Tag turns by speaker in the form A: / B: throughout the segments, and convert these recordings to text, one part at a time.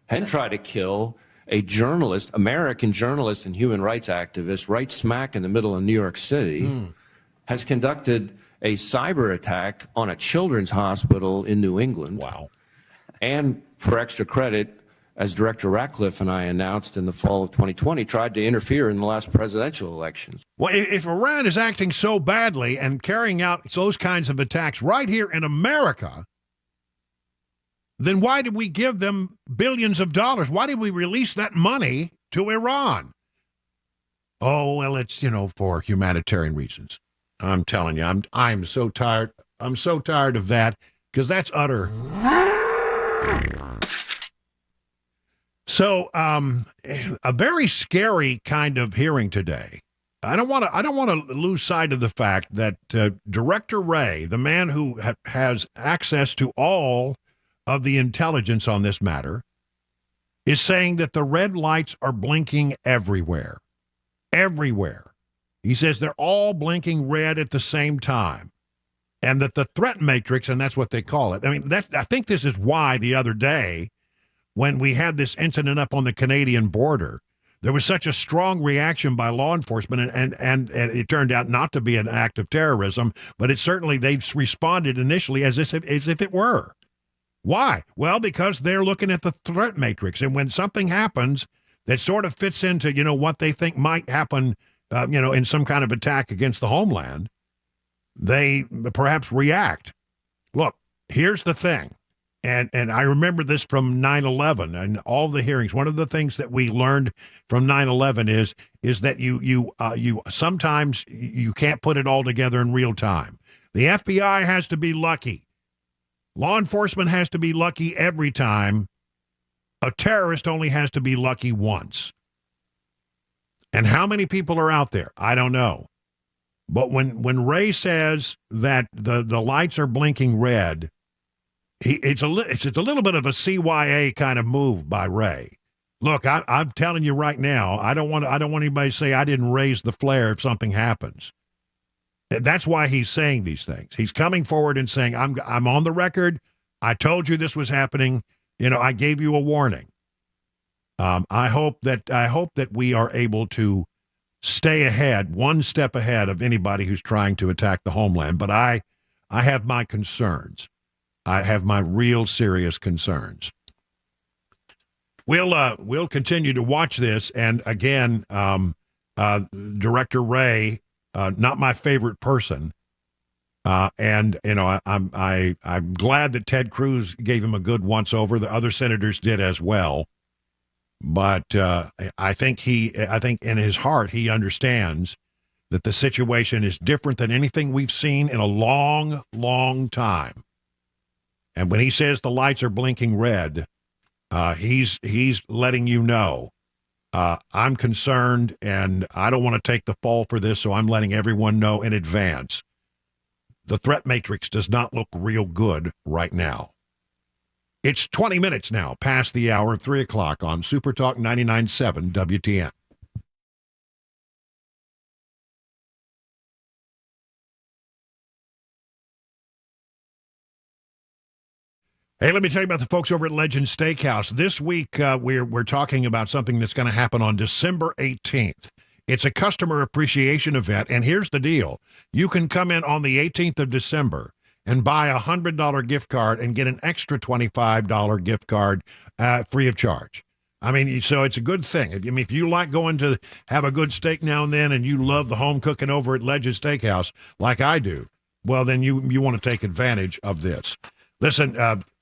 A: and try to kill a journalist, American journalist and human rights activist, right smack in the middle of New York City, has conducted a cyber attack on a children's hospital in New England.
B: Wow.
A: And for extra credit, as Director Ratcliffe and I announced in the fall of 2020, tried to interfere in the last presidential elections.
B: Well, if Iran is acting so badly and carrying out those kinds of attacks right here in America, then why did we give them billions of dollars? Why did we release that money to Iran? Oh, well, it's, for humanitarian reasons. I'm telling you, I'm so tired. I'm so tired of that because that's utter. So, a very scary kind of hearing today. I don't want to lose sight of the fact that Director Wray, the man who has access to all of the intelligence on this matter, is saying that the red lights are blinking everywhere. Everywhere. He says they're all blinking red at the same time. And that the threat matrix, and that's what they call it. I mean, I think this is why the other day, when we had this incident up on the Canadian border, there was such a strong reaction by law enforcement, and it turned out not to be an act of terrorism, but they responded initially as if it were. Why? Well, because they're looking at the threat matrix, and when something happens that sort of fits into, what they think might happen, in some kind of attack against the homeland, they perhaps react. Look, here's the thing, and I remember this from 9/11 and all the hearings. One of the things that we learned from 9/11 is that you sometimes you can't put it all together in real time. The FBI has to be lucky. Law enforcement has to be lucky every time. A terrorist only has to be lucky once. And how many people are out there? I don't know. But when Wray says that the lights are blinking red, it's a little bit of a CYA kind of move by Wray. Look, I'm telling you right now, I don't want anybody to say I didn't raise the flare if something happens. That's why he's saying these things. He's coming forward and saying, I'm on the record. I told you this was happening. I gave you a warning. I hope that we are able to stay ahead, one step ahead of anybody who's trying to attack the homeland. But I have my concerns. I have my real serious concerns. We'll continue to watch this. And again, Director Wray, not my favorite person. I'm glad that Ted Cruz gave him a good once over. The other senators did as well. But I think in his heart he understands that the situation is different than anything we've seen in a long, long time. And when he says the lights are blinking red, he's letting you know, I'm concerned and I don't want to take the fall for this, so I'm letting everyone know in advance. The threat matrix does not look real good right now. It's 20 minutes now past the hour of 3 o'clock on Super Talk 99.7 WTN. Hey, let me tell you about the folks over at Legend Steakhouse. This week, we're talking about something that's going to happen on December 18th. It's a customer appreciation event, and here's the deal. You can come in on the 18th of December and buy a $100 gift card and get an extra $25 gift card free of charge. I mean, so it's a good thing. If you like going to have a good steak now and then and you love the home cooking over at Legend Steakhouse like I do, well, then you want to take advantage of this. Listen,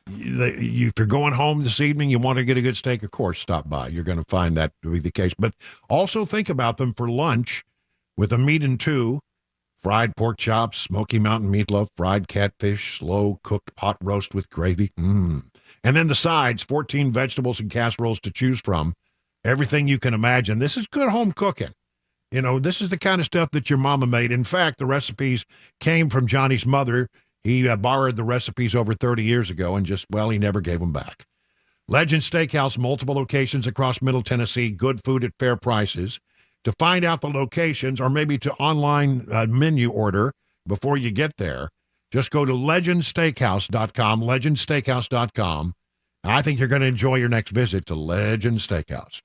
B: if you're going home this evening, you want to get a good steak, of course, stop by. You're going to find that to be the case. But also think about them for lunch with a meat and two, fried pork chops, Smoky Mountain meatloaf, fried catfish, slow-cooked pot roast with gravy. And then the sides, 14 vegetables and casseroles to choose from. Everything you can imagine. This is good home cooking. This is the kind of stuff that your mama made. In fact, the recipes came from Johnny's mother. He borrowed the recipes over 30 years ago and he never gave them back. Legend Steakhouse, multiple locations across Middle Tennessee, good food at fair prices. To find out the locations or maybe to online menu order before you get there, just go to legendsteakhouse.com, legendsteakhouse.com, I think you're going to enjoy your next visit to Legend Steakhouse.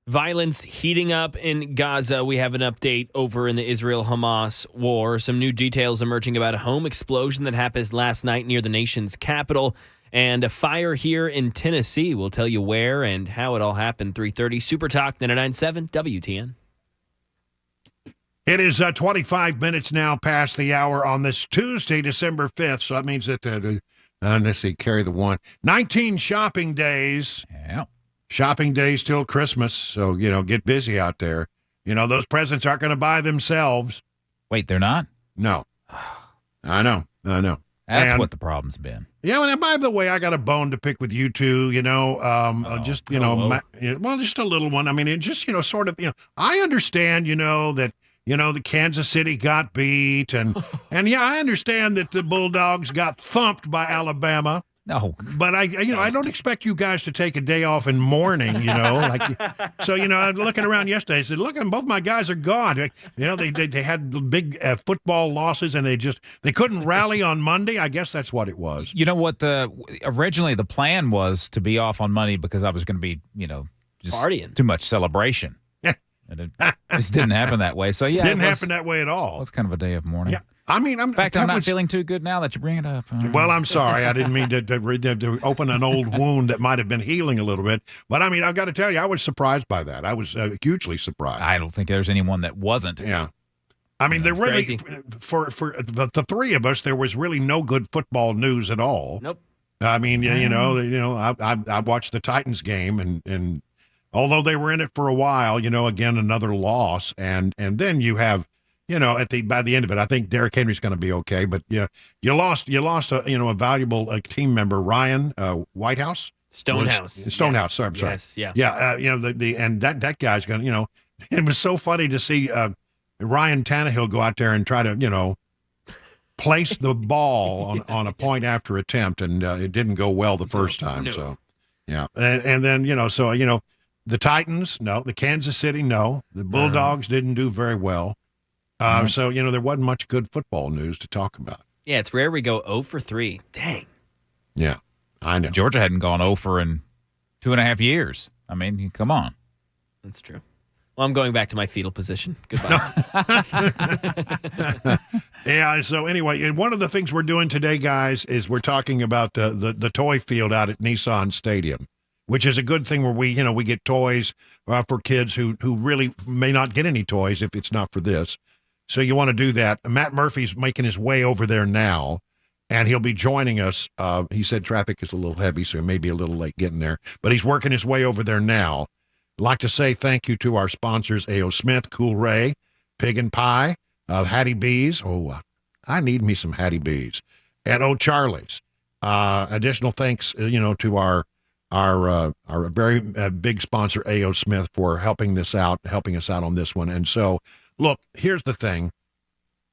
C: Violence heating up in Gaza. We have an update over in the Israel-Hamas war. Some new details emerging about a home explosion that happened last night near the nation's capital. And a fire here in Tennessee. We'll tell you where and how it all happened. 3:30 Super Talk 99.7 WTN.
B: It is 25 minutes now past the hour on this Tuesday, December 5th. So that means that, let's see, carry the one. 19 shopping days.
D: Yeah.
B: Shopping days till Christmas. So, get busy out there. Those presents aren't going to buy themselves.
D: Wait, they're not?
B: No. I know.
D: That's what the problem's been.
B: Yeah, and by the way, I got a bone to pick with you two, just a little one. I mean, it just, sort of, I understand, that, the Kansas City got beat, and yeah, I understand that the Bulldogs got thumped by Alabama.
D: No,
B: but I don't expect you guys to take a day off in mourning, So, I'm looking around yesterday. I said, look, both my guys are gone. They had big football losses, and they couldn't rally on Monday. I guess that's what it was.
D: You know what? Originally the plan was to be off on Monday because I was going to be, just
C: partying.
D: Too much celebration. And it just didn't happen that way. So yeah,
B: didn't happen that way at all.
D: It was kind of a day of mourning.
B: Yeah. I mean,
D: in fact, I'm not feeling too good now that you bring it up.
B: Well, I'm sorry. I didn't mean to open an old wound that might have been healing a little bit. But I mean, I've got to tell you, I was surprised by that. I was hugely surprised.
D: I don't think there's anyone that wasn't.
B: Yeah. I mean, there really,
C: crazy.
B: for the three of us, there was really no good football news at all.
C: Nope.
B: I mean, I watched the Titans game, and although they were in it for a while, again another loss, and then you have, by the end of it, I think Derrick Henry's going to be okay, but yeah, you lost a valuable team member, Ryan Whitehouse.
C: Stonehouse.
B: Stonehouse.
C: Yes.
B: Sorry, I'm sorry.
C: Yes. Yeah.
B: Yeah. And that guy's going to, it was so funny to see Ryan Tannehill go out there and try to, place the ball on a point after attempt, and it didn't go well the first time.
C: No.
B: So, yeah. And then, the Titans, no. The Kansas City, no. The Bulldogs didn't do very well. So, there wasn't much good football news to talk about.
C: Yeah, it's rare we go 0 for 3. Dang.
B: Yeah, I know.
D: Georgia hadn't gone over in 2.5 years. I mean, come on.
C: That's true. Well, I'm going back to my fetal position. Goodbye.
B: Yeah, so anyway, and one of the things we're doing today, guys, is we're talking about the toy field out at Nissan Stadium, which is a good thing where we get toys for kids who really may not get any toys if it's not for this. So you want to do that. Matt Murphy's making his way over there now, and he'll be joining us. He said traffic is a little heavy, so he may be a little late getting there, but he's working his way over there now. I'd like to say thank you to our sponsors, A.O. Smith, Cool Ray, Pig and Pie, Hattie B's. Oh, I need me some Hattie B's. And O'Charlie's. Additional thanks, to our very big sponsor, A.O. Smith, for helping us out on this one. And so, look, here's the thing.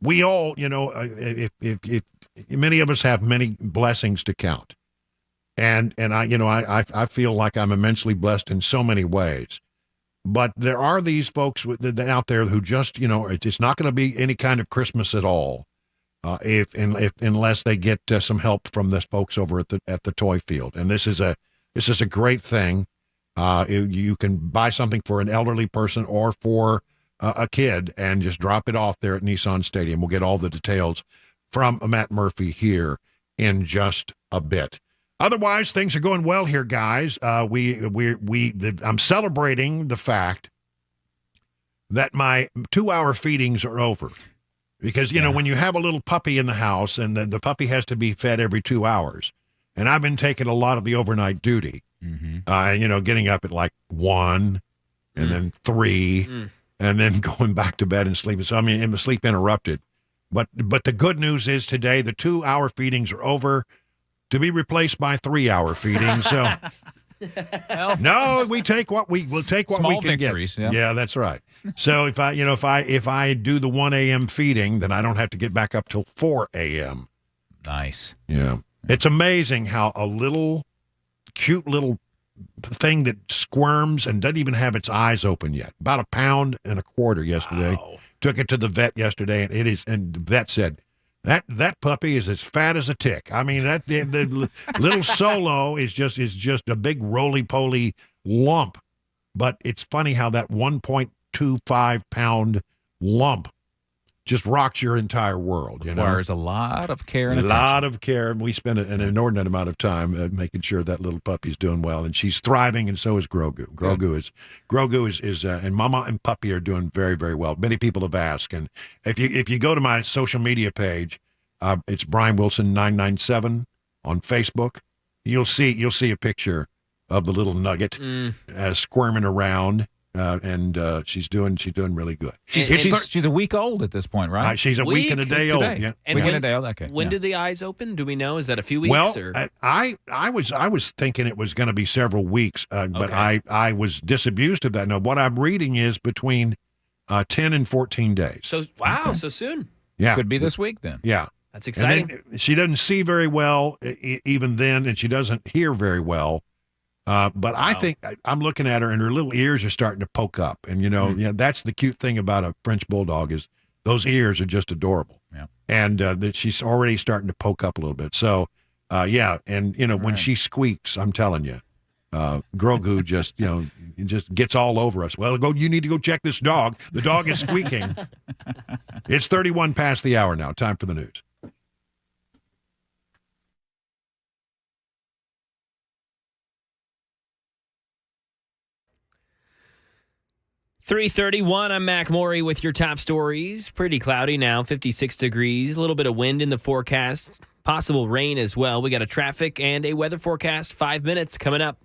B: We all, if many of us have many blessings to count. And I feel like I'm immensely blessed in so many ways. But there are these folks out there who just, it's not going to be any kind of Christmas at all unless they get some help from the folks over at the toy field. And this is a great thing. You can buy something for an elderly person or for a kid and just drop it off there at Nissan Stadium. We'll get all the details from Matt Murphy here in just a bit. Otherwise, things are going well here, guys. I'm celebrating the fact that my 2-hour feedings are over. Because, when you have a little puppy in the house and the puppy has to be fed every 2 hours, and I've been taking a lot of the overnight duty, getting up at like 1 and then 3 and then going back to bed and sleeping. So, I'm sleep interrupted. But the good news is today the 2-hour feedings are over, to be replaced by 3-hour feeding. So, no, we'll take what we can
D: Small victories,
B: get.
D: yeah.
B: Yeah, that's right. So if I do the 1 a.m. feeding, then I don't have to get back up till 4 a.m.
D: Nice.
B: Yeah, it's amazing how a cute little thing that squirms and doesn't even have its eyes open yet. About 1.25 pounds yesterday.
C: Wow.
B: Took it to the vet yesterday, and the vet said, That puppy is as fat as a tick. I mean, the little Solo is just a big roly-poly lump. But it's funny how that 1.25 pound lump just rocks your entire world.
D: Requires a lot of care and
B: a
D: attention.
B: lot of care. And we spend an inordinate amount of time making sure that little puppy's doing well, and she's thriving, and so is Grogu. Grogu is and Mama and Puppy are doing very, very well. Many people have asked, and if you go to my social media page, it's Brian Wilson 997 on Facebook. You'll see a picture of the little nugget squirming around. And she's doing really good.
D: She's a week old at this point, right?
B: She's a week and a day old.
D: Today.
B: Yeah.
C: And
D: week and a day old. Okay.
C: When do the eyes open? Do we know? Is that a few weeks?
B: Well,
C: or?
B: I was thinking it was going to be several weeks, but
C: Okay.
B: I was disabused of that. Now, what I'm reading is between 10 and 14 days.
C: So wow, so soon.
B: Yeah,
D: Could be this week then.
B: Yeah,
C: That's
B: and
C: exciting.
B: then she doesn't see very well even then, and she doesn't hear very well. But I think I'm looking at her, and her little ears are starting to poke up. And, that's the cute thing about a French bulldog is those ears are just adorable.
D: Yeah.
B: And that she's already starting to poke up a little bit. So, and, when she squeaks, I'm telling you, Grogu just gets all over us. Well, you need to go check this dog. The dog is squeaking. It's 31 past the hour now. Time for the news.
C: 3:31. I'm Mac Maury with your top stories. Pretty cloudy now, 56 degrees. A little bit of wind in the forecast. Possible rain as well. We got a traffic and a weather forecast. 5 minutes coming up.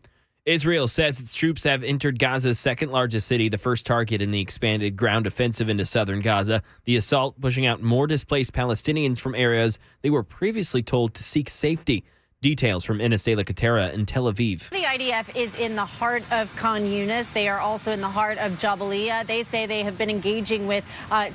C: Israel says its troops have entered Gaza's second largest city, the first target in the expanded ground offensive into southern Gaza. The assault pushing out more displaced Palestinians from areas they were previously told to seek safety. Details from Ines de la Catera in Tel Aviv.
E: The IDF is in the heart of Khan Yunis. They are also in the heart of Jabalia. They say they have been engaging with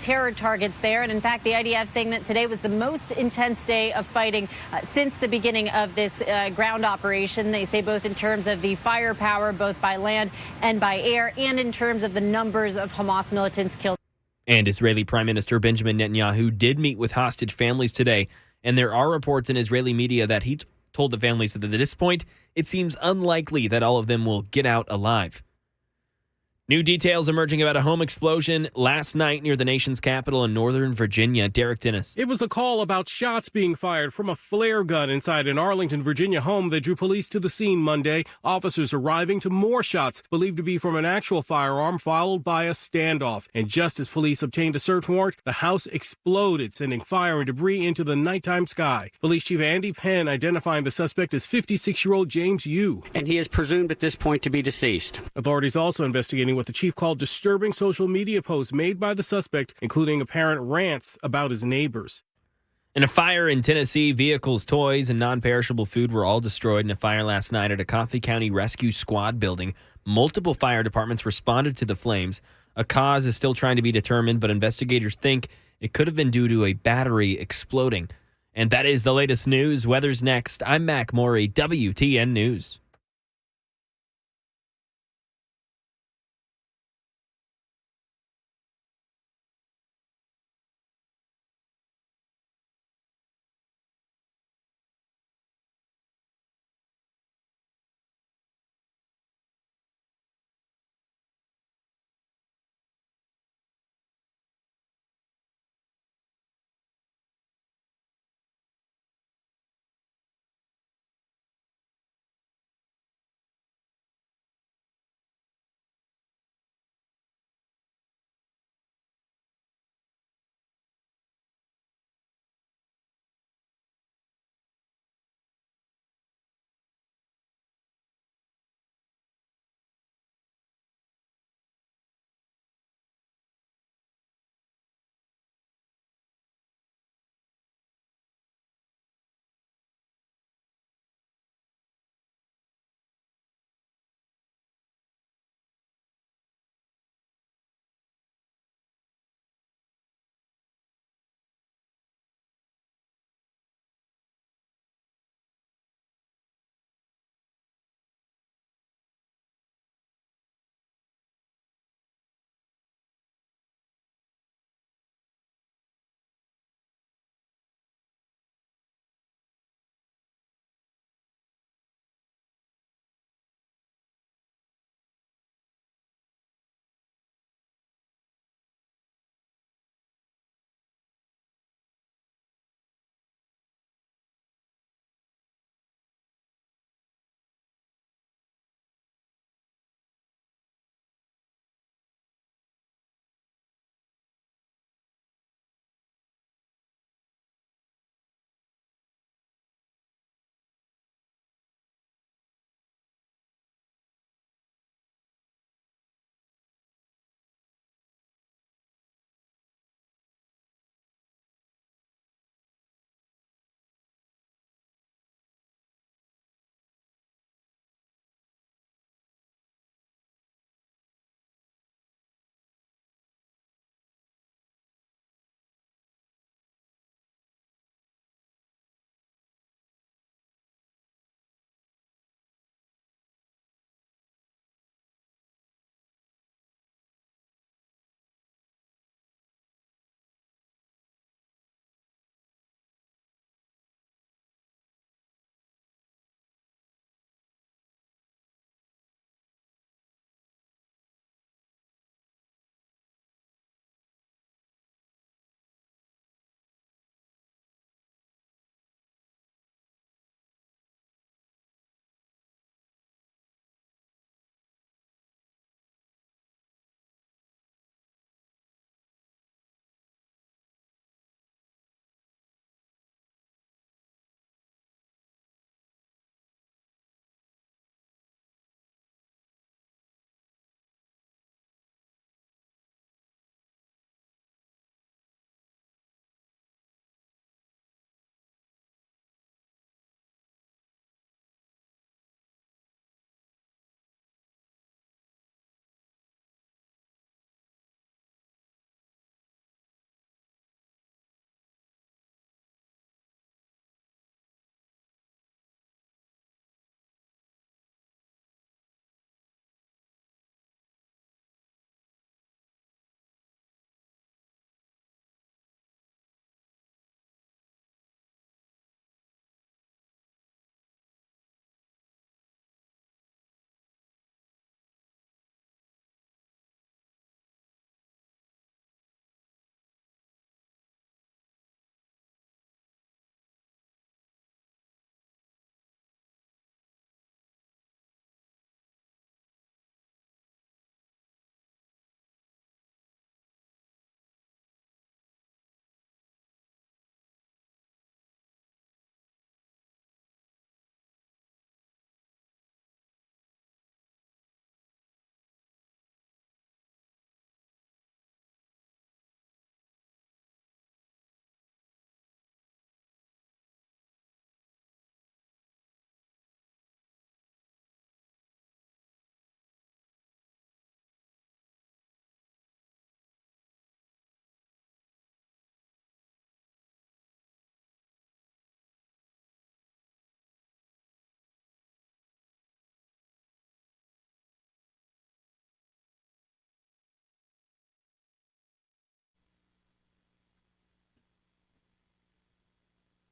E: terror targets there. And in fact, the IDF saying that today was the most intense day of fighting since the beginning of this ground operation. They say both in terms of the firepower, both by land and by air, and in terms of the numbers of Hamas militants killed.
C: And Israeli Prime Minister Benjamin Netanyahu did meet with hostage families today. And there are reports in Israeli media that he told the families that at this point, it seems unlikely that all of them will get out alive. New details emerging about a home explosion last night near the nation's capital in Northern Virginia. Derek Dennis.
F: It was a call about shots being fired from a flare gun inside an Arlington, Virginia home that drew police to the scene Monday. Officers arriving to more shots believed to be from an actual firearm, followed by a standoff. And just as police obtained a search warrant, the house exploded, sending fire and debris into the nighttime sky. Police Chief Andy Penn identifying the suspect as 56-year-old James Yu.
G: And he is presumed at this point to be deceased.
F: Authorities also investigating what the chief called disturbing social media posts made by the suspect, including apparent rants about his neighbors.
C: In a fire in Tennessee, vehicles, toys, and non-perishable food were all destroyed in a fire last night at a Coffee County Rescue Squad building. Multiple fire departments responded to the flames. A cause is still trying to be determined, but investigators think it could have been due to a battery exploding. And that is the latest news. Weather's next. I'm Mac Maury, WTN News.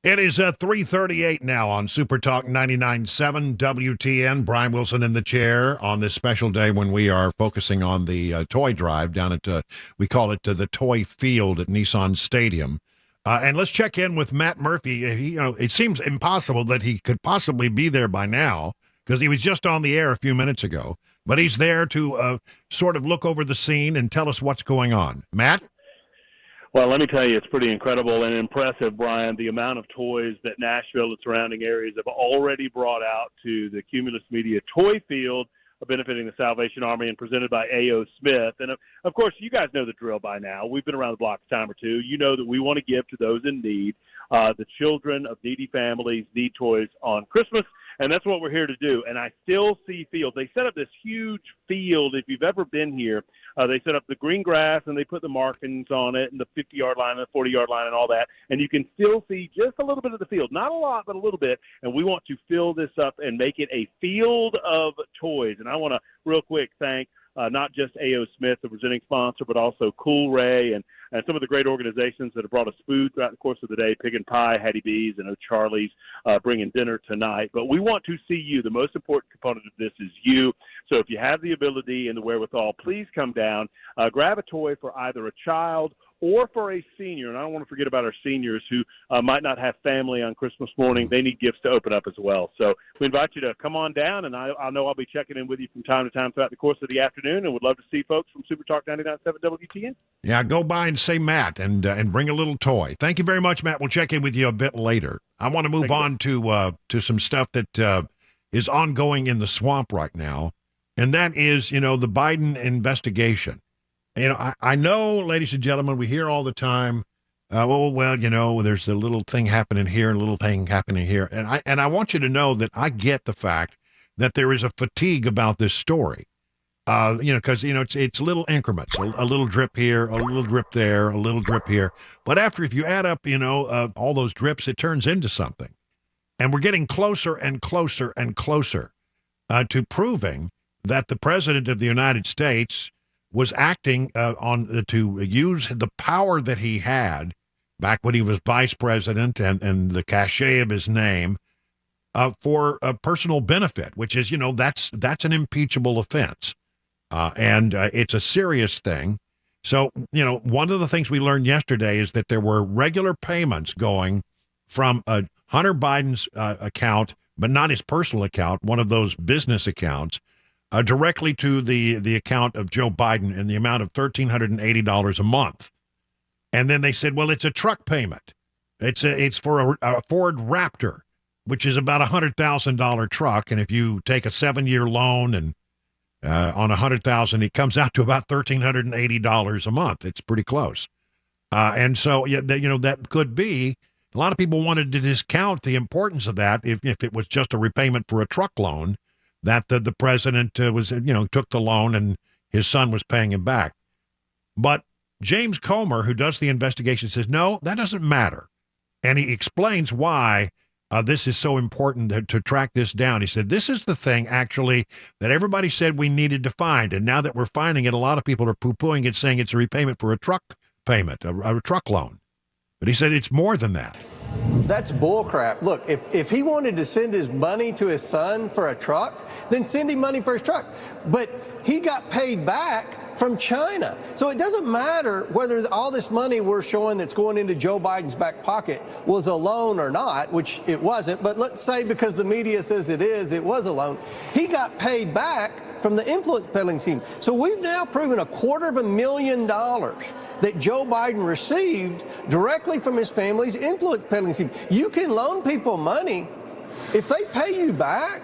B: It is 3:38 now on Super Talk 99.7 WTN. Brian Wilson in the chair on this special day when we are focusing on the toy drive down at, we call it the Toy Field at Nissan Stadium. And let's check in with Matt Murphy. It seems impossible that he could possibly be there by now because he was just on the air a few minutes ago. But he's there to sort of look over the scene and tell us what's going on. Matt?
H: Well, let me tell you, it's pretty incredible and impressive, Brian, the amount of toys that Nashville and surrounding areas have already brought out to the Cumulus Media Toy Field, benefiting the Salvation Army and presented by A.O. Smith. And, of course, you guys know the drill by now. We've been around the block a time or two. You know that we want to give to those in need. The children of needy families need toys on Christmas, and that's what we're here to do. And I still see fields. They set up this huge field. If you've ever been here, they set up the green grass, and they put the markings on it and the 50-yard line and the 40-yard line and all that. And you can still see just a little bit of the field. Not a lot, but a little bit. And we want to fill this up and make it a field of toys. And I want to real quick thank not just A.O. Smith, the presenting sponsor, but also Cool Ray and some of the great organizations that have brought us food throughout the course of the day, Pig and Pie, Hattie B's, and O'Charlie's bringing dinner tonight. But we want to see you. The most important component of this is you. So if you have the ability and the wherewithal, please come down, grab a toy for either a child or for a senior. And I don't want to forget about our seniors who might not have family on Christmas morning. They need gifts to open up as well. So we invite you to come on down, and I know I'll be checking in with you from time to time throughout the course of the afternoon, and would love to see folks from Super Talk 99.7 WTN.
B: Yeah, go by and say Matt and bring a little toy. Thank you very much, Matt. We'll check in with you a bit later. I want to move on to some stuff that is ongoing in the swamp right now, and that is, the Biden investigation. I know, ladies and gentlemen, we hear all the time, there's a little thing happening here and a little thing happening here. And I want you to know that I get the fact that there is a fatigue about this story. Because, it's little increments, a little drip here, a little drip there, a little drip here. But if you add up, all those drips, it turns into something. And we're getting closer and closer and closer to proving that the president of the United States was acting to use the power that he had back when he was vice president and the cachet of his name for a personal benefit, which is, that's an impeachable offense. And it's a serious thing. So, one of the things we learned yesterday is that there were regular payments going from Hunter Biden's account, but not his personal account, one of those business accounts, directly to the account of Joe Biden in the amount of $1,380 a month. And then they said, well, it's a truck payment. It's for a Ford Raptor, which is about $100,000 truck. And if you take a 7-year loan and on $100,000, it comes out to about $1,380 a month. It's pretty close. And so, that could be, a lot of people wanted to discount the importance of that if it was just a repayment for a truck loan, that the president was, took the loan and his son was paying him back. But James Comer, who does the investigation, says, no, that doesn't matter. And he explains why this is so important to track this down. He said, this is the thing, actually, that everybody said we needed to find. And now that we're finding it, a lot of people are poo-pooing it, saying it's a repayment for a truck payment, a truck loan. But he said it's more than that.
I: That's bullcrap. Look, if he wanted to send his money to his son for a truck, then send him money for his truck. But he got paid back from China. So it doesn't matter whether all this money we're showing that's going into Joe Biden's back pocket was a loan or not, which it wasn't. But let's say because the media says it was a loan. He got paid back from the influence peddling scheme. So we've now proven $250,000 that Joe Biden received directly from his family's influence peddling scheme. You can loan people money. If they pay you back,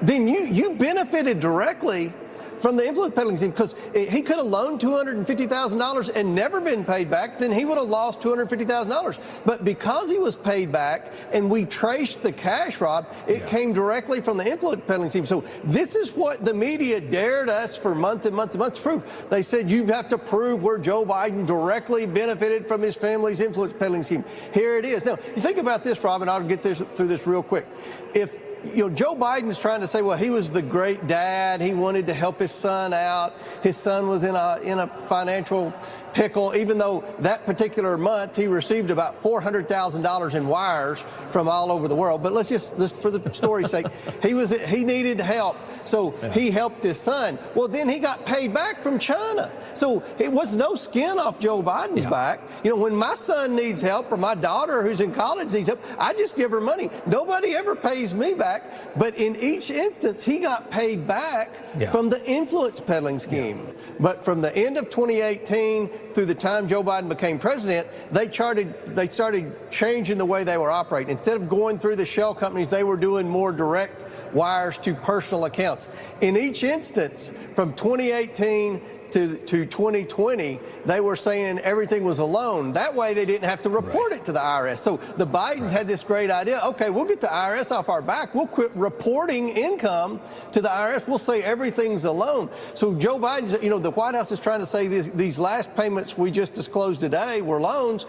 I: then you benefited directly from the influence peddling scheme, because he could have loaned $250,000 and never been paid back, then he would have lost $250,000. But because he was paid back and we traced the cash, Rob, it came directly from the influence peddling scheme. So this is what the media dared us for months and months and months to prove. They said you have to prove where Joe Biden directly benefited from his family's influence peddling scheme. Here it is. Now, you think about this, Rob, and I'll get through this real quick. If Joe Biden's trying to say, well, he was the great dad. He wanted to help his son out. His son was in a financial pickle, even though that particular month he received about $400,000 in wires from all over the world. But let's just, for the story's sake, he needed help, so he helped his son. Well, then he got paid back from China. So it was no skin off Joe Biden's back. You know, when my son needs help or my daughter who's in college needs help, I just give her money. Nobody ever pays me back. But in each instance, he got paid back from the influence peddling scheme. But from the end of 2018 through the time Joe Biden became president, they started changing the way they were operating. Instead of going through the shell companies, they were doing more direct wires to personal accounts. In each instance, from 2018 to 2020, they were saying everything was a loan. That way they didn't have to report it to the IRS. So the Bidens had this great idea. Okay, we'll get the IRS off our back. We'll quit reporting income to the IRS. We'll say everything's a loan. So Joe Biden, you know, the White House is trying to say these last payments we just disclosed today were loans,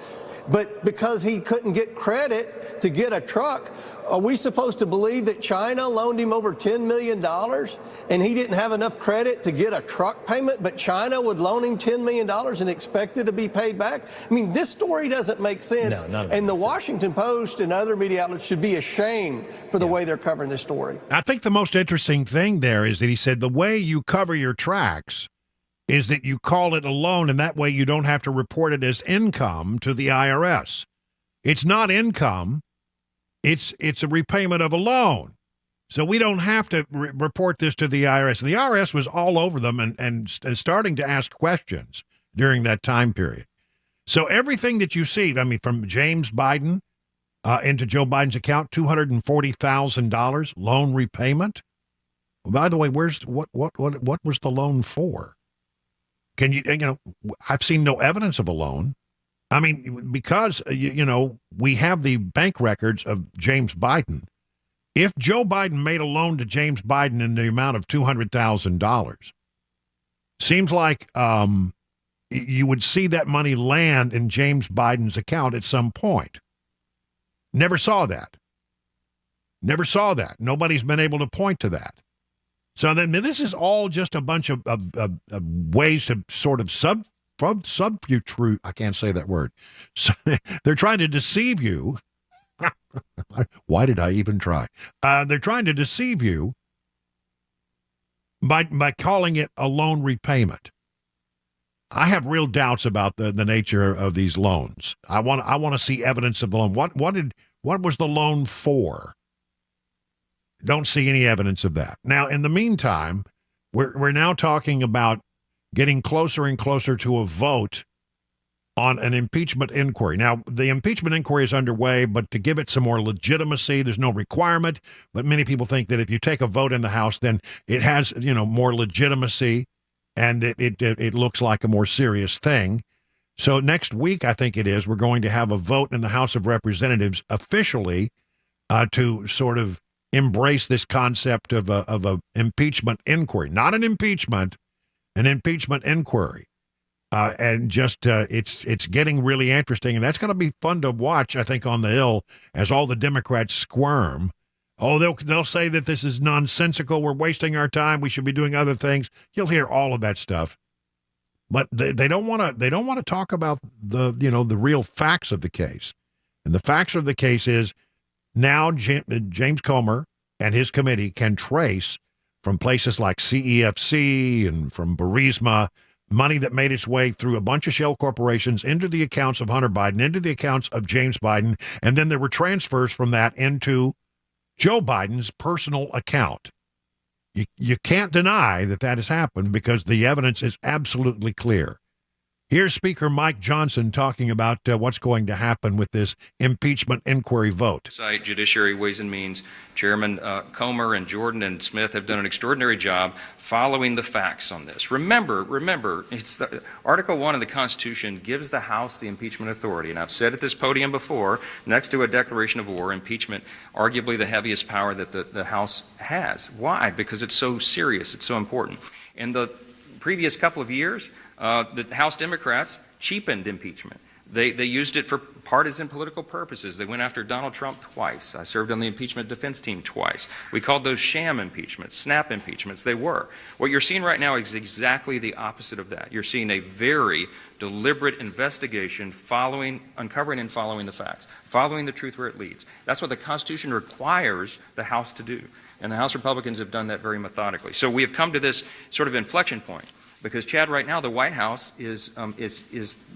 I: but because he couldn't get credit to get a truck, are we supposed to believe that China loaned him over $10 million and he didn't have enough credit to get a truck payment, but China would loan him $10 million and expect it to be paid back? I mean, this story doesn't make sense. And the Washington Post and other media outlets should be ashamed for the way they're covering this story.
B: I think the most interesting thing there is that he said the way you cover your tracks is that you call it a loan, and that way you don't have to report it as income to the IRS. It's not income. It's a repayment of a loan. So we don't have to report this to the IRS. And the IRS was all over them and starting to ask questions during that time period. So everything that you see, I mean, from James Biden into Joe Biden's account, $240,000 loan repayment. By the way, what was the loan for? Can you know, I've seen no evidence of a loan. I mean, because, you know, we have the bank records of James Biden. If Joe Biden made a loan to James Biden in the amount of $200,000, seems like you would see that money land in James Biden's account at some point. Never saw that. Never saw that. Nobody's been able to point to that. So then this is all just a bunch of ways to sort of subterfuge. I can't say that word. So they're trying to deceive you. Why did I even try? They're trying to deceive you by calling it a loan repayment. I have real doubts about the nature of these loans. I want to see evidence of the loan. What was the loan for? Don't see any evidence of that. Now, in the meantime, we're now talking about getting closer and closer to a vote on an impeachment inquiry. Now, the impeachment inquiry is underway, but to give it some more legitimacy, there's no requirement. But many people think that if you take a vote in the House, then it has, you know, more legitimacy, and it looks like a more serious thing. So next week, I think it is, we're going to have a vote in the House of Representatives officially to sort of embrace this concept of a impeachment inquiry, not an impeachment, an impeachment inquiry. And just it's getting really interesting, and that's going to be fun to watch, I think, on the Hill as all the Democrats squirm. Oh, they'll say that this is nonsensical. We're wasting our time. We should be doing other things. You'll hear all of that stuff, but they don't want to talk about the real facts of the case. And the facts of the case is now James Comer and his committee can trace from places like CEFC and from Burisma money that made its way through a bunch of shell corporations into the accounts of Hunter Biden, into the accounts of James Biden, and then there were transfers from that into Joe Biden's personal account. You can't deny that has happened because the evidence is absolutely clear. Here's Speaker Mike Johnson talking about what's going to happen with this impeachment inquiry vote.
J: Judiciary Ways and Means Chairman Comer and Jordan and Smith have done an extraordinary job following the facts on this. Remember, it's Article 1 of the Constitution gives the House the impeachment authority. And I've said at this podium before, next to a declaration of war, impeachment, arguably the heaviest power that the House has. Why? Because it's so serious. It's so important. In the previous couple of years, the House Democrats cheapened impeachment. They used it for partisan political purposes. They went after Donald Trump twice. I served on the impeachment defense team twice. We called those sham impeachments, snap impeachments. They were. What you're seeing right now is exactly the opposite of that. You're seeing a very deliberate investigation uncovering and following the facts, following the truth where it leads. That's what the Constitution requires the House to do. And the House Republicans have done that very methodically. So we have come to this sort of inflection point. Because, Chad, right now the White House is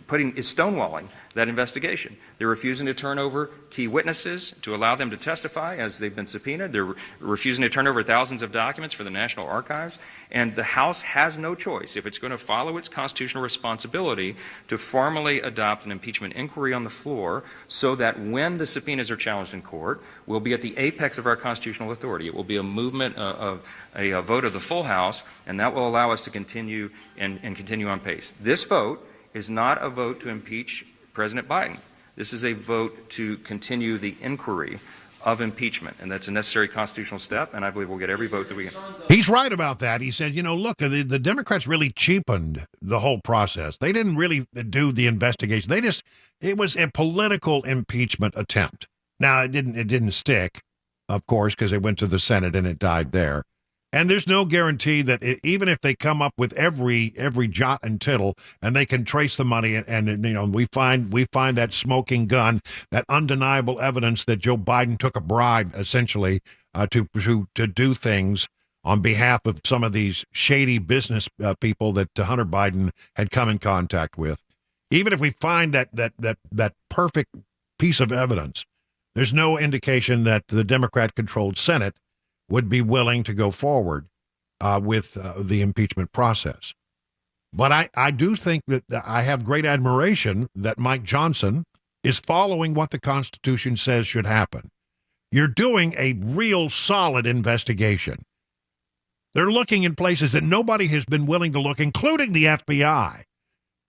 J: stonewalling that investigation. They're refusing to turn over key witnesses to allow them to testify as they've been subpoenaed. They're refusing to turn over thousands of documents for the National Archives. And the House has no choice, if it's going to follow its constitutional responsibility, to formally adopt an impeachment inquiry on the floor so that when the subpoenas are challenged in court, we'll be at the apex of our constitutional authority. It will be a movement of a vote of the full House, and that will allow us to continue and continue on pace. This vote is not a vote to impeach President Biden. This is a vote to continue the inquiry of impeachment, and that's a necessary constitutional step, and I believe we'll get every vote that we can.
B: He's right about that. He said, look, the Democrats really cheapened the whole process. They didn't really do the investigation. It was a political impeachment attempt. Now, it didn't stick, of course, because it went to the Senate and it died there. And there's no guarantee that even if they come up with every jot and tittle and they can trace the money and we find that smoking gun, that undeniable evidence that Joe Biden took a bribe essentially to do things on behalf of some of these shady business people that Hunter Biden had come in contact with. Even if we find that perfect piece of evidence, there's no indication that the Democrat-controlled Senate would be willing to go forward with the impeachment process. But I do think that I have great admiration that Mike Johnson is following what the Constitution says should happen. You're doing a real solid investigation. They're looking in places that nobody has been willing to look, including the FBI,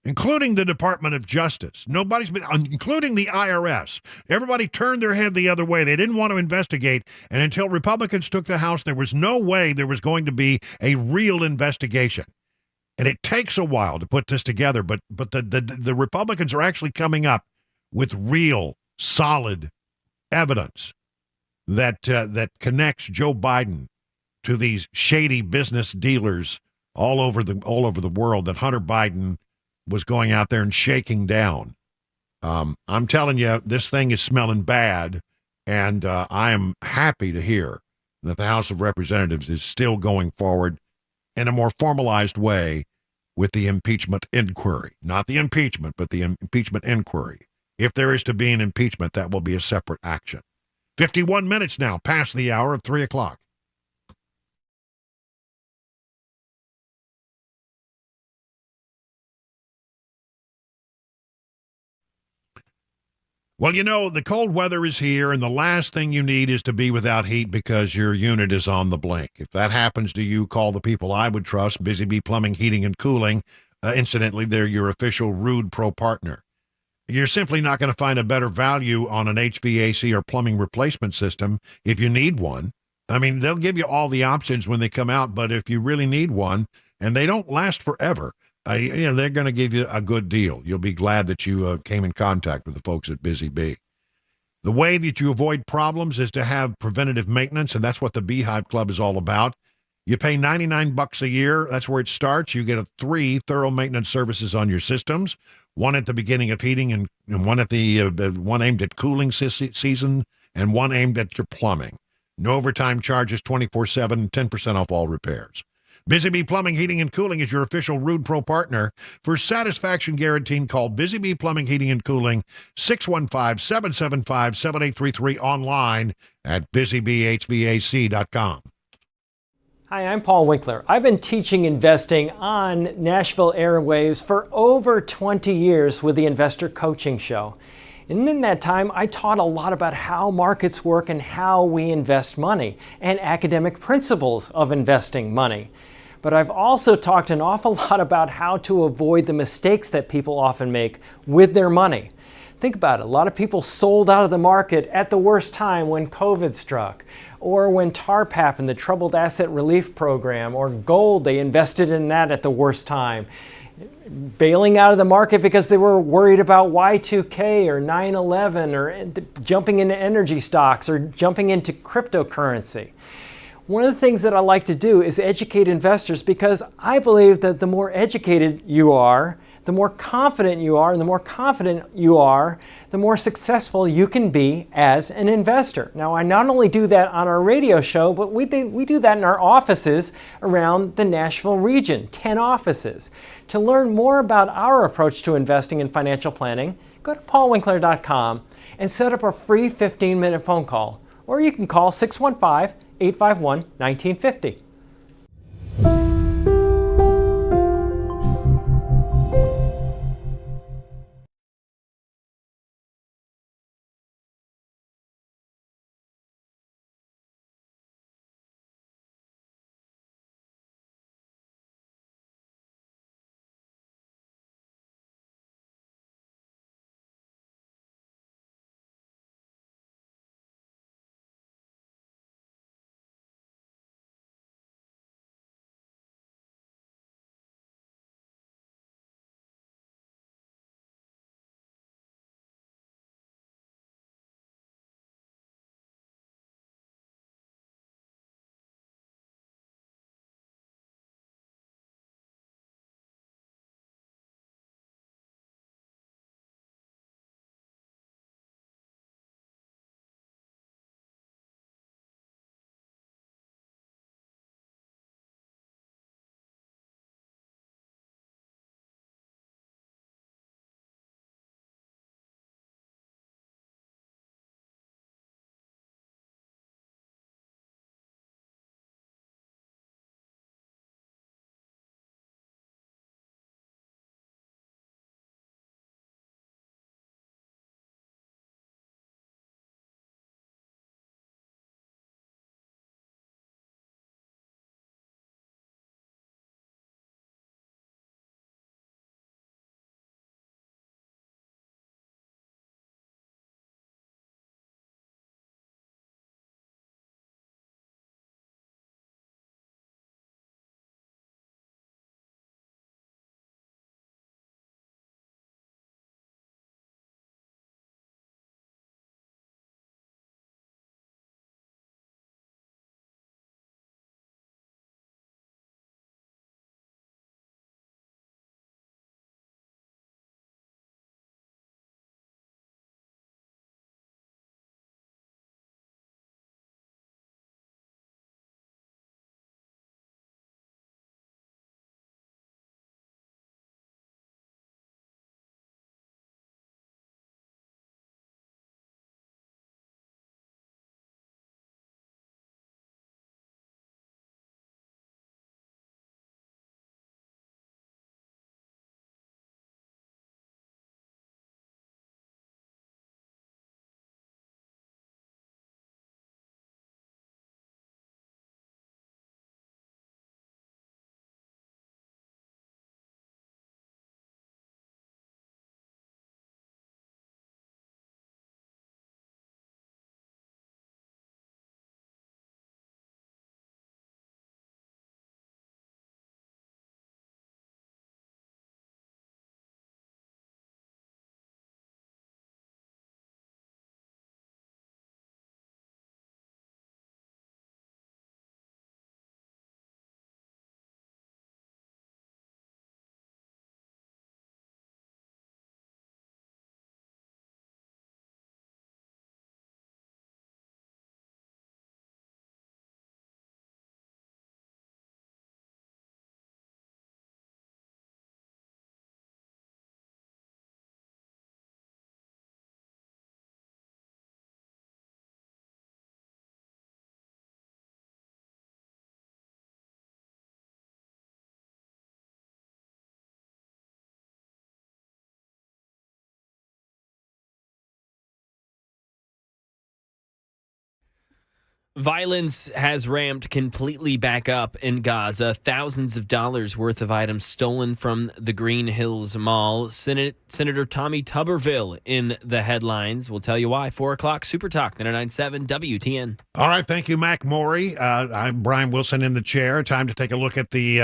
B: including the Department of Justice. Nobody's been, including the IRS. Everybody turned their head the other way. They didn't want to investigate. And until Republicans took the House, there was no way there was going to be a real investigation. And it takes a while to put this together, but the Republicans are actually coming up with real, solid evidence that connects Joe Biden to these shady business dealers all over the world that Hunter Biden was going out there and shaking down. I'm telling you, this thing is smelling bad, and I am happy to hear that the House of Representatives is still going forward in a more formalized way with the impeachment inquiry. Not the impeachment, but the impeachment inquiry. If there is to be an impeachment, that will be a separate action. 51 minutes now, past the hour of 3 o'clock. Well, the cold weather is here, and the last thing you need is to be without heat because your unit is on the blink. If that happens to you, call the people I would trust, Busy Bee Plumbing, Heating, and Cooling. Incidentally, they're your official Rude Pro partner. You're simply not going to find a better value on an HVAC or plumbing replacement system if you need one. I mean, they'll give you all the options when they come out, but if you really need one, and they don't last forever, they're going to give you a good deal. You'll be glad that you came in contact with the folks at Busy Bee. The way that you avoid problems is to have preventative maintenance, and that's what the Beehive Club is all about. You pay $99 a year. That's where it starts. You get 3 thorough maintenance services on your systems, one at the beginning of heating and one at one aimed at cooling season and one aimed at your plumbing. No overtime charges, 24/7, 10% off all repairs. Busy Bee Plumbing, Heating, and Cooling is your official Rude Pro partner. For satisfaction guaranteed, call Busy Bee Plumbing, Heating, and Cooling, 615-775-7833, online at busybehvac.com.
K: Hi, I'm Paul Winkler. I've been teaching investing on Nashville airwaves for over 20 years with the Investor Coaching Show. And in that time, I taught a lot about how markets work and how we invest money and academic principles of investing money. But I've also talked an awful lot about how to avoid the mistakes that people often make with their money. Think about it. A lot of people sold out of the market at the worst time when COVID struck, or when TARP happened, the Troubled Asset Relief Program, or gold, they invested in that at the worst time. bailing out of the market because they were worried about Y2K or 9/11 or jumping into energy stocks or jumping into cryptocurrency. One of the things that I like to do is educate investors because I believe that the more educated you are, the more confident you are, and the more confident you are, the more successful you can be as an investor. Now, I not only do that on our radio show, but we do that in our offices around the Nashville region, 10 offices. To learn more about our approach to investing and financial planning, go to paulwinkler.com and set up a free 15-minute phone call. Or you can call 615-851-1950.
C: Violence has ramped completely back up in Gaza. Thousands of dollars worth of items stolen from the Green Hills Mall. Senator Tommy Tuberville in the headlines. We'll tell you why. 4 o'clock, Super Talk, 99.7 WTN.
B: All right, thank you, Mac Maury. I'm Brian Wilson in the chair. Time to take a look at the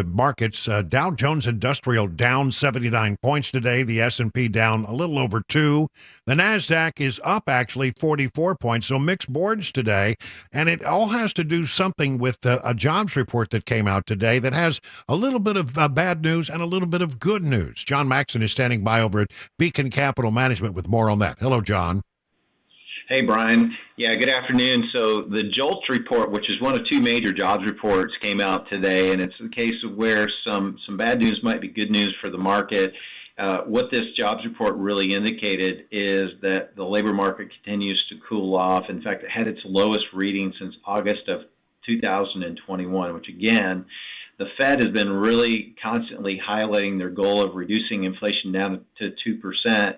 B: markets. Dow Jones Industrial down 79 points today. The S&P down a little over 2. The NASDAQ is up, actually, 44 points. So mixed boards today. And it all has to do something with a jobs report that came out today that has a little bit of bad news and a little bit of good news. John Maxon is standing by over at Beacon Capital Management with more on that. Hello, John.
L: Hey, Brian. Yeah, good afternoon. So the JOLTS report, which is one of 2 major jobs reports, came out today, and it's a case of where some bad news might be good news for the market. What this jobs report really indicated is that the labor market continues to cool off. In fact, it had its lowest reading since August of 2021, which again, the Fed has been really constantly highlighting their goal of reducing inflation down to 2%.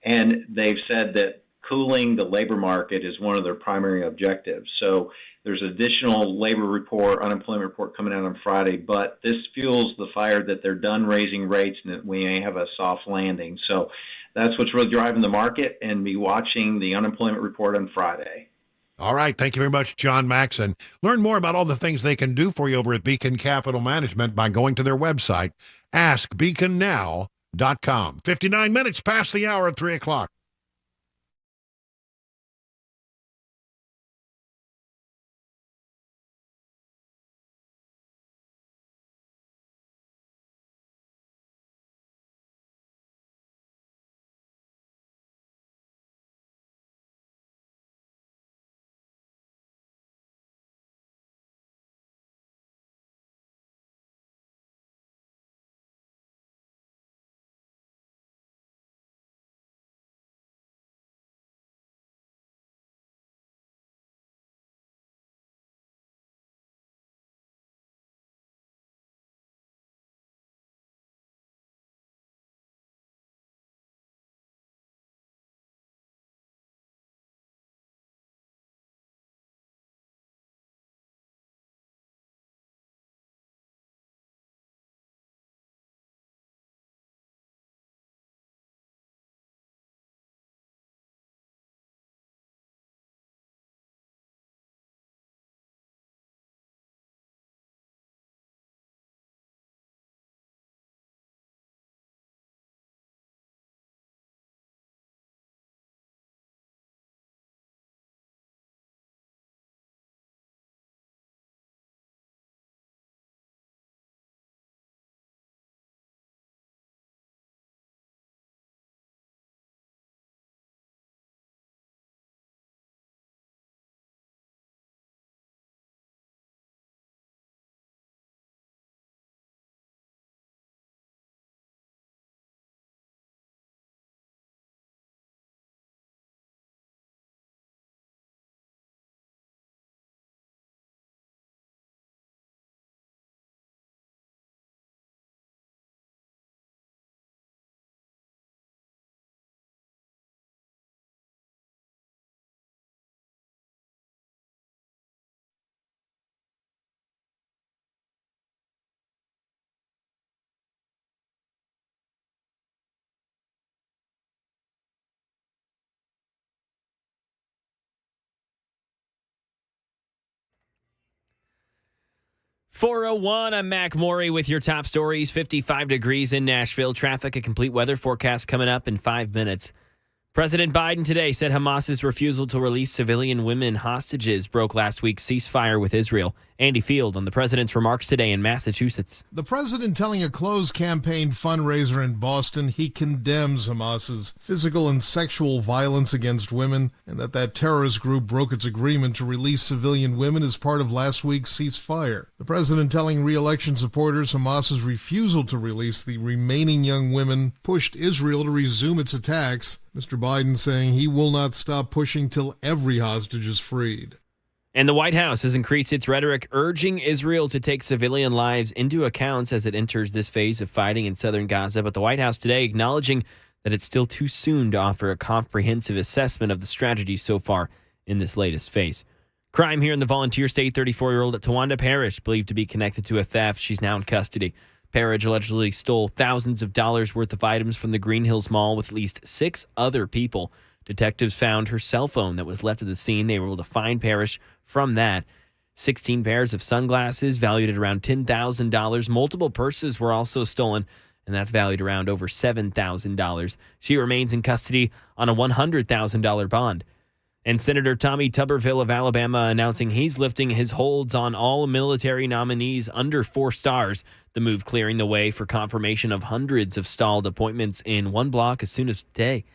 L: And they've said that cooling the labor market is one of their primary objectives. So there's additional labor report, unemployment report coming out on Friday, but this fuels the fire that they're done raising rates and that we may have a soft landing. So that's what's really driving the market, and be watching the unemployment report on Friday.
B: All right. Thank you very much, John Maxon. Learn more about all the things they can do for you over at Beacon Capital Management by going to their website, askbeaconnow.com. 59 minutes past the hour at 3 o'clock.
C: .401, I'm Mac Maury with your top stories. 55 degrees in Nashville. Traffic, a complete weather forecast coming up in 5 minutes. President Biden today said Hamas's refusal to release civilian women hostages broke last week's ceasefire with Israel. Andy Field on the president's remarks today in Massachusetts.
M: The president telling a closed campaign fundraiser in Boston he condemns Hamas's physical and sexual violence against women, and that terrorist group broke its agreement to release civilian women as part of last week's ceasefire. The president telling re-election supporters Hamas's refusal to release the remaining young women pushed Israel to resume its attacks. Mr. Biden saying he will not stop pushing till every hostage is freed.
C: And the White House has increased its rhetoric, urging Israel to take civilian lives into account as it enters this phase of fighting in southern Gaza. But the White House today acknowledging that it's still too soon to offer a comprehensive assessment of the strategy so far in this latest phase. Crime here in the Volunteer State. 34-year-old Tawanda Parrish, believed to be connected to a theft. She's now in custody. Parrish allegedly stole thousands of dollars worth of items from the Green Hills Mall with at least 6 other people. Detectives found her cell phone that was left at the scene. They were able to find Parrish from that. 16 pairs of sunglasses valued at around $10,000. Multiple purses were also stolen, and that's valued around over $7,000. She remains in custody on a $100,000 bond. And Senator Tommy Tuberville of Alabama announcing he's lifting his holds on all military nominees under 4 stars. The move clearing the way for confirmation of hundreds of stalled appointments in one block as soon as today.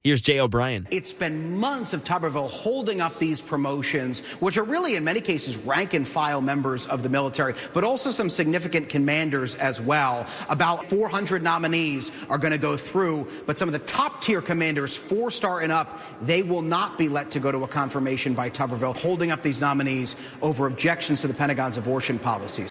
C: Here's Jay O'Brien.
N: It's been months of Tuberville holding up these promotions, which are really, in many cases, rank and file members of the military, but also some significant commanders as well. About 400 nominees are going to go through, but some of the top tier commanders, 4-star and up, they will not be let to go to a confirmation by Tuberville, holding up these nominees over objections to the Pentagon's abortion policies.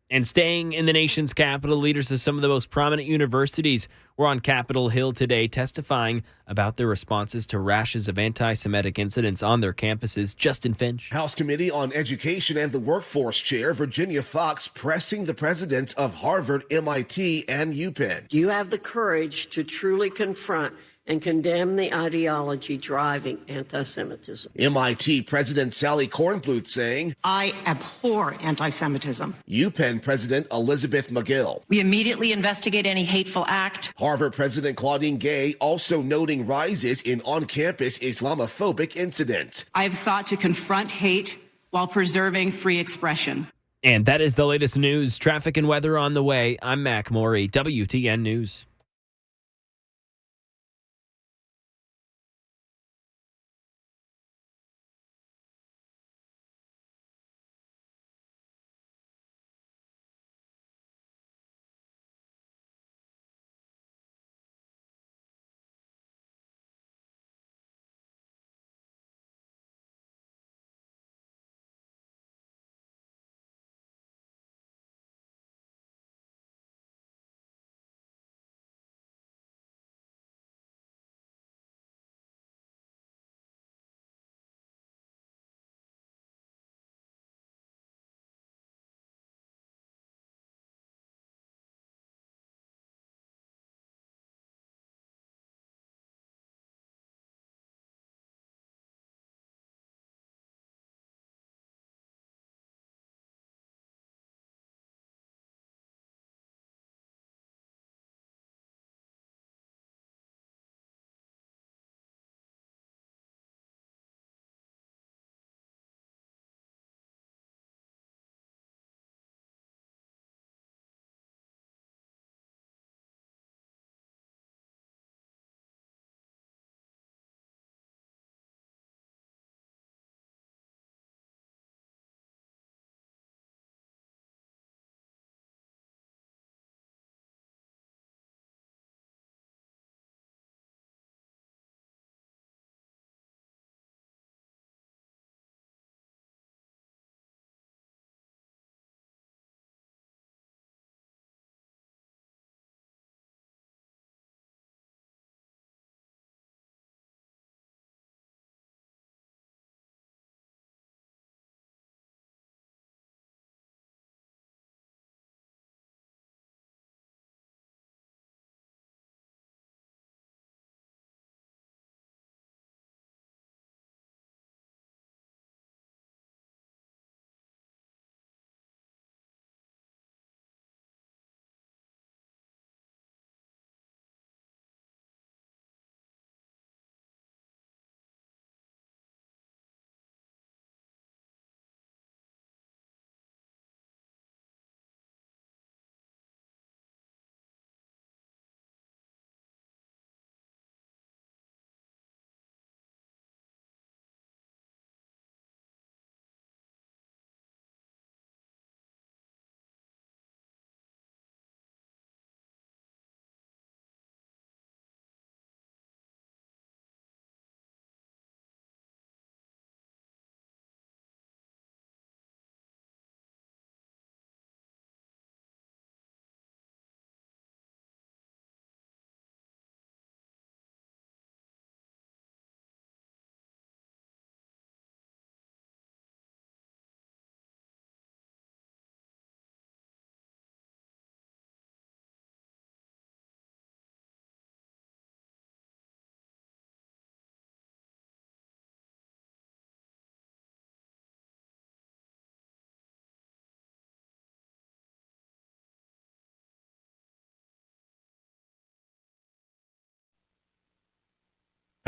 C: And staying in the nation's capital, leaders of some of the most prominent universities were on Capitol Hill today testifying about their responses to rashes of anti-Semitic incidents on their campuses. Justin Finch.
O: House Committee on Education and the Workforce Chair Virginia Fox pressing the presidents of Harvard, MIT, and UPenn.
P: Do you have the courage to truly confront and condemn the ideology driving anti-Semitism?
O: MIT President Sally Kornbluth saying,
Q: I abhor anti-Semitism.
O: UPenn President Elizabeth McGill.
Q: We immediately investigate any hateful act.
O: Harvard President Claudine Gay also noting rises in on-campus Islamophobic incidents.
Q: I have sought to confront hate while preserving free expression.
C: And that is the latest news. Traffic and weather on the way. I'm Mac Morey, WTN News.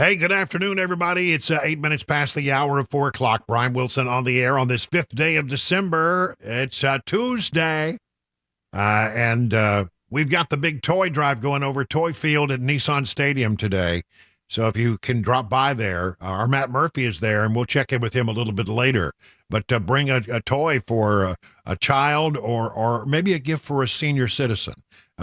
B: Hey, good afternoon, everybody. It's 8 minutes past the hour of 4 o'clock. Brian Wilson on the air on this 5th day of December. It's Tuesday, and we've got the big toy drive going over Toy Field at Nissan Stadium today. So if you can drop by there, our Matt Murphy is there, and we'll check in with him a little bit later. But bring a toy for a child or maybe a gift for a senior citizen.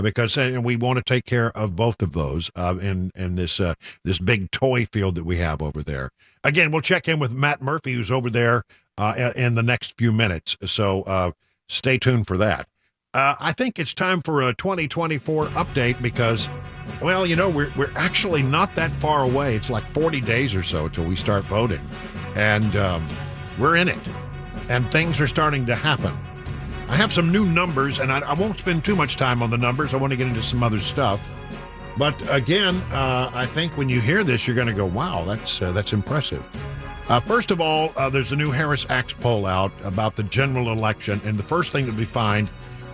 B: Because we want to take care of both of those in this big toy field that we have over there. Again, we'll check in with Matt Murphy, who's over there in the next few minutes. So stay tuned for that. I think it's time for a 2024 update because, well, you know, we're actually not that far away. It's like 40 days or so till we start voting, and we're in it, and things are starting to happen. I have some new numbers, and I won't spend too much time on the numbers. I want to get into some other stuff. But again, I think when you hear this, you're going to go, wow, that's impressive. First of all, there's a new Harris-Axe poll out about the general election, and the first thing that we find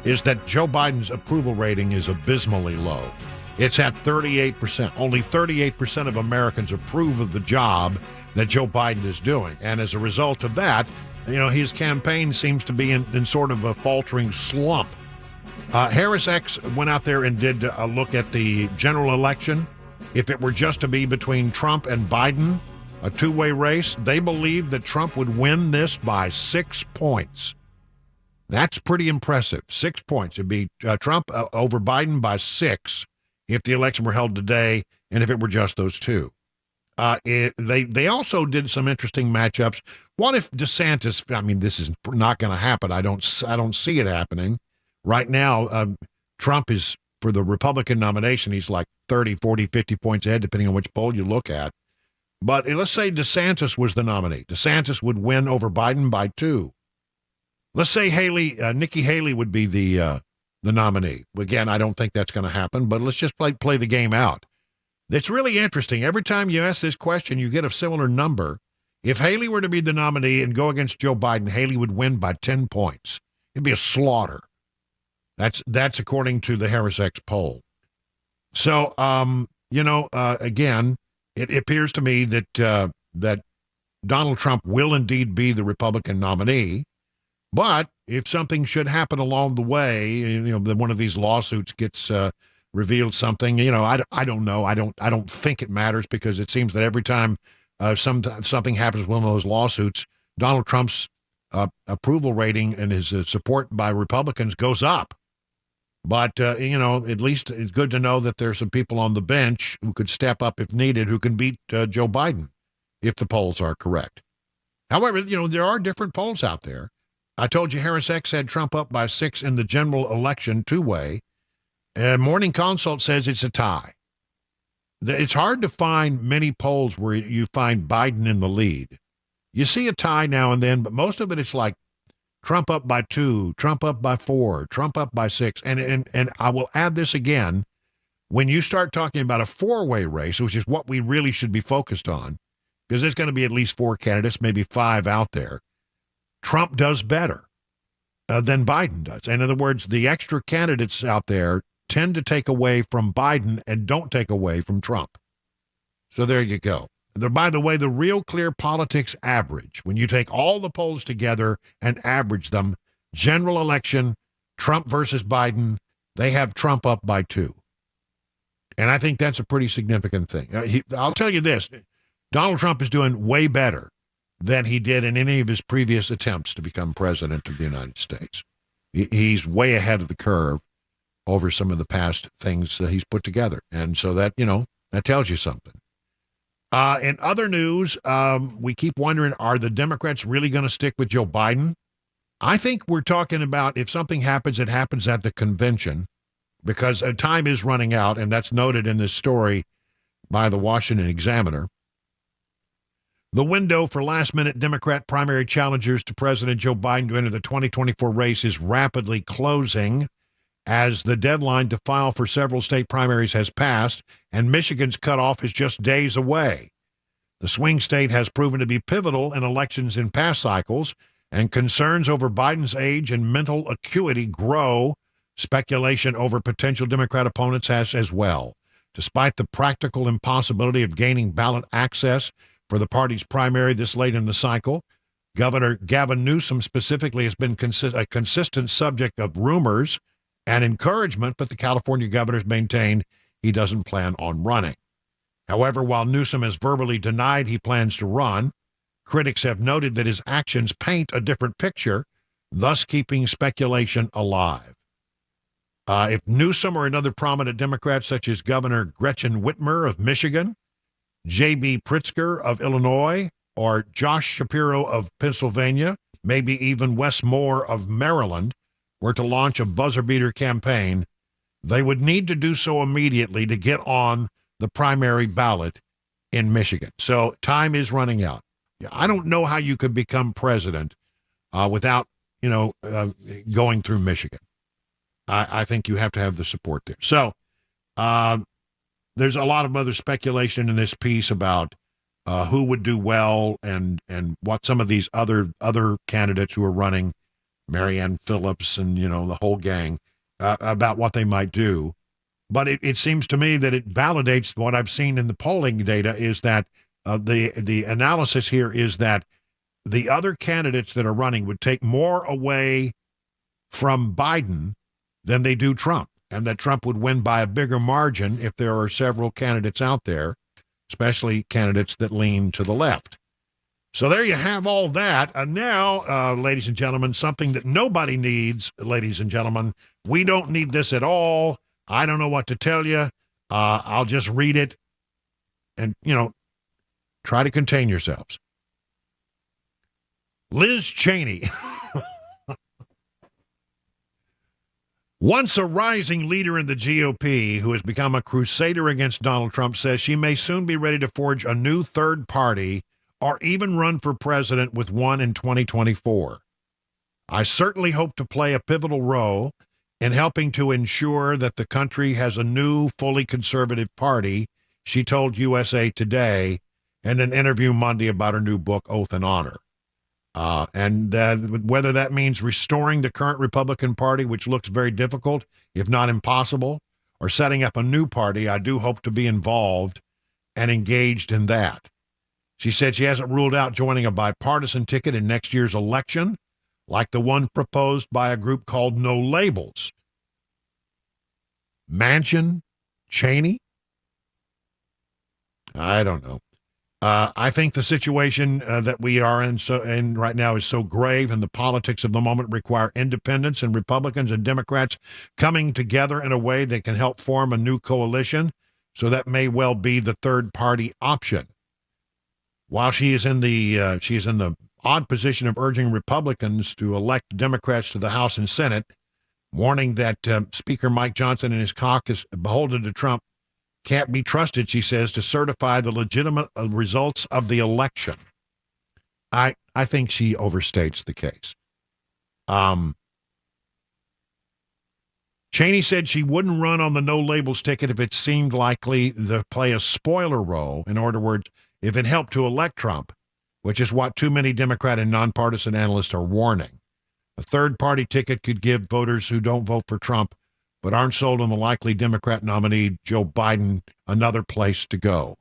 B: is that Joe Biden's approval rating is abysmally low. It's at 38%. Only 38% of Americans approve of the job that Joe Biden is doing. And as a result of that, you know, his campaign seems to be in sort of a faltering slump. Harris-Axe went out there and did a look at the general election. If it were just to be between Trump and Biden, a two-way race, they believe that Trump would win this by 6 points. That's pretty impressive. 6 points. It'd be Trump over Biden by 6 if the election were held today and if it were just those two. They also did some interesting matchups. What if DeSantis, I mean, this is not going to happen. I don't see it happening. Right now, Trump is, for the Republican nomination, he's like 30, 40, 50 points ahead, depending on which poll you look at. But let's say DeSantis was the nominee. DeSantis would win over Biden by 2. Let's say Nikki Haley would be the nominee. Again, I don't think that's going to happen, but let's just play the game out. It's really interesting. Every time you ask this question, you get a similar number. If Haley were to be the nominee and go against Joe Biden, Haley would win by 10 points. It'd be a slaughter. That's according to the Harris-Axe poll. So, again, it appears to me that Donald Trump will indeed be the Republican nominee. But if something should happen along the way, you know, that one of these lawsuits gets revealed something, you know, I don't know. I don't think it matters because it seems that every time something happens with one of those lawsuits, Donald Trump's approval rating and his support by Republicans goes up. But, at least it's good to know that there's some people on the bench who could step up if needed, who can beat Joe Biden if the polls are correct. However, you know, there are different polls out there. I told you Harris-Axe had Trump up by 6 in the general election two-way. Morning Consult says it's a tie. It's hard to find many polls where you find Biden in the lead. You see a tie now and then, but most of it's like Trump up by 2, Trump up by 4, Trump up by 6. And I will add this again. When you start talking about a four-way race, which is what we really should be focused on, because there's going to be at least 4 candidates, maybe 5 out there, Trump does better than Biden does. In other words, the extra candidates out there tend to take away from Biden and don't take away from Trump. So there you go. By the way, the Real Clear Politics average, when you take all the polls together and average them, general election, Trump versus Biden, they have Trump up by 2. And I think that's a pretty significant thing. I'll tell you this, Donald Trump is doing way better than he did in any of his previous attempts to become president of the United States. He's way ahead of the curve over some of the past things that he's put together. And so that, you know, that tells you something. In other news, we keep wondering, are the Democrats really going to stick with Joe Biden? I think we're talking about if something happens, it happens at the convention because time is running out, and that's noted in this story by the Washington Examiner. The window for last-minute Democrat primary challengers to President Joe Biden to enter the 2024 race is rapidly closing as the deadline to file for several state primaries has passed, and Michigan's cutoff is just days away. The swing state has proven to be pivotal in elections in past cycles, and concerns over Biden's age and mental acuity grow. Speculation over potential Democrat opponents has as well. Despite the practical impossibility of gaining ballot access for the party's primary this late in the cycle, Governor Gavin Newsom specifically has been a consistent subject of rumors and encouragement, but the California governor's maintained he doesn't plan on running. However, while Newsom has verbally denied he plans to run, critics have noted that his actions paint a different picture, thus keeping speculation alive. If Newsom or another prominent Democrat, such as Governor Gretchen Whitmer of Michigan, J.B. Pritzker of Illinois, or Josh Shapiro of Pennsylvania, maybe even Wes Moore of Maryland, were to launch a buzzer-beater campaign, they would need to do so immediately to get on the primary ballot in Michigan. So time is running out. I don't know how you could become president without, going through Michigan. I think you have to have the support there. So there's a lot of other speculation in this piece about who would do well and what some of these other candidates who are running, Marianne Phillips and, the whole gang, about what they might do. But it seems to me that it validates what I've seen in the polling data is that the analysis here is that the other candidates that are running would take more away from Biden than they do Trump, and that Trump would win by a bigger margin if there are several candidates out there, especially candidates that lean to the left. So there you have all that. And now, ladies and gentlemen, something that nobody needs, ladies and gentlemen. We don't need this at all. I don't know what to tell you. I'll just read it and, try to contain yourselves. Liz Cheney. Once a rising leader in the GOP who has become a crusader against Donald Trump says she may soon be ready to forge a new third party or even run for president with one in 2024. I certainly hope to play a pivotal role in helping to ensure that the country has a new, fully conservative party, she told USA Today in an interview Monday about her new book, Oath and Honor. And whether that means restoring the current Republican Party, which looks very difficult, if not impossible, or setting up a new party, I do hope to be involved and engaged in that. She said she hasn't ruled out joining a bipartisan ticket in next year's election, like the one proposed by a group called No Labels. Manchin? Cheney? I don't know. I think the situation that we are in right now is so grave, and the politics of the moment require independents and Republicans and Democrats coming together in a way that can help form a new coalition. So that may well be the third party option. While she is in the odd position of urging Republicans to elect Democrats to the House and Senate, warning that Speaker Mike Johnson and his caucus, beholden to Trump, can't be trusted, she says, to certify the legitimate results of the election. I think she overstates the case. Cheney said she wouldn't run on the No Labels ticket if it seemed likely to play a spoiler role. In other words, if it helped to elect Trump, which is what too many Democrat and nonpartisan analysts are warning. A third-party ticket could give voters who don't vote for Trump but aren't sold on the likely Democrat nominee, Joe Biden, another place to go.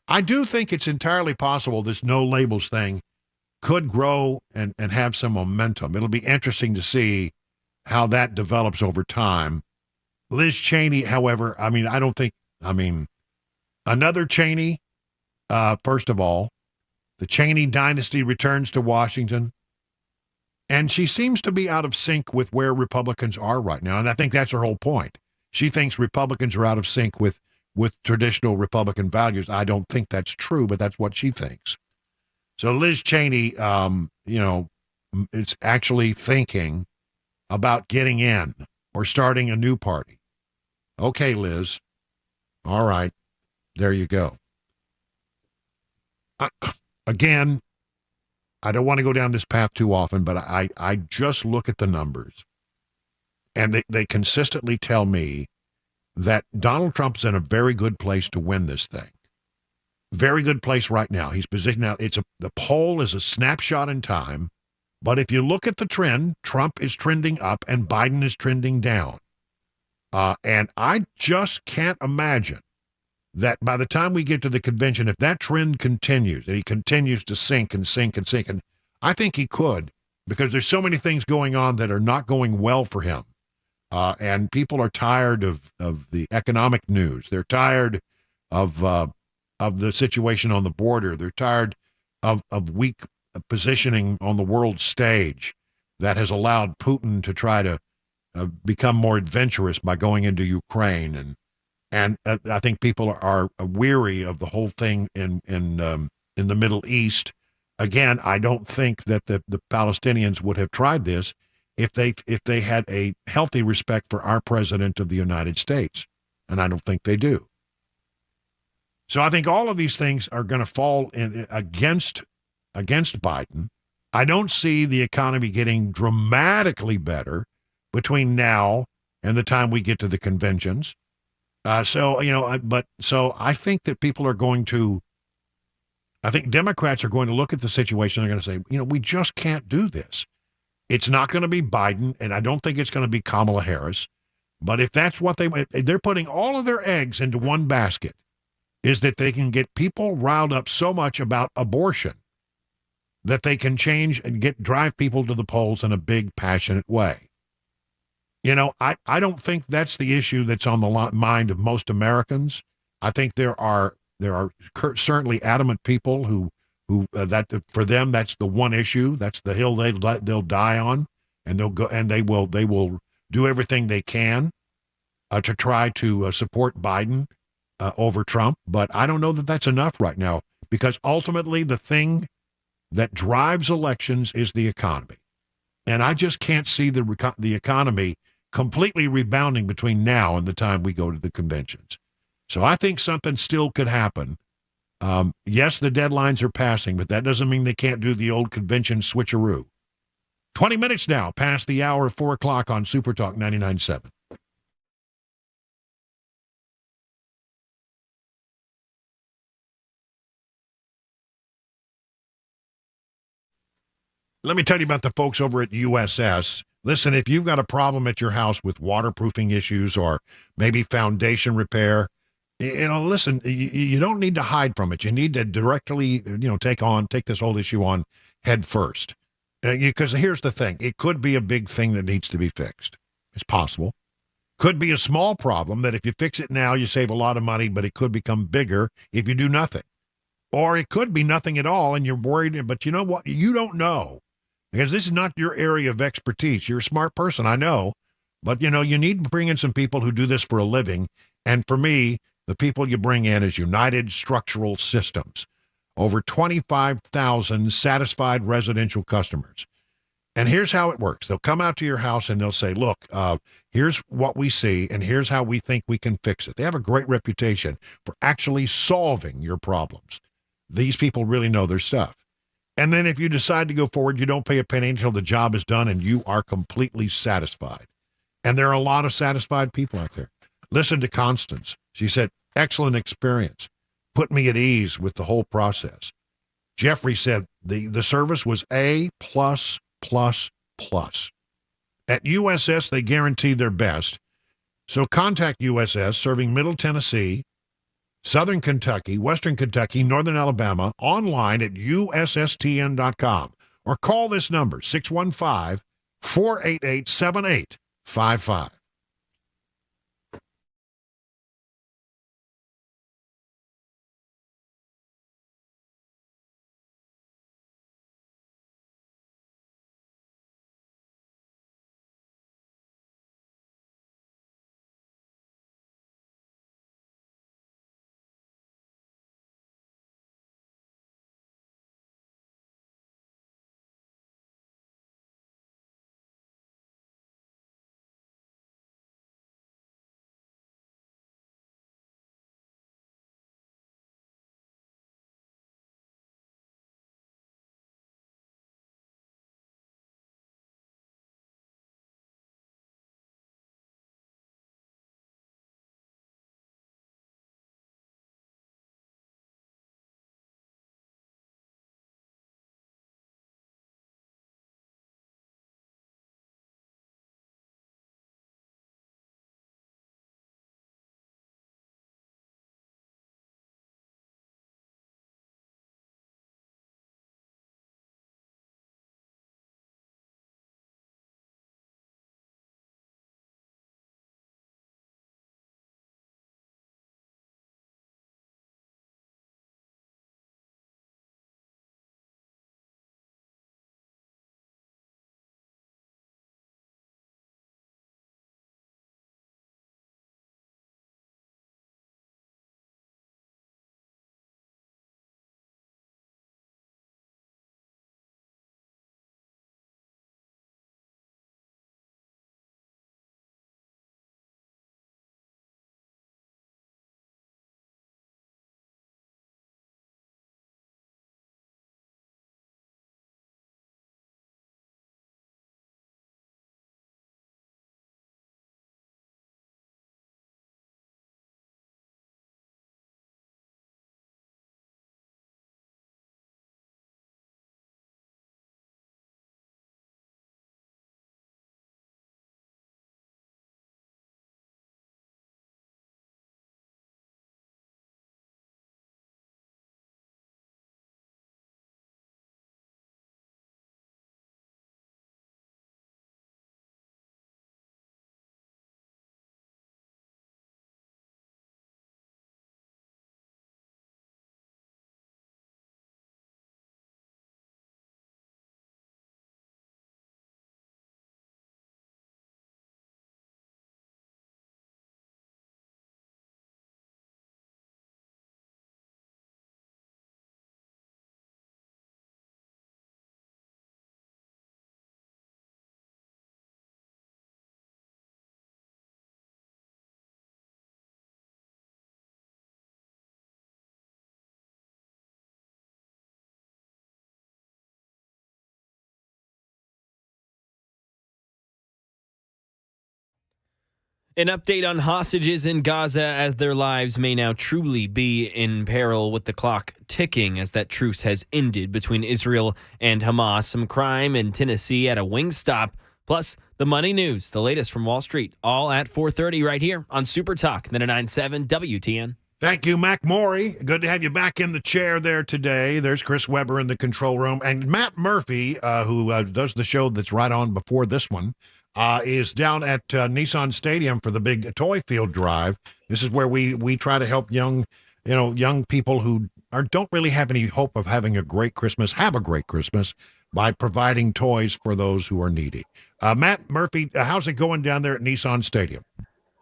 B: I do think it's entirely possible this No Labels thing could grow and have some momentum. It'll be interesting to see how that develops over time. Liz Cheney, however, another Cheney, first of all, the Cheney dynasty returns to Washington. And she seems to be out of sync with where Republicans are right now. And I think that's her whole point. She thinks Republicans are out of sync with traditional Republican values. I don't think that's true, but that's what she thinks. So Liz Cheney, is actually thinking about getting in or starting a new party. Okay, Liz. All right. There you go. Again, I don't want to go down this path too often, but I just look at the numbers, and they consistently tell me that Donald Trump's in a very good place to win this thing. Very good place right now. He's positioned now. The poll is a snapshot in time, but if you look at the trend, Trump is trending up and Biden is trending down. And I just can't imagine that by the time we get to the convention, if that trend continues, and he continues to sink and sink and sink, and I think he could, because there's so many things going on that are not going well for him. And people are tired of the economic news. They're tired of the situation on the border. They're tired of weak positioning on the world stage that has allowed Putin to try to become more adventurous by going into Ukraine. And I think people are weary of the whole thing in the Middle East. Again, I don't think that the Palestinians would have tried this if they had a healthy respect for our president of the United States, and I don't think they do. So I think all of these things are going to fall against Biden. I don't see the economy getting dramatically better between now and the time we get to the conventions. So I think that people are going to. I think Democrats are going to look at the situation. They're going to say, we just can't do this. It's not going to be Biden, and I don't think it's going to be Kamala Harris. But if that's what they're putting all of their eggs into one basket, is that they can get people riled up so much about abortion that they can change and drive people to the polls in a big, passionate way. I don't think that's the issue that's on the mind of most Americans. I think there are certainly adamant people who that for them that's the one issue, that's the hill they'll die on, and they will do everything they can to try to support Biden over Trump. But I don't know that that's enough right now, because ultimately the thing that drives elections is the economy, and I just can't see the economy completely rebounding between now and the time we go to the conventions. So I think something still could happen. Yes, the deadlines are passing, but that doesn't mean they can't do the old convention switcheroo. 20 minutes now past the hour of 4 o'clock on Super Talk 99.7. Let me tell you about the folks over at USS. Listen, if you've got a problem at your house with waterproofing issues or maybe foundation repair, listen, you don't need to hide from it. You need to directly, take this whole issue on head first. Because here's the thing. It could be a big thing that needs to be fixed. It's possible. Could be a small problem that if you fix it now, you save a lot of money, but it could become bigger if you do nothing. Or it could be nothing at all and you're worried, but you know what? You don't know. Because this is not your area of expertise. You're a smart person, I know. But, you need to bring in some people who do this for a living. And for me, the people you bring in is United Structural Systems. Over 25,000 satisfied residential customers. And here's how it works. They'll come out to your house and they'll say, look, here's what we see and here's how we think we can fix it. They have a great reputation for actually solving your problems. These people really know their stuff. And then if you decide to go forward, you don't pay a penny until the job is done and you are completely satisfied. And there are a lot of satisfied people out there. Listen to Constance. She said, excellent experience. Put me at ease with the whole process. Jeffrey said the service was A+++. At USS, they guarantee their best. So contact USS, serving Middle Tennessee, Southern Kentucky, Western Kentucky, Northern Alabama, online at USSTN.com, or call this number, 615-488-7855.
C: An update on hostages in Gaza as their lives may now truly be in peril with the clock ticking as that truce has ended between Israel and Hamas. Some crime in Tennessee at a Wingstop. Plus, the money news, the latest from Wall Street, all at 4:30 right here on Super Talk 99.7 WTN.
B: Thank you, Mac Maury. Good to have you back in the chair there today. There's Chris Webber in the control room. And Matt Murphy, who does the show that's right on before this one, is down at Nissan Stadium for the big toy field drive. This is where we try to help young people who don't really have any hope of having a great Christmas, have a great Christmas by providing toys for those who are needy. Matt Murphy, how's it going down there at Nissan Stadium?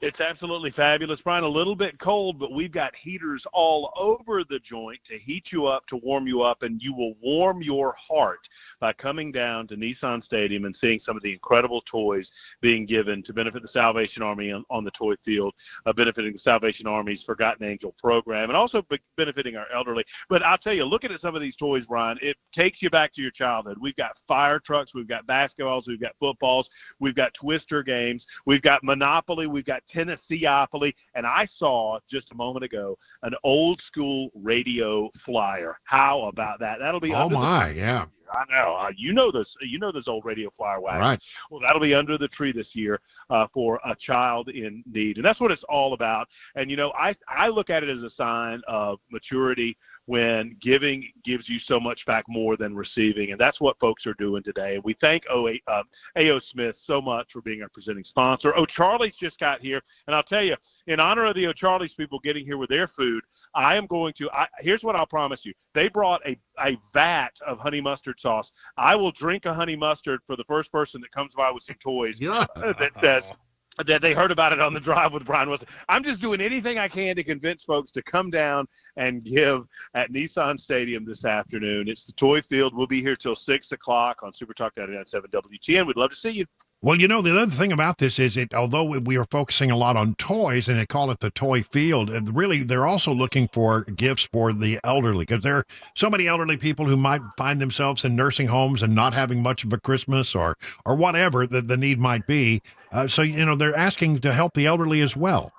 H: It's absolutely fabulous, Brian. A little bit cold, but we've got heaters all over the joint to heat you up, to warm you up, and you will warm your heart by coming down to Nissan Stadium and seeing some of the incredible toys being given to benefit the Salvation Army on the toy field, benefiting the Salvation Army's Forgotten Angel program, and also benefiting our elderly. But I'll tell you, looking at some of these toys, Brian, it takes you back to your childhood. We've got fire trucks, we've got basketballs, we've got footballs, we've got Twister games, we've got Monopoly, we've got Tennesseeopoly, and I saw just a moment ago an old school radio flyer. How about that? That'll be
B: yeah.
H: I know. You know those old radio flyer wagons.
B: Right.
H: Well, that'll be under the tree this year for a child in need, and that's what it's all about. And I look at it as a sign of maturity when giving gives you so much back more than receiving, and that's what folks are doing today. We thank A.O. Smith so much for being our presenting sponsor. O'Charlie's just got here, and I'll tell you, in honor of the O'Charlie's people getting here with their food, I am going to here's what I'll promise you. They brought a vat of honey mustard sauce. I will drink a honey mustard for the first person that comes by with some toys that says that they heard about it on the drive with Brian Wilson. I'm just doing anything I can to convince folks to come down and give at Nissan Stadium this afternoon. It's the toy field. We'll be here till 6 o'clock on Super Talk 99.7 WTN. We'd love to see you.
B: Well, the other thing about this is although we are focusing a lot on toys and they call it the toy field, and really they're also looking for gifts for the elderly, because there are so many elderly people who might find themselves in nursing homes and not having much of a Christmas or whatever the need might be. So they're asking to help the elderly as well.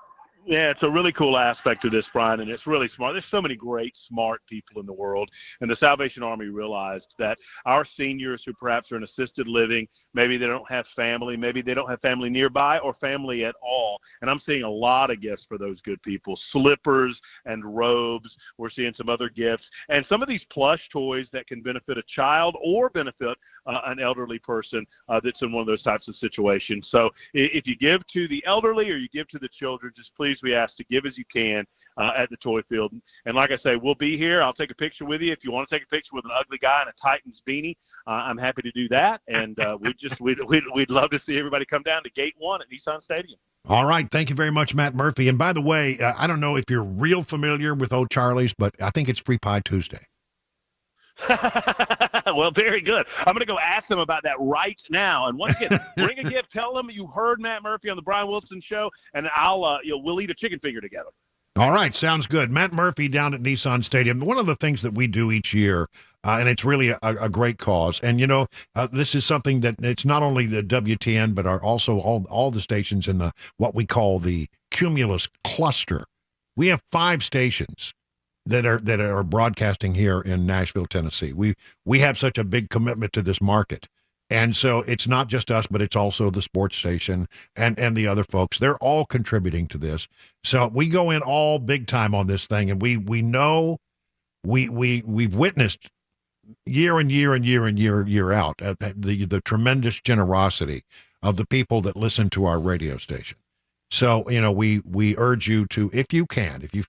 H: Yeah, it's a really cool aspect of this, Brian, and it's really smart. There's so many great, smart people in the world, and the Salvation Army realized that our seniors who perhaps are in assisted living, maybe they don't have family, maybe they don't have family nearby or family at all, and I'm seeing a lot of gifts for those good people, slippers and robes. We're seeing some other gifts, and some of these plush toys that can benefit a child or benefit an elderly person that's in one of those types of situations. So if you give to the elderly or you give to the children, just please, we ask to give as you can at the toy field. And like I say, we'll be here. I'll take a picture with you. If you want to take a picture with an ugly guy in a Titans beanie, I'm happy to do that. And we'd love to see everybody come down to Gate 1 at Nissan Stadium.
B: All right. Thank you very much, Matt Murphy. And by the way, I don't know if you're real familiar with O'Charlie's, but I think it's Free Pie Tuesday.
H: Well, very good. I'm going to go ask them about that right now. And once again, bring a gift. Tell them you heard Matt Murphy on the Brian Wilson Show, and we'll eat a chicken finger together.
B: All right, sounds good. Matt Murphy down at Nissan Stadium. One of the things that we do each year, and it's really a great cause. And this is something that it's not only the WTN, but are also all the stations in what we call the Cumulus cluster. We have 5 stations that are broadcasting here in Nashville, Tennessee. We have such a big commitment to this market. And so it's not just us, but it's also the sports station and the other folks. They're all contributing to this. So we go in all big time on this thing, and we know we've witnessed year in year out the tremendous generosity of the people that listen to our radio station. So, we urge you to, if you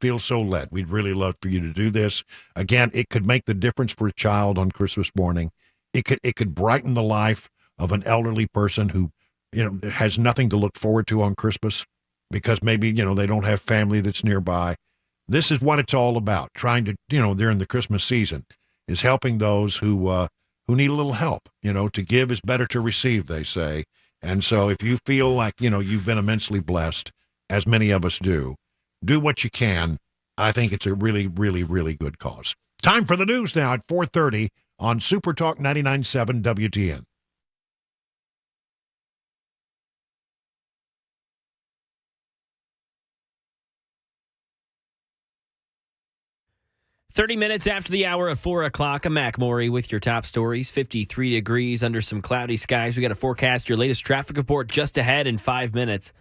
B: feel so led, we'd really love for you to do this. Again, it could make the difference for a child on Christmas morning. It could brighten the life of an elderly person who, has nothing to look forward to on Christmas because maybe, they don't have family that's nearby. This is what it's all about, trying to, during the Christmas season, is helping those who need a little help. To give is better to receive, they say. And so if you feel like, you've been immensely blessed, as many of us do what you can. I think it's a really, really, really good cause. Time for the news now at 4:30 on Super Talk 99.7 WTN.
C: 30 minutes after the hour of 4 o'clock, I'm Mac Maury with your top stories. 53 degrees under some cloudy skies. We got to forecast your latest traffic report just ahead in 5 minutes.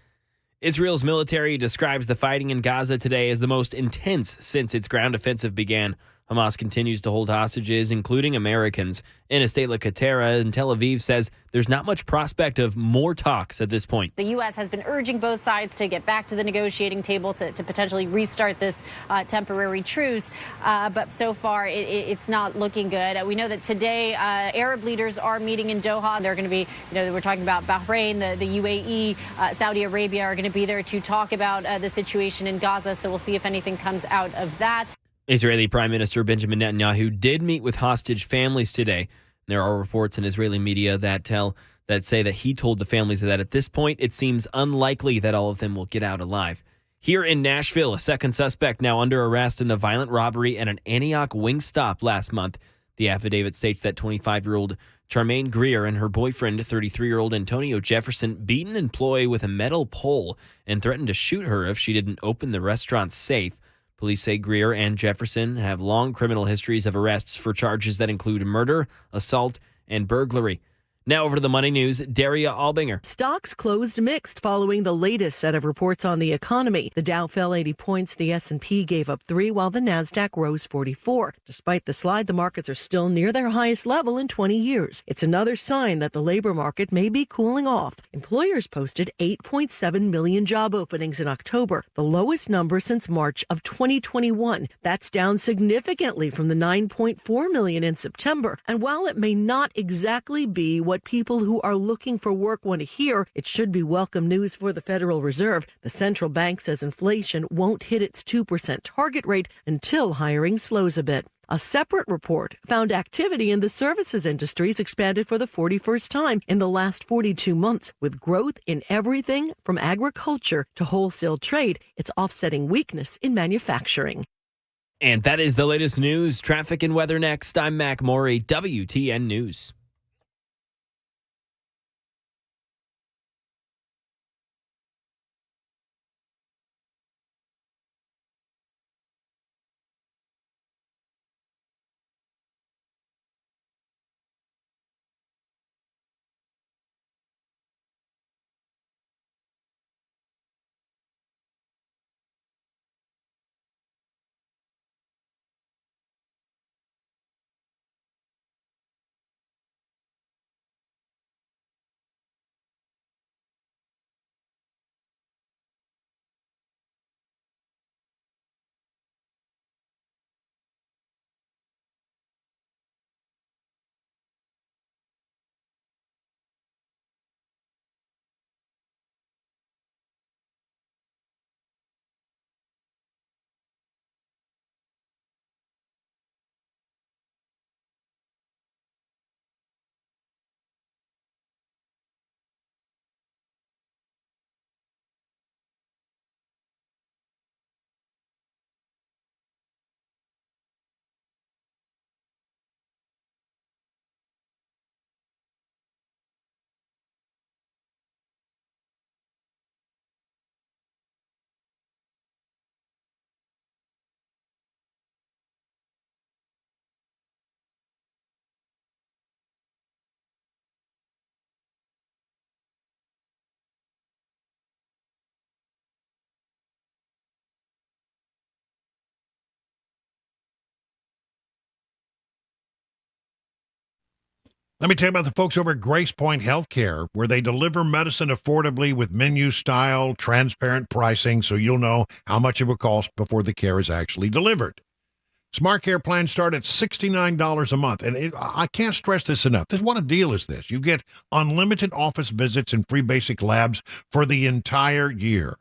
C: Israel's military describes the fighting in Gaza today as the most intense since its ground offensive began. Hamas continues to hold hostages, including Americans. In a state like Qatara, and Tel Aviv says there's not much prospect of more talks at this point.
E: The U.S. has been urging both sides to get back to the negotiating table to potentially restart this temporary truce. But so far, it's not looking good. We know that today Arab leaders are meeting in Doha. They're going to be, we're talking about Bahrain, the UAE, Saudi Arabia are going to be there to talk about the situation in Gaza. So we'll see if anything comes out of that.
C: Israeli Prime Minister Benjamin Netanyahu did meet with hostage families today. There are reports in Israeli media that say that he told the families that at this point it seems unlikely that all of them will get out alive. Here in Nashville, a second suspect now under arrest in the violent robbery at an Antioch Wingstop last month. The affidavit states that 25-year-old Charmaine Greer and her boyfriend, 33-year-old Antonio Jefferson, beat an employee with a metal pole and threatened to shoot her if she didn't open the restaurant's safe. Police say Greer and Jefferson have long criminal histories of arrests for charges that include murder, assault, and burglary. Now over to the money news, Daria Albinger.
R: Stocks closed mixed following the latest set of reports on the economy. The Dow fell 80 points, the S&P gave up 3, while the Nasdaq rose 44. Despite the slide, the markets are still near their highest level in 20 years. It's another sign that the labor market may be cooling off. Employers posted 8.7 million job openings in October, the lowest number since March of 2021. That's down significantly from the 9.4 million in September. And while it may not exactly be what people who are looking for work want to hear, it should be welcome news for the Federal Reserve. The central bank says inflation won't hit its 2% target rate until hiring slows a bit. A separate report found activity in the services industries expanded for the 41st time in the last 42 months, with growth in everything from agriculture to wholesale trade. It's offsetting weakness in manufacturing.
C: And that is the latest news. Traffic and weather next. I'm Mac Maury, WTN News.
B: Let me tell you about the folks over at Grace Point Healthcare, where they deliver medicine affordably with menu style, transparent pricing, so you'll know how much it will cost before the care is actually delivered. Smart Care plans start at $69 a month, and I can't stress this enough. What a deal is this? You get unlimited office visits and free basic labs for the entire year.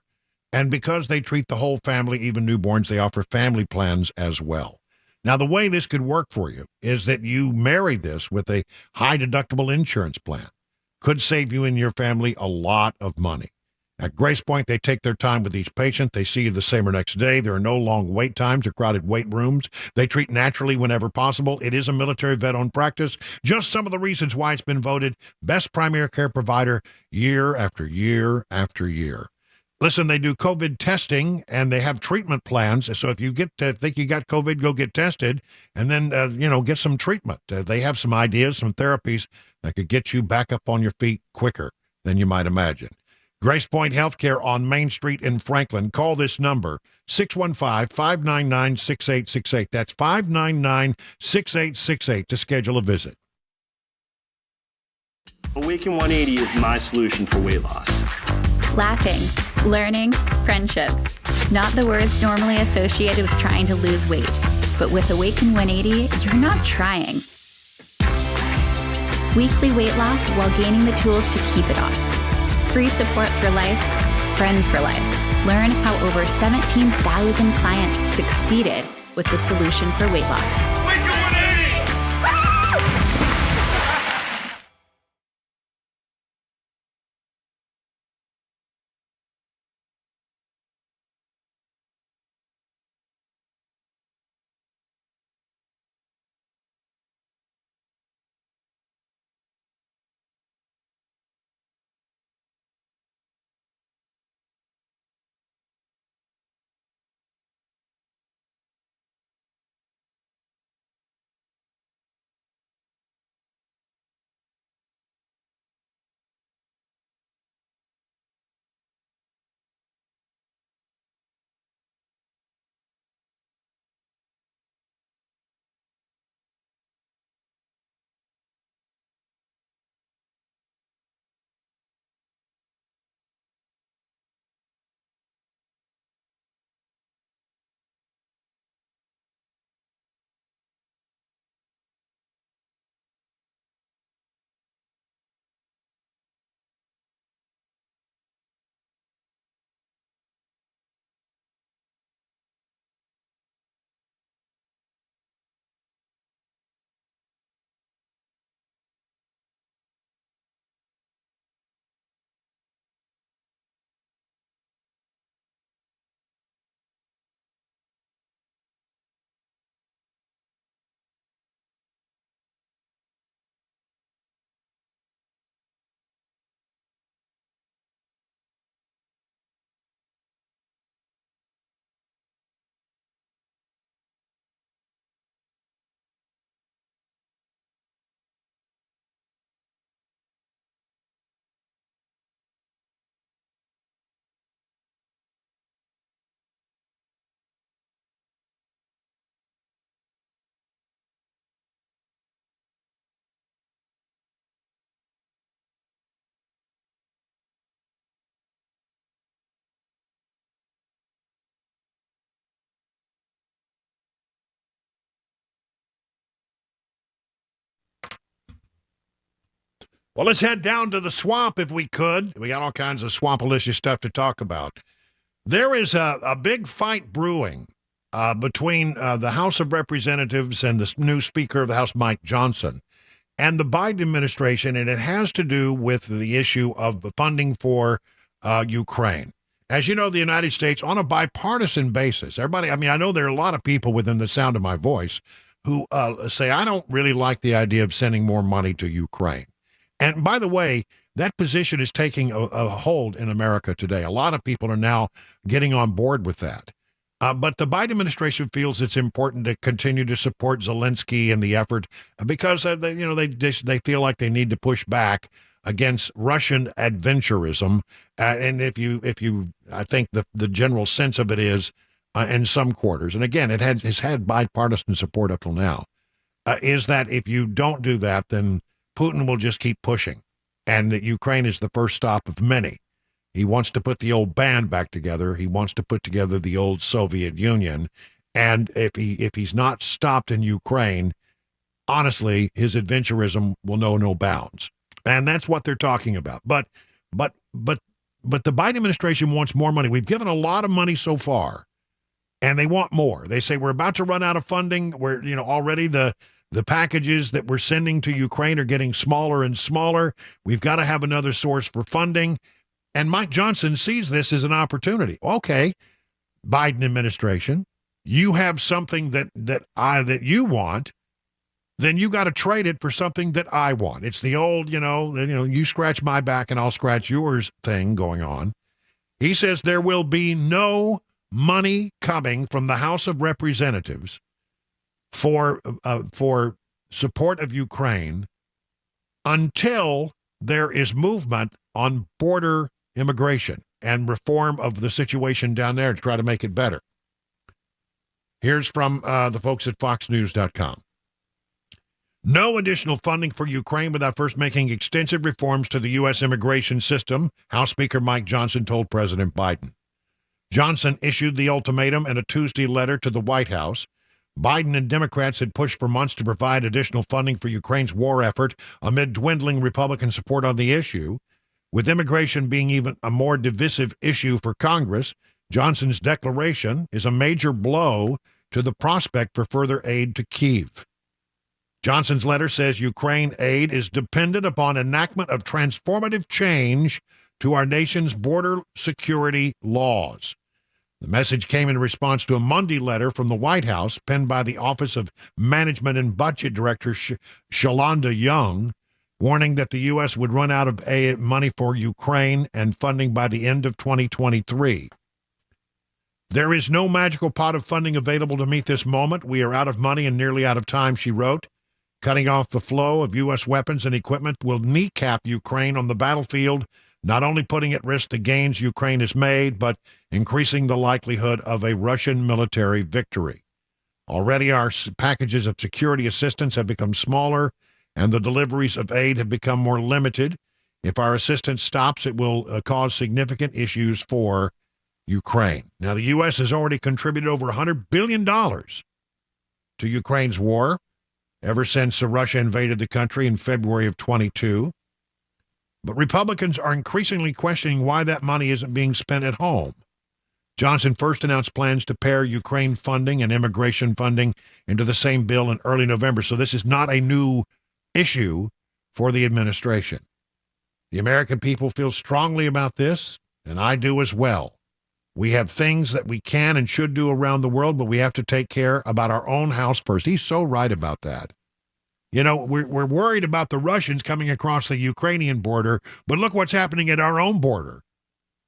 B: And because they treat the whole family, even newborns, they offer family plans as well. Now, the way this could work for you is that you marry this with a high-deductible insurance plan. Could save you and your family a lot of money. At Grace Point, they take their time with each patient. They see you the same or next day. There are no long wait times or crowded wait rooms. They treat naturally whenever possible. It is a military vet-owned practice. Just some of the reasons why it's been voted best primary care provider year after year after year. Listen, they do COVID testing and they have treatment plans. So if you think you got COVID, go get tested and then, get some treatment. They have some ideas, some therapies that could get you back up on your feet quicker than you might imagine. Grace Point Healthcare on Main Street in Franklin. Call this number, 615-599-6868. That's 599-6868 to schedule a visit.
S: Awaken 180 is my solution for weight loss.
T: Laughing, learning, friendships. Not the words normally associated with trying to lose weight. But with Awaken 180, you're not trying. Weekly weight loss while gaining the tools to keep it off. Free support for life, friends for life. Learn how over 17,000 clients succeeded with the solution for weight loss.
U: Awaken 180!
B: Well, let's head down to the swamp if we could. We got all kinds of swampalicious stuff to talk about. There is a big fight brewing between the House of Representatives and the new Speaker of the House, Mike Johnson, and the Biden administration, and it has to do with the issue of the funding for Ukraine. As you know, the United States, on a bipartisan basis, everybody, I know there are a lot of people within the sound of my voice who say, I don't really like the idea of sending more money to Ukraine. And by the way, that position is taking a hold in America today. A lot of people are now getting on board with that. But the Biden administration feels it's important to continue to support Zelensky and the effort because they feel like they need to push back against Russian adventurism. And if you, I think the general sense of it is in some quarters, and again, it's had bipartisan support up till now, is that if you don't do that, then Putin will just keep pushing, and that Ukraine is the first stop of many. He wants to put the old band back together. He wants to put together the old Soviet Union. And if he's not stopped in Ukraine, honestly, his adventurism will know no bounds. And that's what they're talking about. But the Biden administration wants more money. We've given a lot of money so far, and they want more. They say we're about to run out of funding. We're, already the packages that we're sending to Ukraine are getting smaller and smaller. We've got to have another source for funding. And Mike Johnson sees this as an opportunity. Okay, Biden administration, you have something that you want, then you got to trade it for something that I want. It's the old, you scratch my back and I'll scratch yours thing going on. He says there will be no money coming from the House of Representatives for support of Ukraine until there is movement on border immigration and reform of the situation down there to try to make it better. Here's from the folks at FoxNews.com. No additional funding for Ukraine without first making extensive reforms to the U.S. immigration system, House Speaker Mike Johnson told President Biden. Johnson issued the ultimatum in a Tuesday letter to the White House. Biden and Democrats had pushed for months to provide additional funding for Ukraine's war effort amid dwindling Republican support on the issue. With immigration being even a more divisive issue for Congress, Johnson's declaration is a major blow to the prospect for further aid to Kyiv. Johnson's letter says Ukraine aid is dependent upon enactment of transformative change to our nation's border security laws. The message came in response to a Monday letter from the White House penned by the Office of Management and Budget Director Shalanda Young, warning that the U.S. would run out of money for Ukraine and funding by the end of 2023. There is no magical pot of funding available to meet this moment. We are out of money and nearly out of time, she wrote. Cutting off the flow of U.S. weapons and equipment will kneecap Ukraine on the battlefield, not only putting at risk the gains Ukraine has made, but increasing the likelihood of a Russian military victory. Already our packages of security assistance have become smaller, and the deliveries of aid have become more limited. If our assistance stops, it will cause significant issues for Ukraine. Now, the U.S. has already contributed over $100 billion to Ukraine's war ever since Russia invaded the country in February of 22. But Republicans are increasingly questioning why that money isn't being spent at home. Johnson first announced plans to pair Ukraine funding and immigration funding into the same bill in early November, so this is not a new issue for the administration. The American people feel strongly about this, and I do as well. We have things that we can and should do around the world, but we have to take care about our own house first. He's so right about that. You know, we're worried about the Russians coming across the Ukrainian border, but look what's happening at our own border.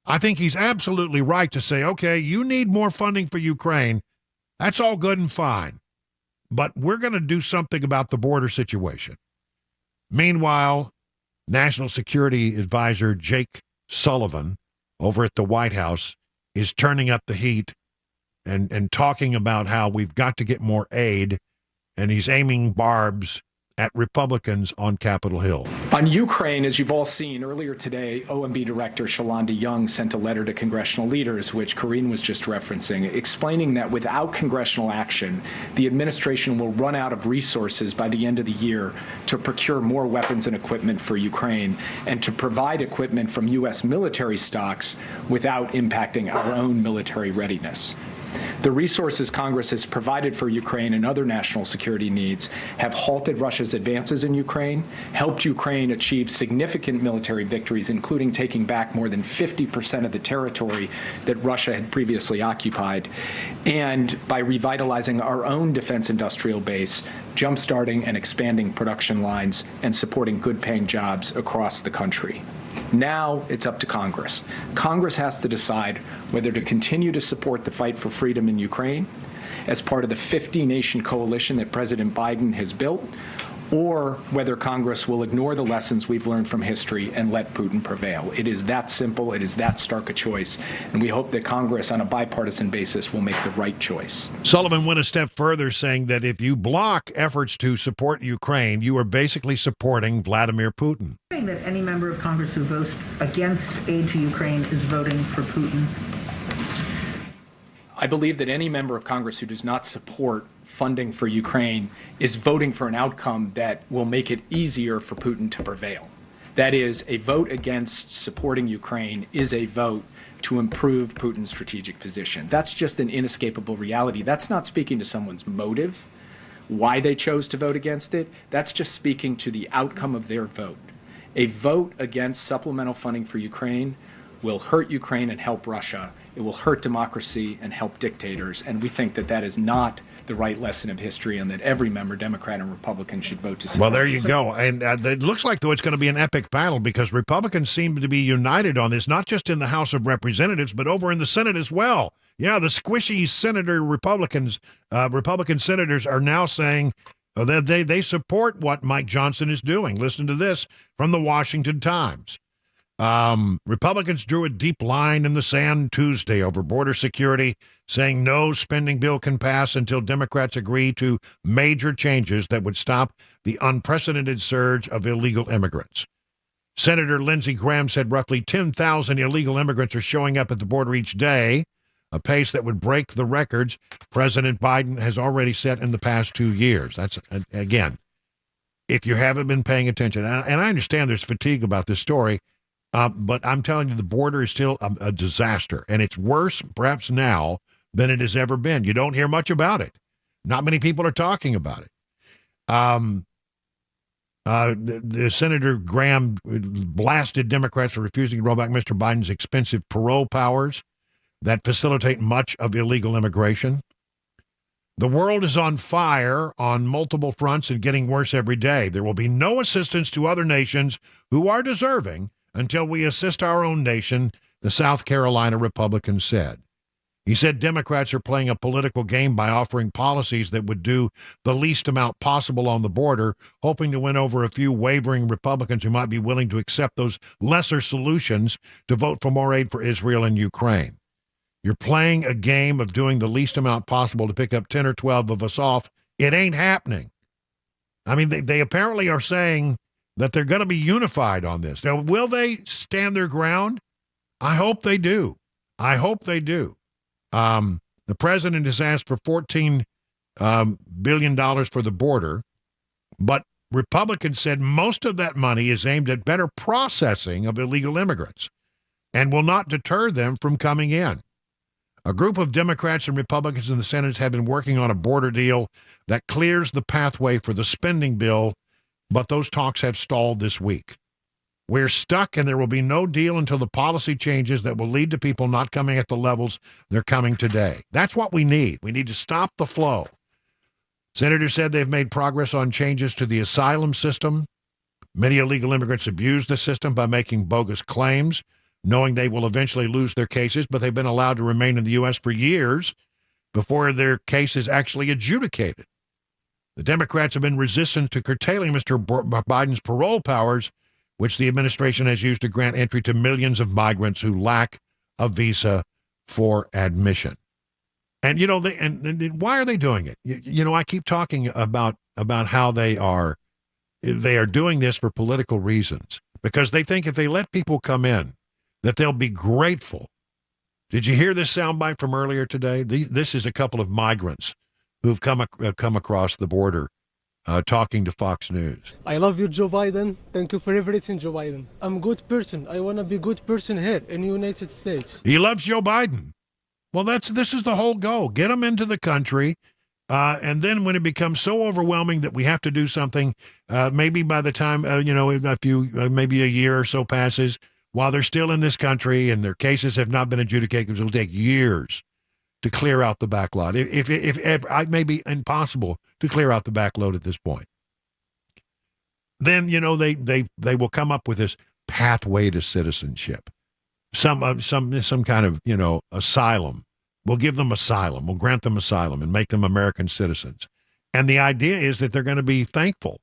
B: I think he's absolutely right to say, okay, you need more funding for Ukraine. That's all good and fine. But we're going to do something about the border situation. Meanwhile, National Security Advisor Jake Sullivan over at the White House is turning up the heat and talking about how we've got to get more aid, and he's aiming barbs at Republicans on Capitol Hill.
U: On Ukraine, as you've all seen, earlier today, OMB Director Shalanda Young sent a letter to congressional leaders, which Karine was just referencing, explaining that without congressional action, the administration will run out of resources by the end of the year to procure more weapons and equipment for Ukraine and to provide equipment from U.S. military stocks without impacting our own military readiness. The resources Congress has provided for Ukraine and other national security needs have halted Russia's advances in Ukraine, helped Ukraine achieve significant military victories, including taking back more than 50% of the territory that Russia had previously occupied, and by revitalizing our own defense industrial base, jumpstarting and expanding production lines, and supporting good-paying jobs across the country. Now it's up to Congress. Congress has to decide whether to continue to support the fight for freedom in Ukraine as part of the 50-nation coalition that President Biden has built, or whether Congress will ignore the lessons we've learned from history and let Putin prevail. It is that simple. It is that stark a choice. And we hope that Congress, on a bipartisan basis, will make the right choice.
B: Sullivan went a step further, saying that if you block efforts to support Ukraine, you are basically supporting Vladimir Putin.
V: That any member of Congress who votes against aid to Ukraine is voting for Putin.
U: I believe that any member of Congress who does not support funding for Ukraine is voting for an outcome that will make it easier for Putin to prevail. That is, a vote against supporting Ukraine is a vote to improve Putin's strategic position. That's just an inescapable reality. That's not speaking to someone's motive, why they chose to vote against it. That's just speaking to the outcome of their vote. A vote against supplemental funding for Ukraine will hurt Ukraine and help Russia. It will hurt democracy and help dictators. And we think that that is not the right lesson of history, and that every member, Democrat and Republican, should vote to support.
B: Well, there you go. And it looks like, though, it's going to be an epic battle because Republicans seem to be united on this, not just in the House of Representatives, but over in the Senate as well. Yeah, the squishy Republican senators are now saying that they support what Mike Johnson is doing. Listen to this from the Washington Times. Republicans drew a deep line in the sand Tuesday over border security, saying no spending bill can pass until Democrats agree to major changes that would stop the unprecedented surge of illegal immigrants. Senator Lindsey Graham said roughly 10,000 illegal immigrants are showing up at the border each day, a pace that would break the records President Biden has already set in the past 2 years. That's, again, if you haven't been paying attention, and I understand there's fatigue about this story, but I'm telling you, the border is still a disaster, and it's worse perhaps now than it has ever been. You don't hear much about it. Not many people are talking about it. The Senator Graham blasted Democrats for refusing to roll back Mr. Biden's expensive parole powers that facilitate much of illegal immigration. The world is on fire on multiple fronts and getting worse every day. There will be no assistance to other nations who are deserving until we assist our own nation, the South Carolina Republican said. He said Democrats are playing a political game by offering policies that would do the least amount possible on the border, hoping to win over a few wavering Republicans who might be willing to accept those lesser solutions to vote for more aid for Israel and Ukraine. You're playing a game of doing the least amount possible to pick up 10 or 12 of us off. It ain't happening. I mean, they apparently are saying that they're going to be unified on this. Now, will they stand their ground? I hope they do. I hope they do. The president has asked for $14 billion for the border, but Republicans said most of that money is aimed at better processing of illegal immigrants and will not deter them from coming in. A group of Democrats and Republicans in the Senate have been working on a border deal that clears the pathway for the spending bill, but those talks have stalled this week. We're stuck, and there will be no deal until the policy changes that will lead to people not coming at the levels they're coming today. That's what we need. We need to stop the flow. Senators said they've made progress on changes to the asylum system. Many illegal immigrants abuse the system by making bogus claims, knowing they will eventually lose their cases, but they've been allowed to remain in the U.S. for years before their case is actually adjudicated. The Democrats have been resistant to curtailing Mr. Biden's parole powers, which the administration has used to grant entry to millions of migrants who lack a visa for admission. And, you know, and why are they doing it? You know, I keep talking about how they are doing this for political reasons, because they think if they let people come in, that they'll be grateful. Did you hear this soundbite from earlier today? This is a couple of migrants who've come across the border talking to Fox News.
A: I love you, Joe Biden. Thank you for everything, Joe Biden. I'm a good person. I want to be a good person here in the United States.
B: He loves Joe Biden. Well, this is the whole goal. Get them into the country, and then when it becomes so overwhelming that we have to do something, maybe by the time, maybe a year or so passes, while they're still in this country and their cases have not been adjudicated, it'll take years to clear out the backlog. If it may be impossible to clear out the backload at this point, then, you know, they will come up with this pathway to citizenship, some kind of, you know, asylum. We'll give them asylum. We'll grant them asylum and make them American citizens. And the idea is that they're going to be thankful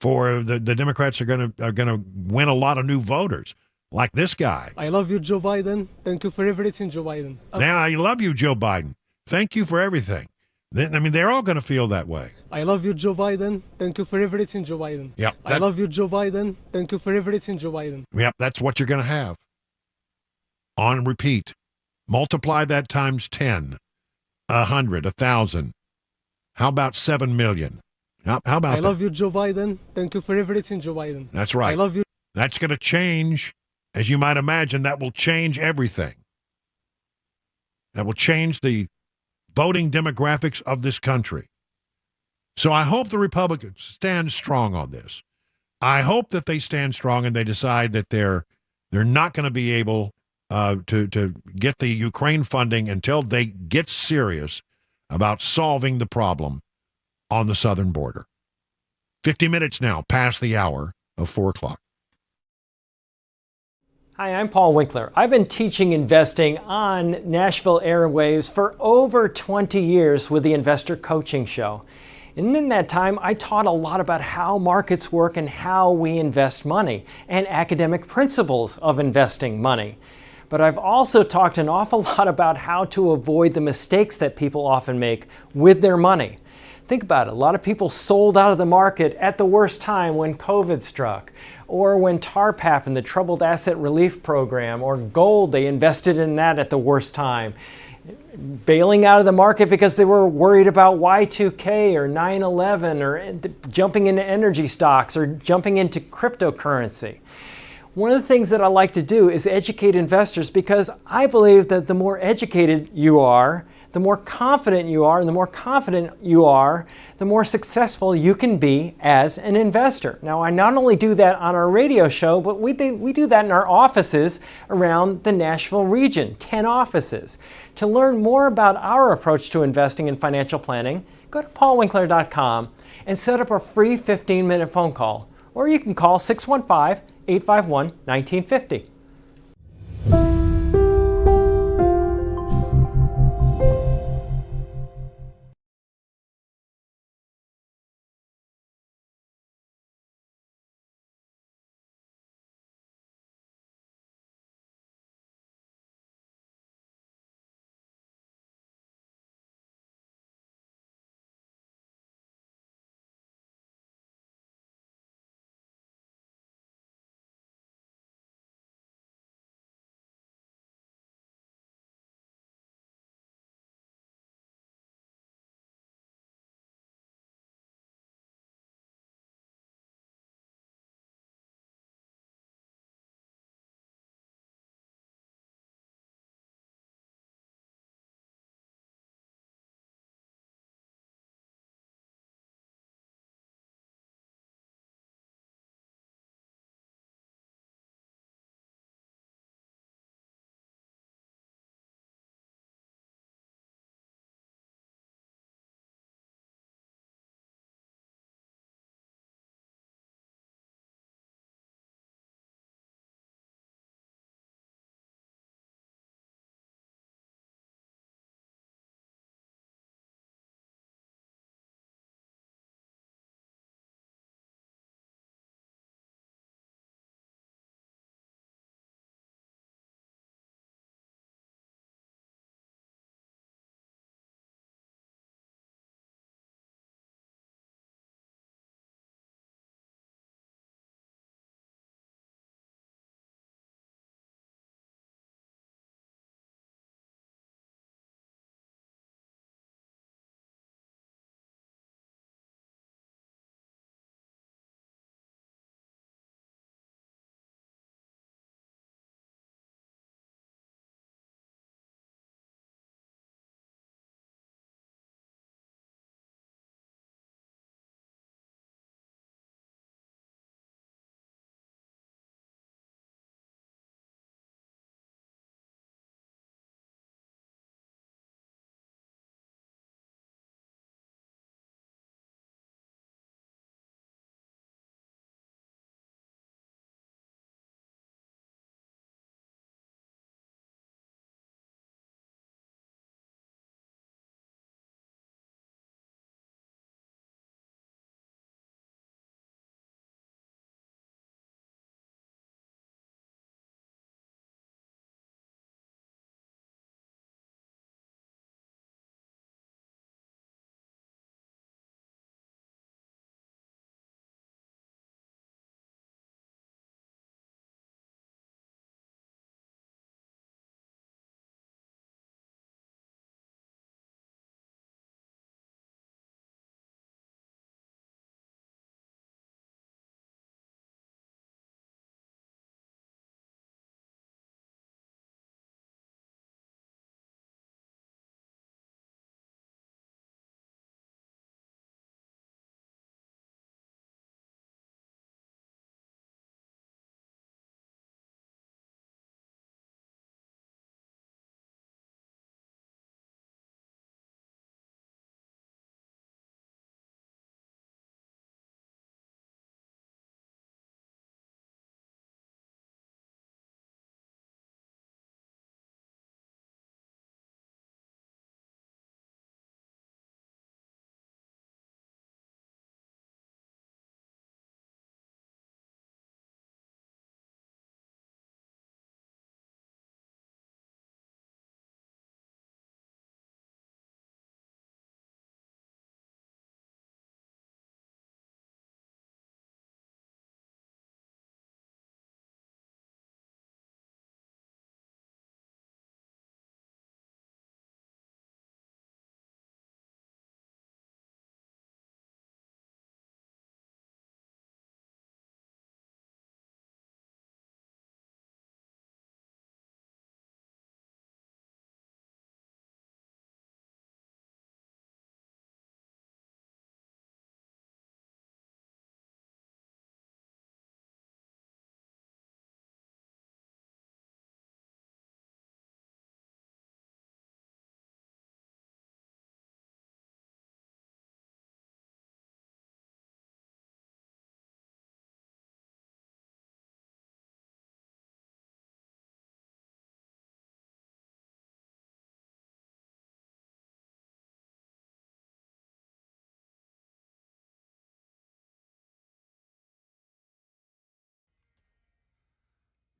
B: for the Democrats are going to win a lot of new voters. Like this guy.
A: I love you, Joe Biden. Thank you for everything, Joe Biden.
B: Now, I love you, Joe Biden. Thank you for everything. I mean, they're all going to feel that way.
A: I love you, Joe Biden. Thank you for everything, Joe Biden.
B: Yeah.
A: I love you, Joe Biden. Thank you for everything, Joe Biden.
B: Yep, that's what you're going to have. On repeat. Multiply that times 10, 100, 1,000. How about 7 million? How about that?
A: I love you, Joe Biden. Thank you for everything, Joe Biden.
B: That's right.
A: I love you.
B: That's going to change. As you might imagine, that will change everything. That will change the voting demographics of this country. So I hope the Republicans stand strong on this. I hope that they stand strong and they decide that they're not going to be able to get the Ukraine funding until they get serious about solving the problem on the southern border. 50 minutes now past the hour of 4 o'clock.
K: Hi, I'm Paul Winkler. I've been teaching investing on Nashville airwaves for over 20 years with the Investor Coaching Show. And in that time, I taught a lot about how markets work and how we invest money and academic principles of investing money. But I've also talked an awful lot about how to avoid the mistakes that people often make with their money. Think about it. A lot of people sold out of the market at the worst time when COVID struck, or when TARP happened, the Troubled Asset Relief Program, or gold, they invested in that at the worst time. Bailing out of the market because they were worried about Y2K or 9/11 or jumping into energy stocks or jumping into cryptocurrency. One of the things that I like to do is educate investors because I believe that the more educated you are, the more confident you are, and the more confident you are, the more successful you can be as an investor. Now, I not only do that on our radio show, but we do that in our offices around the Nashville region, 10 offices. To learn more about our approach to investing and financial planning, go to paulwinkler.com and set up a free 15-minute phone call. Or you can call 615-851-1950.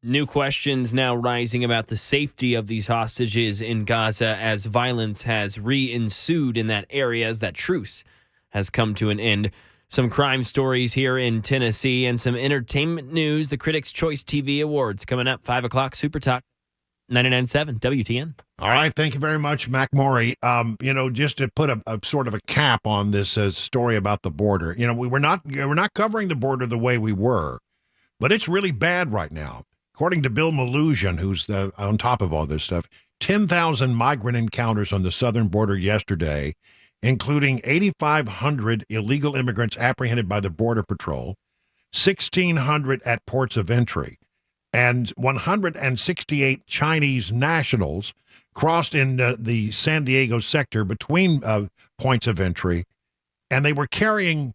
C: New questions now rising about the safety of these hostages in Gaza as violence has re-ensued in that area as that truce has come to an end. Some crime stories here in Tennessee and some entertainment news. The Critics' Choice TV Awards coming up, 5 o'clock, Super Talk, 99.7 WTN.
B: All right. Thank you very much, Mac Maury. Just to put a sort of a cap on this story about the border, we're not covering the border the way we were, but it's really bad right now. According to Bill Maluzhan, who's on top of all this stuff, 10,000 migrant encounters on the southern border yesterday, including 8,500 illegal immigrants apprehended by the Border Patrol, 1,600 at ports of entry, and 168 Chinese nationals crossed in the San Diego sector between points of entry, and they were carrying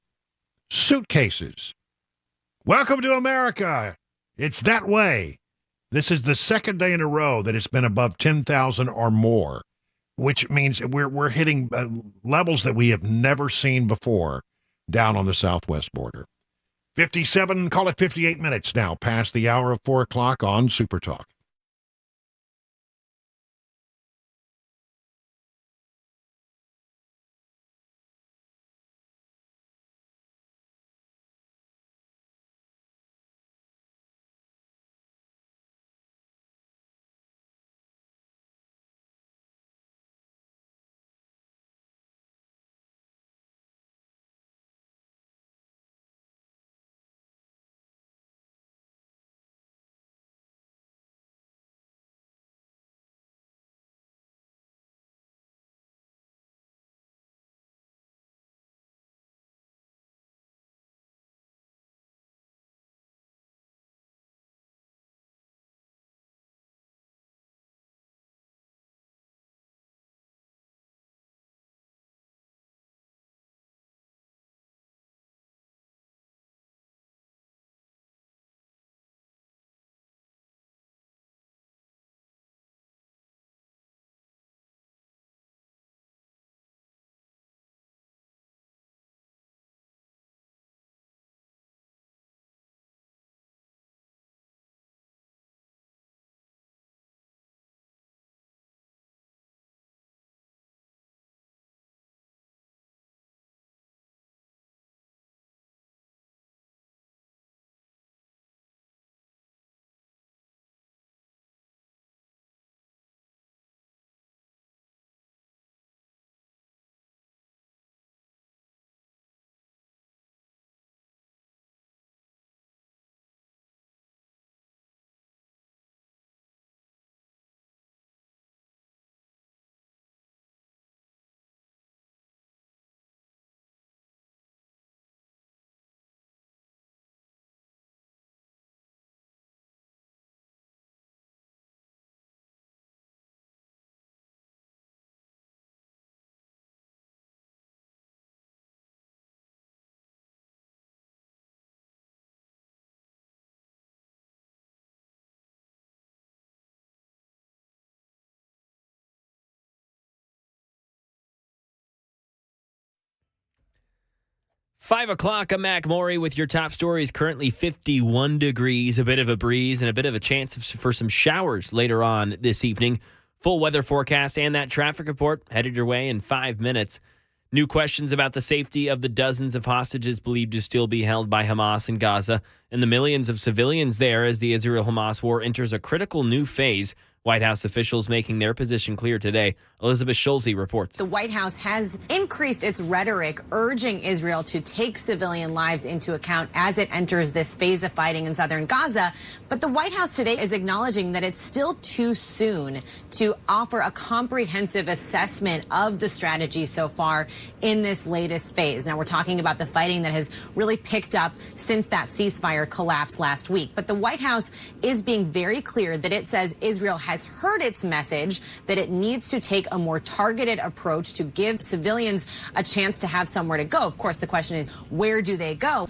B: suitcases. Welcome to America. It's that way. This is the second day in a row that it's been above 10,000 or more, which means we're hitting levels that we have never seen before down on the southwest border. 57, call it 58 minutes now, past the hour of 4 o'clock on Super Talk.
C: Five o'clock, I'm Mac Maury with your top stories. Currently 51 degrees, a bit of a breeze, and a bit of a chance for some showers later on this evening. Full weather forecast and that traffic report headed your way in 5 minutes. New questions about the safety of the dozens of hostages believed to still be held by Hamas in Gaza and the millions of civilians there as the Israel-Hamas war enters a critical new phase. White House officials making their position clear today. Elizabeth Schulze reports.
D: The White House has increased its rhetoric, urging Israel to take civilian lives into account as it enters this phase of fighting in southern Gaza. But the White House today is acknowledging that it's still too soon to offer a comprehensive assessment of the strategy so far in this latest phase. Now, we're talking about the fighting that has really picked up since that ceasefire collapsed last week. But the White House is being very clear that it says Israel has heard its message, that it needs to take a more targeted approach to give civilians a chance to have somewhere to go. Of course, the question is, where do they go?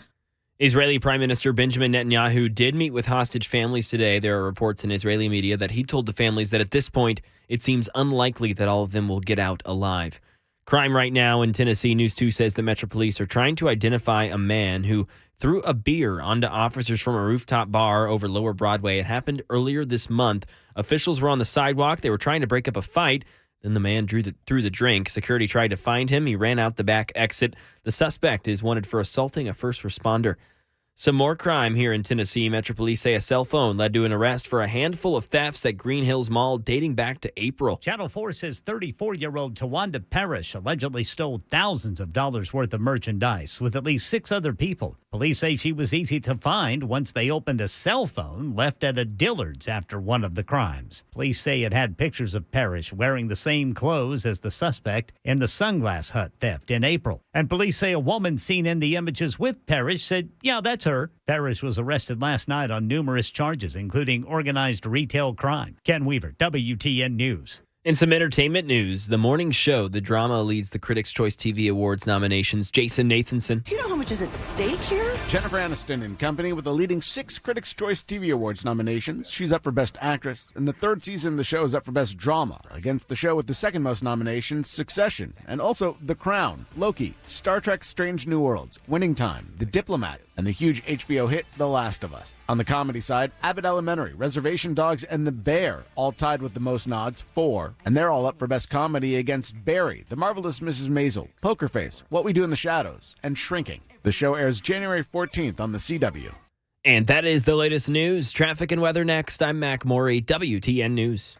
C: Israeli Prime Minister Benjamin Netanyahu did meet with hostage families today. There are reports in Israeli media that he told the families that at this point, it seems unlikely that all of them will get out alive. Crime right now in Tennessee. News 2 says the Metro Police are trying to identify a man who threw a beer onto officers from a rooftop bar over Lower Broadway. It happened earlier this month. Officials were on the sidewalk. They were trying to break up a fight. Then the man threw the drink. Security tried to find him. He ran out the back exit. The suspect is wanted for assaulting a first responder. Some more crime here in Tennessee. Metro Police say a cell phone led to an arrest for a handful of thefts at Green Hills Mall dating back to April.
F: Channel 4 says 34-year-old Tawanda Parrish allegedly stole thousands of dollars worth of merchandise with at least 6 other people. Police say she was easy to find once they opened a cell phone left at a Dillard's after one of the crimes. Police say it had pictures of Parrish wearing the same clothes as the suspect in the Sunglass Hut theft in April. And police say a woman seen in the images with Parrish said, "Yeah, that's her." Parrish was arrested last night on numerous charges, including organized retail crime. Ken Weaver, WTN News.
C: In some entertainment news, the morning show, The Drama, leads the Critics' Choice TV Awards nominations. Jason Nathanson.
G: Do you know how much is at stake here?
W: Jennifer Aniston and company with a leading 6 Critics' Choice TV Awards nominations. She's up for Best Actress, and the 3rd season of the show is up for Best Drama, against the show with the 2nd most nominations, Succession, and also The Crown, Loki, Star Trek Strange New Worlds, Winning Time, The Diplomat, and the huge HBO hit The Last of Us. On the comedy side, Abbott Elementary, Reservation Dogs, and The Bear all tied with the most nods, 4. And they're all up for Best Comedy against Barry, The Marvelous Mrs. Maisel, Poker Face, What We Do in the Shadows, and Shrinking. The show airs January 14th on the CW.
C: And that is the latest news. Traffic and weather next. I'm Mac Morey, WTN News.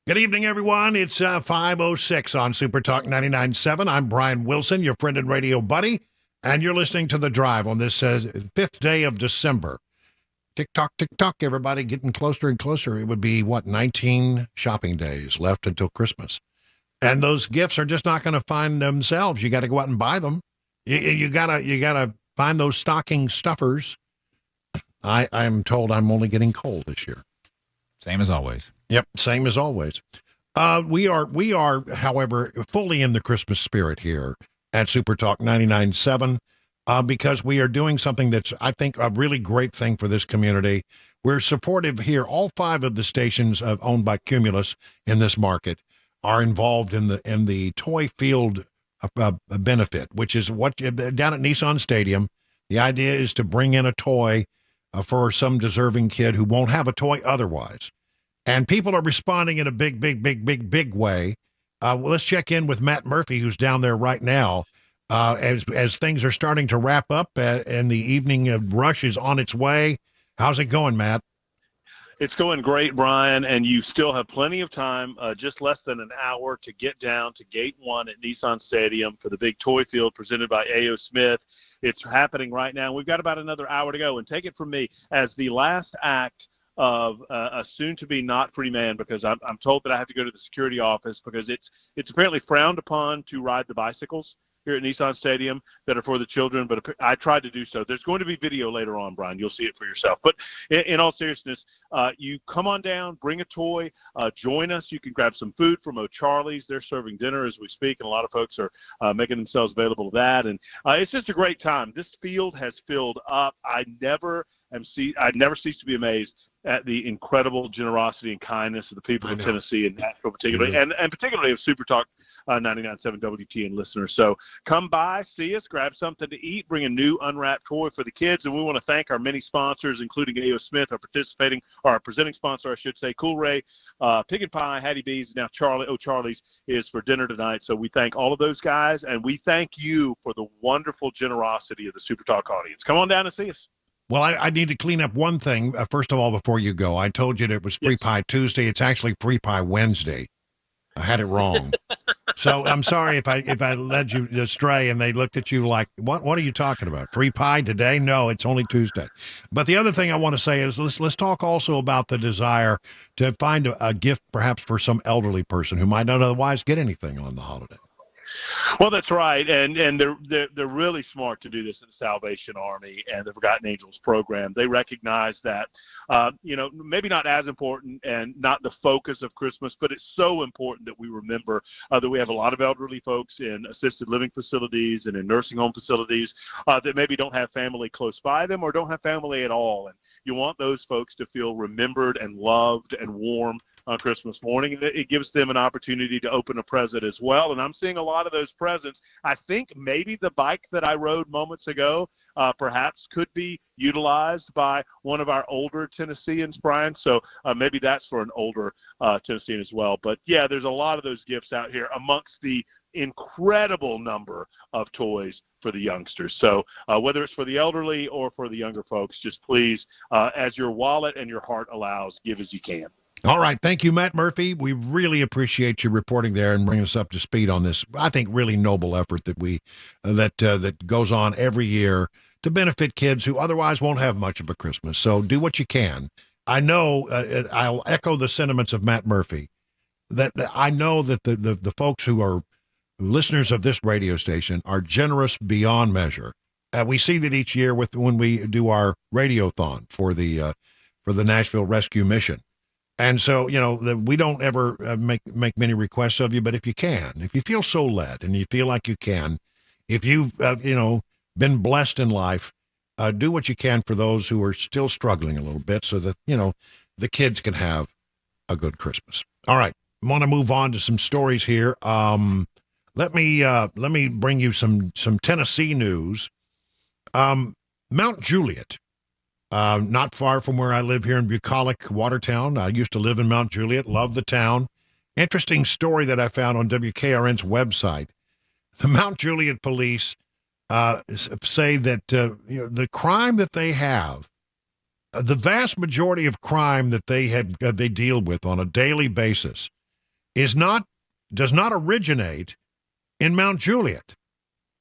B: Good evening, everyone. It's 5:06 on Super Talk 99.7. I'm Brian Wilson, your friend and radio buddy, and you're listening to The Drive on this 5th day of December. Tick-tock, tick-tock, everybody getting closer and closer. It would be, 19 shopping days left until Christmas. And those gifts are just not going to find themselves. You got to go out and buy them. You gotta find those stocking stuffers. I'm told I'm only getting coal this year.
I: Same as always.
B: Yep, same as always. We are, however, fully in the Christmas spirit here at Super Talk 99.7 because we are doing something that's, I think, a really great thing for this community. We're supportive here. All 5 of the stations owned by Cumulus in this market are involved in the toy field benefit, which is what down at Nissan Stadium. The idea is to bring in a toy for some deserving kid who won't have a toy otherwise. And people are responding in a big way. Let's check in with Matt Murphy, who's down there right now, as things are starting to wrap up and the evening rush is on its way. How's it going, Matt?
H: It's going great, Brian, and you still have plenty of time, just less than an hour to get down to Gate 1 at Nissan Stadium for the big toy field presented by A.O. Smith. It's happening right now. We've got about another hour to go, and take it from me as the last act of a soon-to-be not free man, because I'm told that I have to go to the security office because it's apparently frowned upon to ride the bicycles here at Nissan Stadium that are for the children, but I tried to do so. There's going to be video later on, Brian. You'll see it for yourself. But in all seriousness, you come on down, bring a toy, join us. You can grab some food from O'Charlie's. They're serving dinner as we speak, and a lot of folks are making themselves available to that. And it's just a great time. This field has filled up. I never cease to be amazed at the incredible generosity and kindness of the people of Tennessee and Nashville particularly, and particularly of Super Talk 99.7 WTN listeners. So come by, see us, grab something to eat, bring a new unwrapped toy for the kids. And we want to thank our many sponsors, including A.O. Smith, our presenting sponsor, I should say, Cool Ray, Pig and Pie, Hattie B's, now O'Charlie's is for dinner tonight. So we thank all of those guys, and we thank you for the wonderful generosity of the Super Talk audience. Come on down and see us.
B: Well, I need to clean up one thing. First of all, before you go, I told you that it was Free Pie Tuesday. It's actually Free Pie Wednesday. I had it wrong. So I'm sorry if I led you astray and they looked at you like, what are you talking about? Free pie today? No, it's only Tuesday. But the other thing I want to say is let's talk also about the desire to find a gift perhaps for some elderly person who might not otherwise get anything on the holiday.
H: Well, that's right, and they're really smart to do this in the Salvation Army and the Forgotten Angels program. They recognize that, maybe not as important and not the focus of Christmas, but it's so important that we remember that we have a lot of elderly folks in assisted living facilities and in nursing home facilities that maybe don't have family close by them or don't have family at all, and you want those folks to feel remembered and loved and warm on Christmas morning. It gives them an opportunity to open a present as well. And I'm seeing a lot of those presents. I think maybe the bike that I rode moments ago perhaps could be utilized by one of our older Tennesseans, Brian. So maybe that's for an older Tennessean as well. But yeah, there's a lot of those gifts out here amongst the incredible number of toys for the youngsters. So whether it's for the elderly or for the younger folks, just please, as your wallet and your heart allows, give as you can.
B: All right. Thank you, Matt Murphy. We really appreciate you reporting there and bringing us up to speed on this, I think, really noble effort that goes on every year to benefit kids who otherwise won't have much of a Christmas. So do what you can. I know I'll echo the sentiments of Matt Murphy that I know that the folks who are listeners of this radio station are generous beyond measure. We see that each year when we do our radiothon for the Nashville Rescue Mission. And so, we don't ever make many requests of you, but if you can, if you feel so led and you feel like you can, if you've, been blessed in life, do what you can for those who are still struggling a little bit so that, the kids can have a good Christmas. All right. I want to move on to some stories here. Let me bring you some Tennessee news. Mount Juliet. Not far from where I live here in Bucolic, Watertown. I used to live in Mount Juliet, love the town. Interesting story that I found on WKRN's website. The Mount Juliet police say that the crime that they have, the vast majority of crime that they deal with on a daily basis does not originate in Mount Juliet.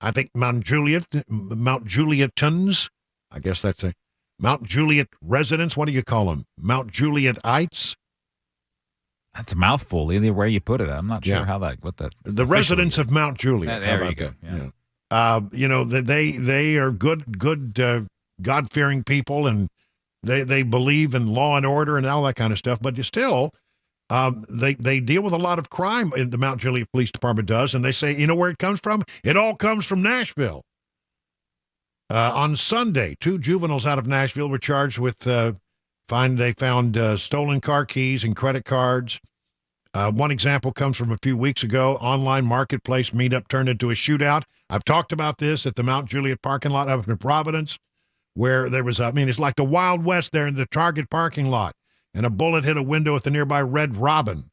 B: I think Mount Julietans, I guess that's a Mount Juliet residents. What do you call them? Mount Julietites?
I: That's a mouthful, either way you put it. I'm not sure
B: the residents of Mount Juliet.
I: There you go. Yeah.
B: They are good God-fearing people, and they believe in law and order and all that kind of stuff. But still, they deal with a lot of crime. In the Mount Juliet Police Department does, and they say, you know where it comes from? It all comes from Nashville. On Sunday, 2 juveniles out of Nashville were charged with they found stolen car keys and credit cards. One example comes from a few weeks ago. Online marketplace meetup turned into a shootout. I've talked about this at the Mount Juliet parking lot up in Providence, where there was, it's like the Wild West there in the Target parking lot, and a bullet hit a window at the nearby Red Robin.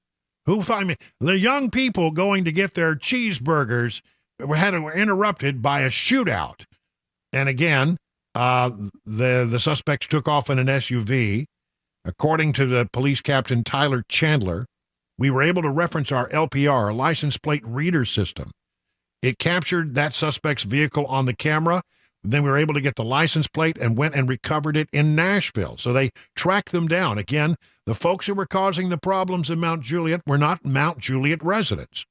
B: The young people going to get their cheeseburgers were interrupted by a shootout. And again, the suspects took off in an SUV. According to the police captain, Tyler Chandler, we were able to reference our LPR, a license plate reader system. It captured that suspect's vehicle on the camera. Then we were able to get the license plate and went and recovered it in Nashville. So they tracked them down. Again, the folks who were causing the problems in Mount Juliet were not Mount Juliet residents.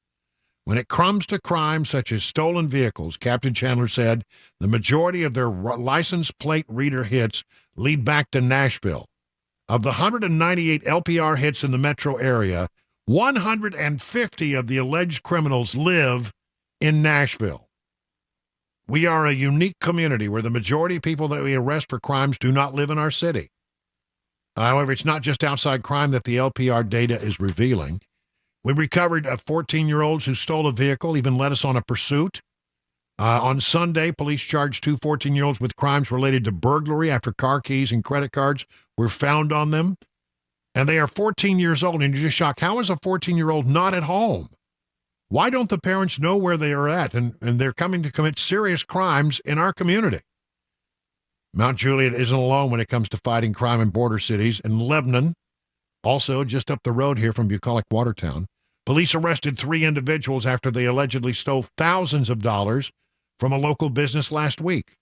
B: When it comes to crimes such as stolen vehicles, Captain Chandler said the majority of their license plate reader hits lead back to Nashville. Of the 198 LPR hits in the metro area, 150 of the alleged criminals live in Nashville. We are a unique community where the majority of people that we arrest for crimes do not live in our city. However, it's not just outside crime that the LPR data is revealing. We recovered 14-year-olds who stole a vehicle, even led us on a pursuit. On Sunday, police charged 2 14-year-olds with crimes related to burglary after car keys and credit cards were found on them. And they are 14 years old, and you're just shocked. How is a 14-year-old not at home? Why don't the parents know where they are at, and they're coming to commit serious crimes in our community? Mount Juliet isn't alone when it comes to fighting crime in border cities. In Lebanon, also just up the road here from bucolic Watertown, police arrested 3 individuals after they allegedly stole thousands of dollars from a local business last week.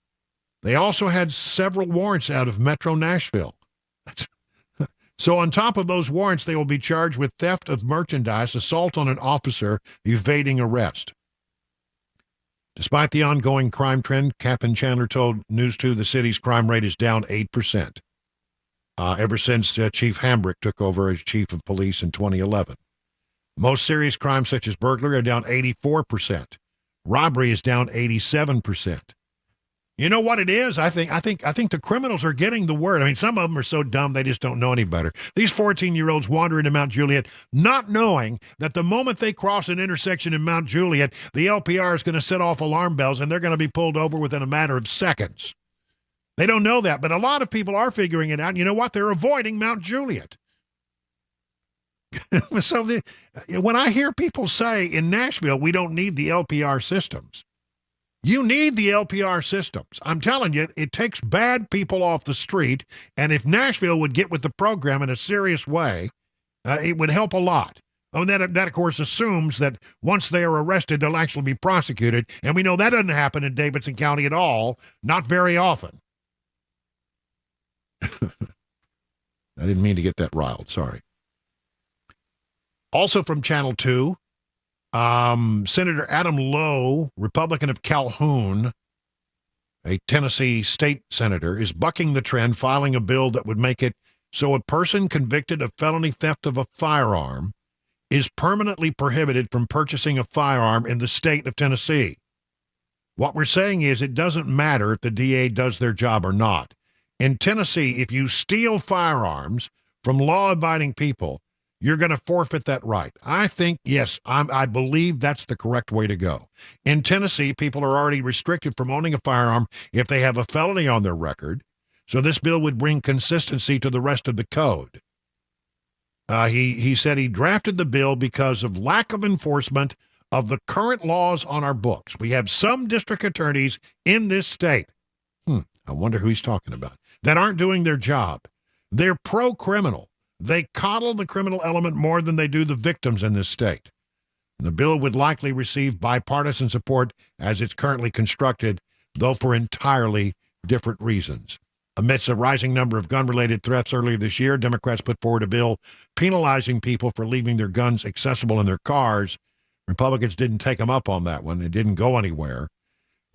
B: They also had several warrants out of Metro Nashville. So on top of those warrants, they will be charged with theft of merchandise, assault on an officer, evading arrest. Despite the ongoing crime trend, Captain Chandler told News 2 the city's crime rate is down 8%. Ever since Chief Hambrick took over as chief of police in 2011. Most serious crimes such as burglary are down 84%. Robbery is down 87%. You know what it is? I think the criminals are getting the word. I mean, some of them are so dumb they just don't know any better. These 14-year-olds wander into Mount Juliet not knowing that the moment they cross an intersection in Mount Juliet, the LPR is going to set off alarm bells and they're going to be pulled over within a matter of seconds. They don't know that, but a lot of people are figuring it out. And you know what? They're avoiding Mount Juliet. So when I hear people say in Nashville, we don't need the LPR systems, you need the LPR systems. I'm telling you, it takes bad people off the street, and if Nashville would get with the program in a serious way, it would help a lot. Oh, that, of course, assumes that once they are arrested, they'll actually be prosecuted, and we know that doesn't happen in Davidson County at all, not very often. I didn't mean to get that riled, sorry. Also from Channel 2, Senator Adam Lowe, Republican of Calhoun, a Tennessee state senator, is bucking the trend, filing a bill that would make it so a person convicted of felony theft of a firearm is permanently prohibited from purchasing a firearm in the state of Tennessee. What we're saying is it doesn't matter if the DA does their job or not. In Tennessee, if you steal firearms from law-abiding people, you're going to forfeit that right. I think, yes, I believe that's the correct way to go. In Tennessee, people are already restricted from owning a firearm if they have a felony on their record. So this bill would bring consistency to the rest of the code. He said he drafted the bill because of lack of enforcement of the current laws on our books. We have some district attorneys in this state, I wonder who he's talking about, that aren't doing their job. They're pro-criminal. They coddle the criminal element more than they do the victims in this state. The bill would likely receive bipartisan support as it's currently constructed, though for entirely different reasons. Amidst a rising number of gun-related threats earlier this year, Democrats put forward a bill penalizing people for leaving their guns accessible in their cars. Republicans didn't take them up on that one. It didn't go anywhere.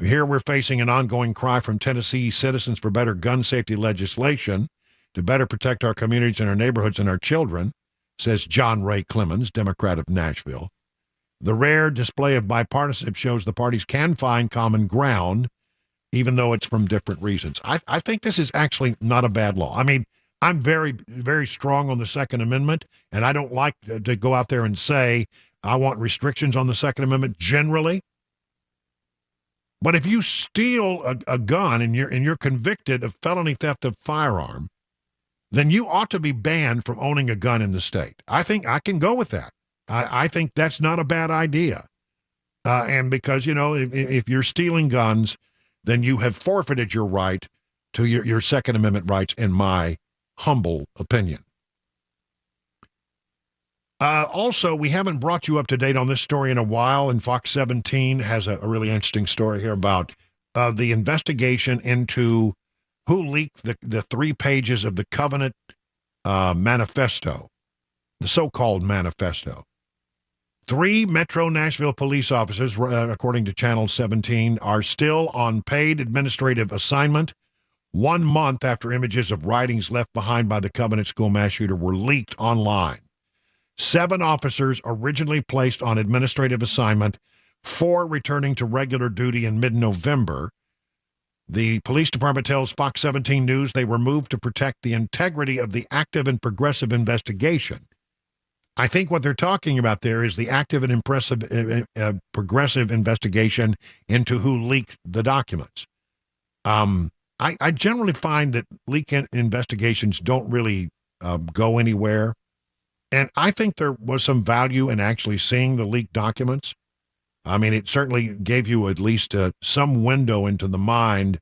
B: Here we're facing an ongoing cry from Tennessee citizens for better gun safety legislation to better protect our communities and our neighborhoods and our children, says John Ray Clemens, Democrat of Nashville. The rare display of bipartisanship shows the parties can find common ground, even though it's from different reasons. I think this is actually not a bad law. I mean, I'm very, very strong on the Second Amendment, and I don't like to go out there and say I want restrictions on the Second Amendment generally. But if you steal a gun and you're convicted of felony theft of firearm, then you ought to be banned from owning a gun in the state. I think I can go with that. I think that's not a bad idea. And because, you know, if you're stealing guns, then you have forfeited your right to your Second Amendment rights, in my humble opinion. Also, we haven't brought you up to date on this story in a while, and Fox 17 has a really interesting story here about the investigation into who leaked the 3 pages of the Covenant manifesto, the so-called manifesto. 3 Metro Nashville police officers, according to Channel 17, are still on paid administrative assignment 1 month after images of writings left behind by the Covenant school mass shooter were leaked online. 7 officers originally placed on administrative assignment, 4 returning to regular duty in mid-November. The police department tells Fox 17 News they were moved to protect the integrity of the active and progressive investigation. I think what they're talking about there is the active and progressive investigation into who leaked the documents. I generally find that leak investigations don't really go anywhere. And I think there was some value in actually seeing the leaked documents. I mean, it certainly gave you at least some window into the mind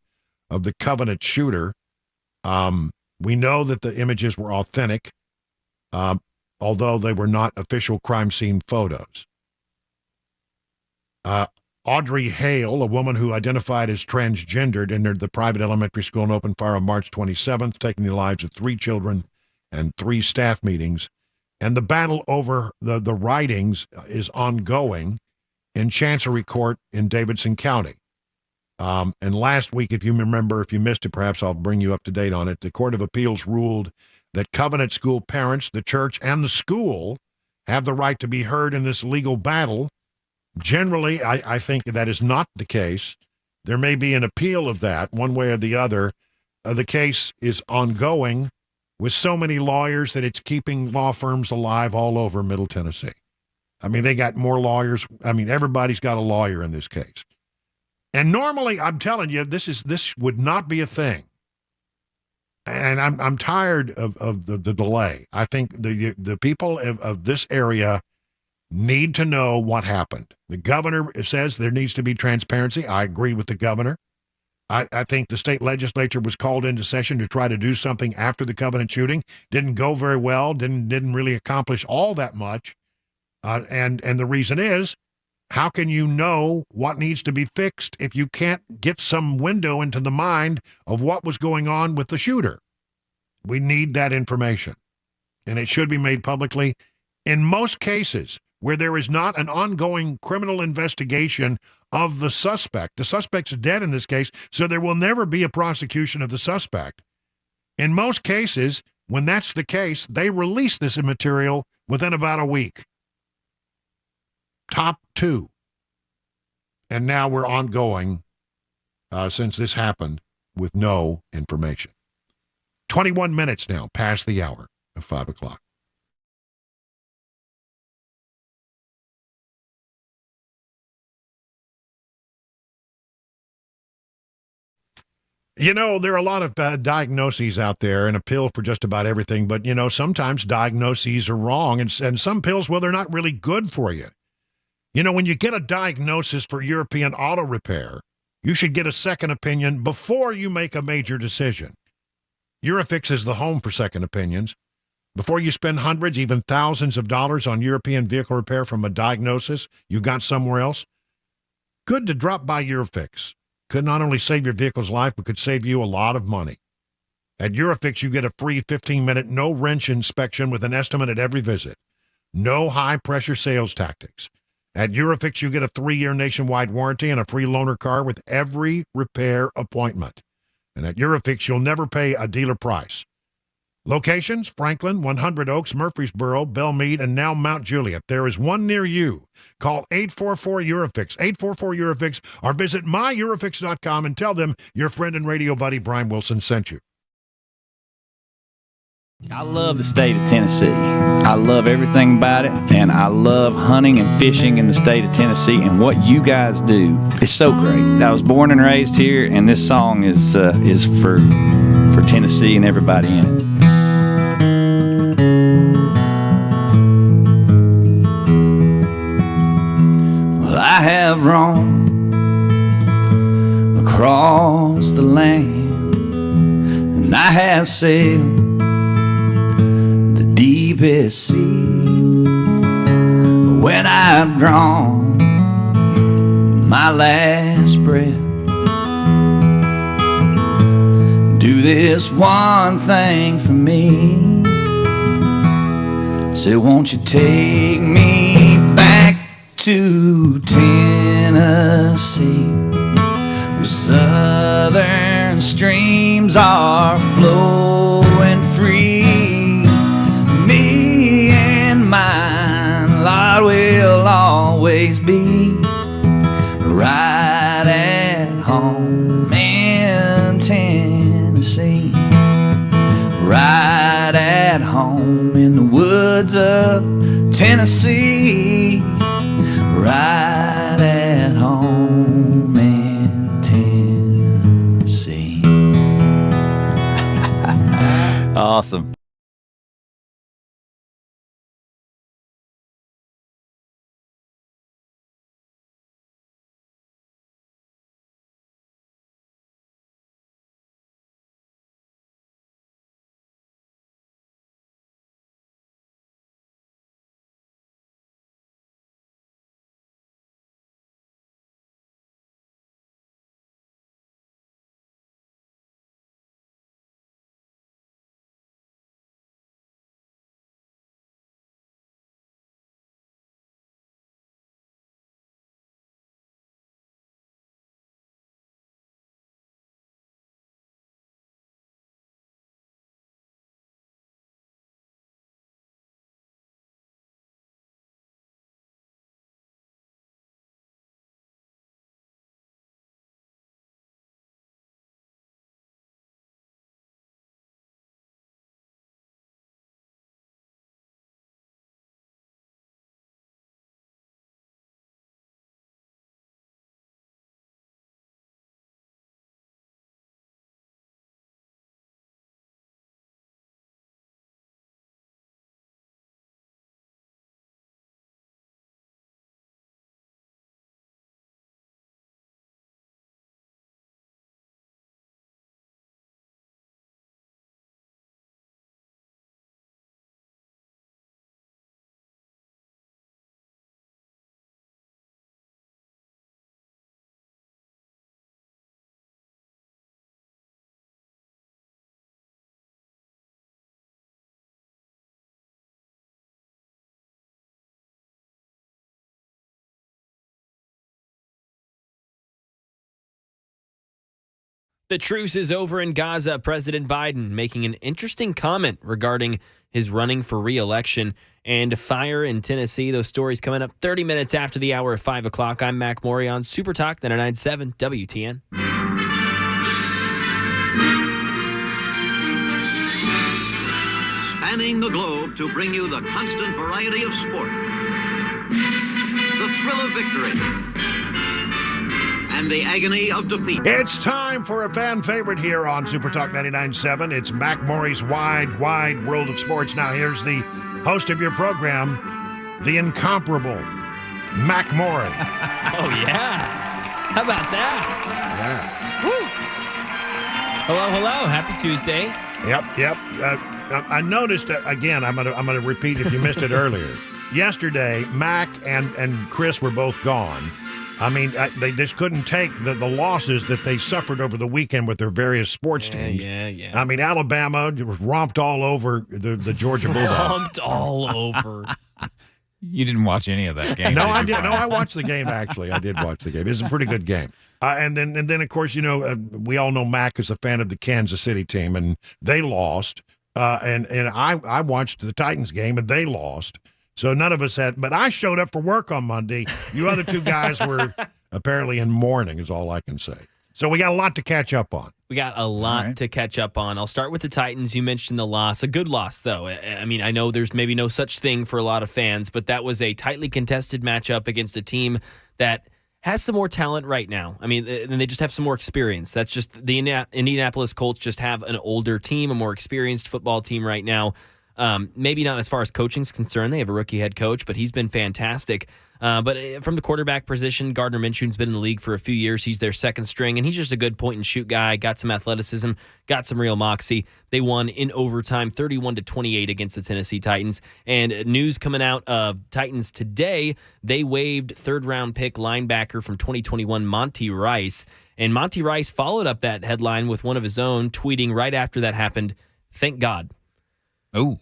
B: of the Covenant shooter. We know that the images were authentic, although they were not official crime scene photos. Audrey Hale, a woman who identified as transgendered, entered the private elementary school and opened fire on March 27th, taking the lives of 3 children and 3 staff meetings. And the battle over the writings is ongoing in Chancery Court in Davidson County. And last week, if you remember, if you missed it, perhaps I'll bring you up to date on it. The Court of Appeals ruled that Covenant school parents, the church, and the school have the right to be heard in this legal battle. Generally, I think that is not the case. There may be an appeal of that one way or the other. The case is ongoing with so many lawyers that it's keeping law firms alive all over Middle Tennessee. I mean, they got more lawyers. I mean, everybody's got a lawyer in this case. And normally, I'm telling you, this would not be a thing. And I'm tired of the delay. I think the people of this area need to know what happened. The governor says there needs to be transparency. I agree with the governor. I think the state legislature was called into session to try to do something after the Covenant shooting. Didn't go very well. Didn't really accomplish all that much. And the reason is, how can you know what needs to be fixed if you can't get some window into the mind of what was going on with the shooter? We need that information, and it should be made publicly. In most cases where there is not an ongoing criminal investigation of the suspect's dead in this case, so there will never be a prosecution of the suspect. In most cases, when that's the case, they release this material within about a week. Top 2. And now we're ongoing since this happened with no information. 21 minutes now past the hour of 5 o'clock. You know, there are a lot of diagnoses out there and a pill for just about everything, but, you know, sometimes diagnoses are wrong, and some pills, well, they're not really good for you. You know, when you get a diagnosis for European auto repair, you should get a second opinion before you make a major decision. Eurofix is the home for second opinions. Before you spend hundreds, even thousands of dollars on European vehicle repair from a diagnosis you got somewhere else, good to drop by Eurofix. Could not only save your vehicle's life, but could save you a lot of money. At Eurofix, you get a free 15-minute no-wrench inspection with an estimate at every visit. No high-pressure sales tactics. At Eurofix, you get a 3-year nationwide warranty and a free loaner car with every repair appointment. And at Eurofix, you'll never pay a dealer price. Locations: Franklin, 100 Oaks, Murfreesboro, Belmead, and now Mount Juliet. There is one near you. Call 844-EUROFIX, 844-EUROFIX, or visit myEurofix.com and tell them your friend and radio buddy Brian Wilson sent you.
J: I love the state of Tennessee. I love everything about it, and I love hunting and fishing in the state of Tennessee, and what you guys do is so great. I was born and raised here, and this song is for Tennessee and everybody in it. Well, I have roamed across the land, and I have sailed deepest sea. When I've drawn my last breath, do this one thing for me. Say, won't you take me back to Tennessee, where southern streams are flowing free. Me and mine, Lord, will always be right at home in Tennessee. Right at home in the woods of Tennessee. Right at home in Tennessee. Awesome.
C: The truce is over in Gaza. President Biden making an interesting comment regarding his running for re-election and fire in Tennessee. Those stories coming up 30 minutes after the hour of 5 o'clock. I'm Mac Maury on Super Talk 99.7 WTN.
L: Spanning the globe to bring you the constant variety of sport, the thrill of victory, and the agony of defeat.
B: It's time for a fan favorite here on Super Talk 99.7. It's Mac Maury's Wide World of Sports. Now here's the host of your program, the incomparable Mac Maury.
C: Oh, yeah. How about that?
B: Yeah.
C: Woo. Hello. Happy Tuesday.
B: Yep. I noticed again. I'm gonna repeat if you missed it earlier. Yesterday, Mac and Chris were both gone. I mean, they just couldn't take the losses that they suffered over the weekend with their various sports teams.
C: Yeah.
B: I mean, Alabama romped all over the Georgia Bulldogs.
C: Romped all over.
I: You didn't watch any of that game.
B: No, I did. No, I watched the game. Actually, I did watch the game. It was a pretty good game. And then of course, we all know Mac is a fan of the Kansas City team, and they lost. And I watched the Titans game, and they lost. So none of us had, but I showed up for work on Monday. You other two guys were apparently in mourning, is all I can say. So we got a lot to catch up on.
C: We got a lot to catch up on. I'll start with the Titans. You mentioned the loss. A good loss, though. I mean, I know there's maybe no such thing for a lot of fans, but that was a tightly contested matchup against a team that has some more talent right now. I mean, and they just have some more experience. That's just the Indianapolis Colts just have an older team, a more experienced football team right now. Maybe not as far as coaching's concerned. They have a rookie head coach, but he's been fantastic. But from the quarterback position, Gardner Minshew's been in the league for a few years. He's their second string, and he's just a good point-and-shoot guy, got some athleticism, got some real moxie. They won in overtime 31-28 against the Tennessee Titans. And news coming out of Titans today, they waived third-round pick linebacker from 2021, Monty Rice. And Monty Rice followed up that headline with one of his own, tweeting right after that happened, "Thank God."
I: Oh,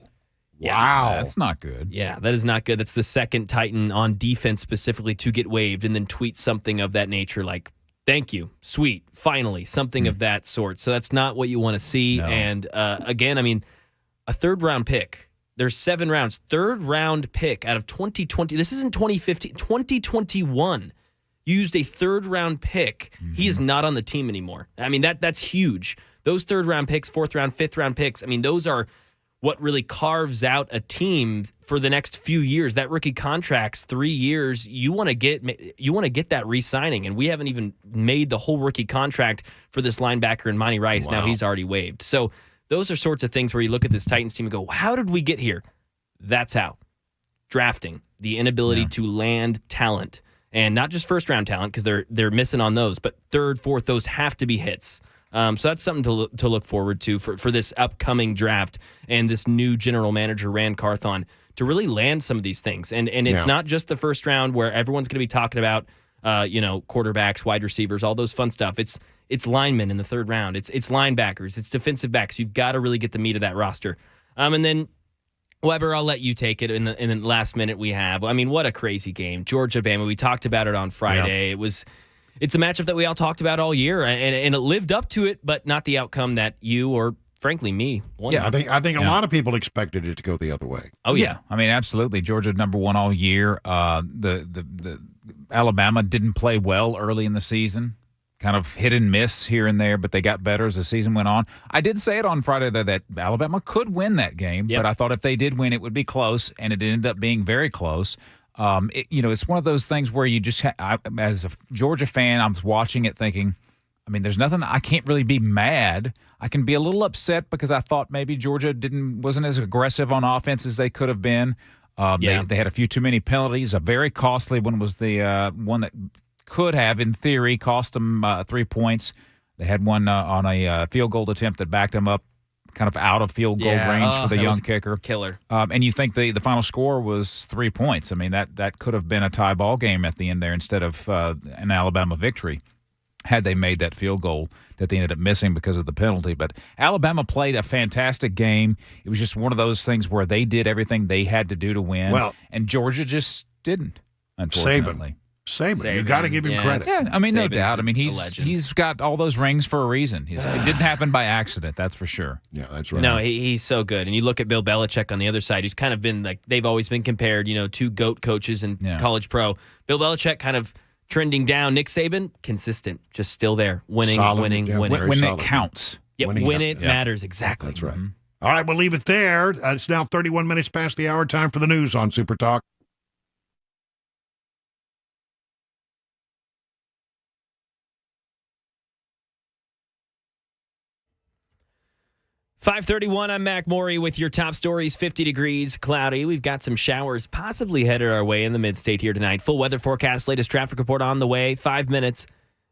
B: wow.
I: That's not good.
C: Yeah, that is not good. That's the second Titan on defense specifically to get waived, and then tweet something of that nature like, "Thank you, sweet, finally," something of that sort. So that's not what you want to see.
I: No.
C: And again, I mean, a third-round pick. There's 7 rounds. Third-round pick out of 2020. This isn't 2015. 2021. Used a third-round pick. He is not on the team anymore. I mean, that's huge. Those third-round picks, fourth-round, fifth-round picks, I mean, those are what really carves out a team for the next few years. That rookie contract's 3 years. You want to get that re-signing, and we haven't even made the whole rookie contract for this linebacker in Monty Rice.
I: Wow.
C: Now he's already waived. So those are sorts of things where you look at this Titans team and go, how did we get here? That's how. Drafting, the inability to land talent, and not just first-round talent because they're missing on those, but third, fourth, those have to be hits. So that's something to look forward to for this upcoming draft and this new general manager, Rand Carthon, to really land some of these things. And it's not just the first round where everyone's going to be talking about, quarterbacks, wide receivers, all those fun stuff. It's linemen in the third round. It's linebackers. It's defensive backs. You've got to really get the meat of that roster. And then, Weber, I'll let you take it in the last minute we have. I mean, what a crazy game. Georgia-Bama, we talked about it on Friday.
B: Yeah.
C: It's a matchup that we all talked about all year, and it lived up to it, but not the outcome that you or, frankly, me wanted.
B: Yeah, I think a lot of people expected it to go the other way.
C: Oh, yeah.
I: I mean, absolutely. Georgia #1 all year. The Alabama didn't play well early in the season. Kind of hit and miss here and there, but they got better as the season went on. I did say it on Friday, though, that Alabama could win that game, but I thought if they did win, it would be close, and it ended up being very close. It's one of those things where you just, as a Georgia fan, I'm watching it thinking, I mean, there's nothing, I can't really be mad. I can be a little upset because I thought maybe Georgia wasn't as aggressive on offense as they could have been. They had a few too many penalties. A very costly one was the one that could have, in theory, cost them 3 points. They had one on a field goal attempt that backed them up kind of out of field goal range for the young kicker.
C: Killer.
I: And you think the final score was 3 points. I mean, that could have been a tie ball game at the end there instead of an Alabama victory had they made that field goal that they ended up missing because of the penalty. But Alabama played a fantastic game. It was just one of those things where they did everything they had to do to win, and Georgia just didn't, unfortunately.
B: Saban. You got to give him credit.
I: Yeah, I mean, no
C: Saban's
I: doubt. I mean, he's got all those rings for a reason. It didn't happen by accident, that's for sure.
B: Yeah, that's right.
C: No, he's so good. And you look at Bill Belichick on the other side, who's kind of been like, they've always been compared, two GOAT coaches in college pro. Bill Belichick kind of trending down. Nick Saban, consistent, just still there, winning.
I: When it counts.
C: Yeah, when it matters, exactly.
B: That's right. All right, we'll leave it there. It's now 31 minutes past the hour. Time for the news on Super Talk.
C: .531, I'm Mac Morey with your top stories. 50 degrees, cloudy. We've got some showers possibly headed our way in the mid-state here tonight. Full weather forecast, latest traffic report on the way. 5 minutes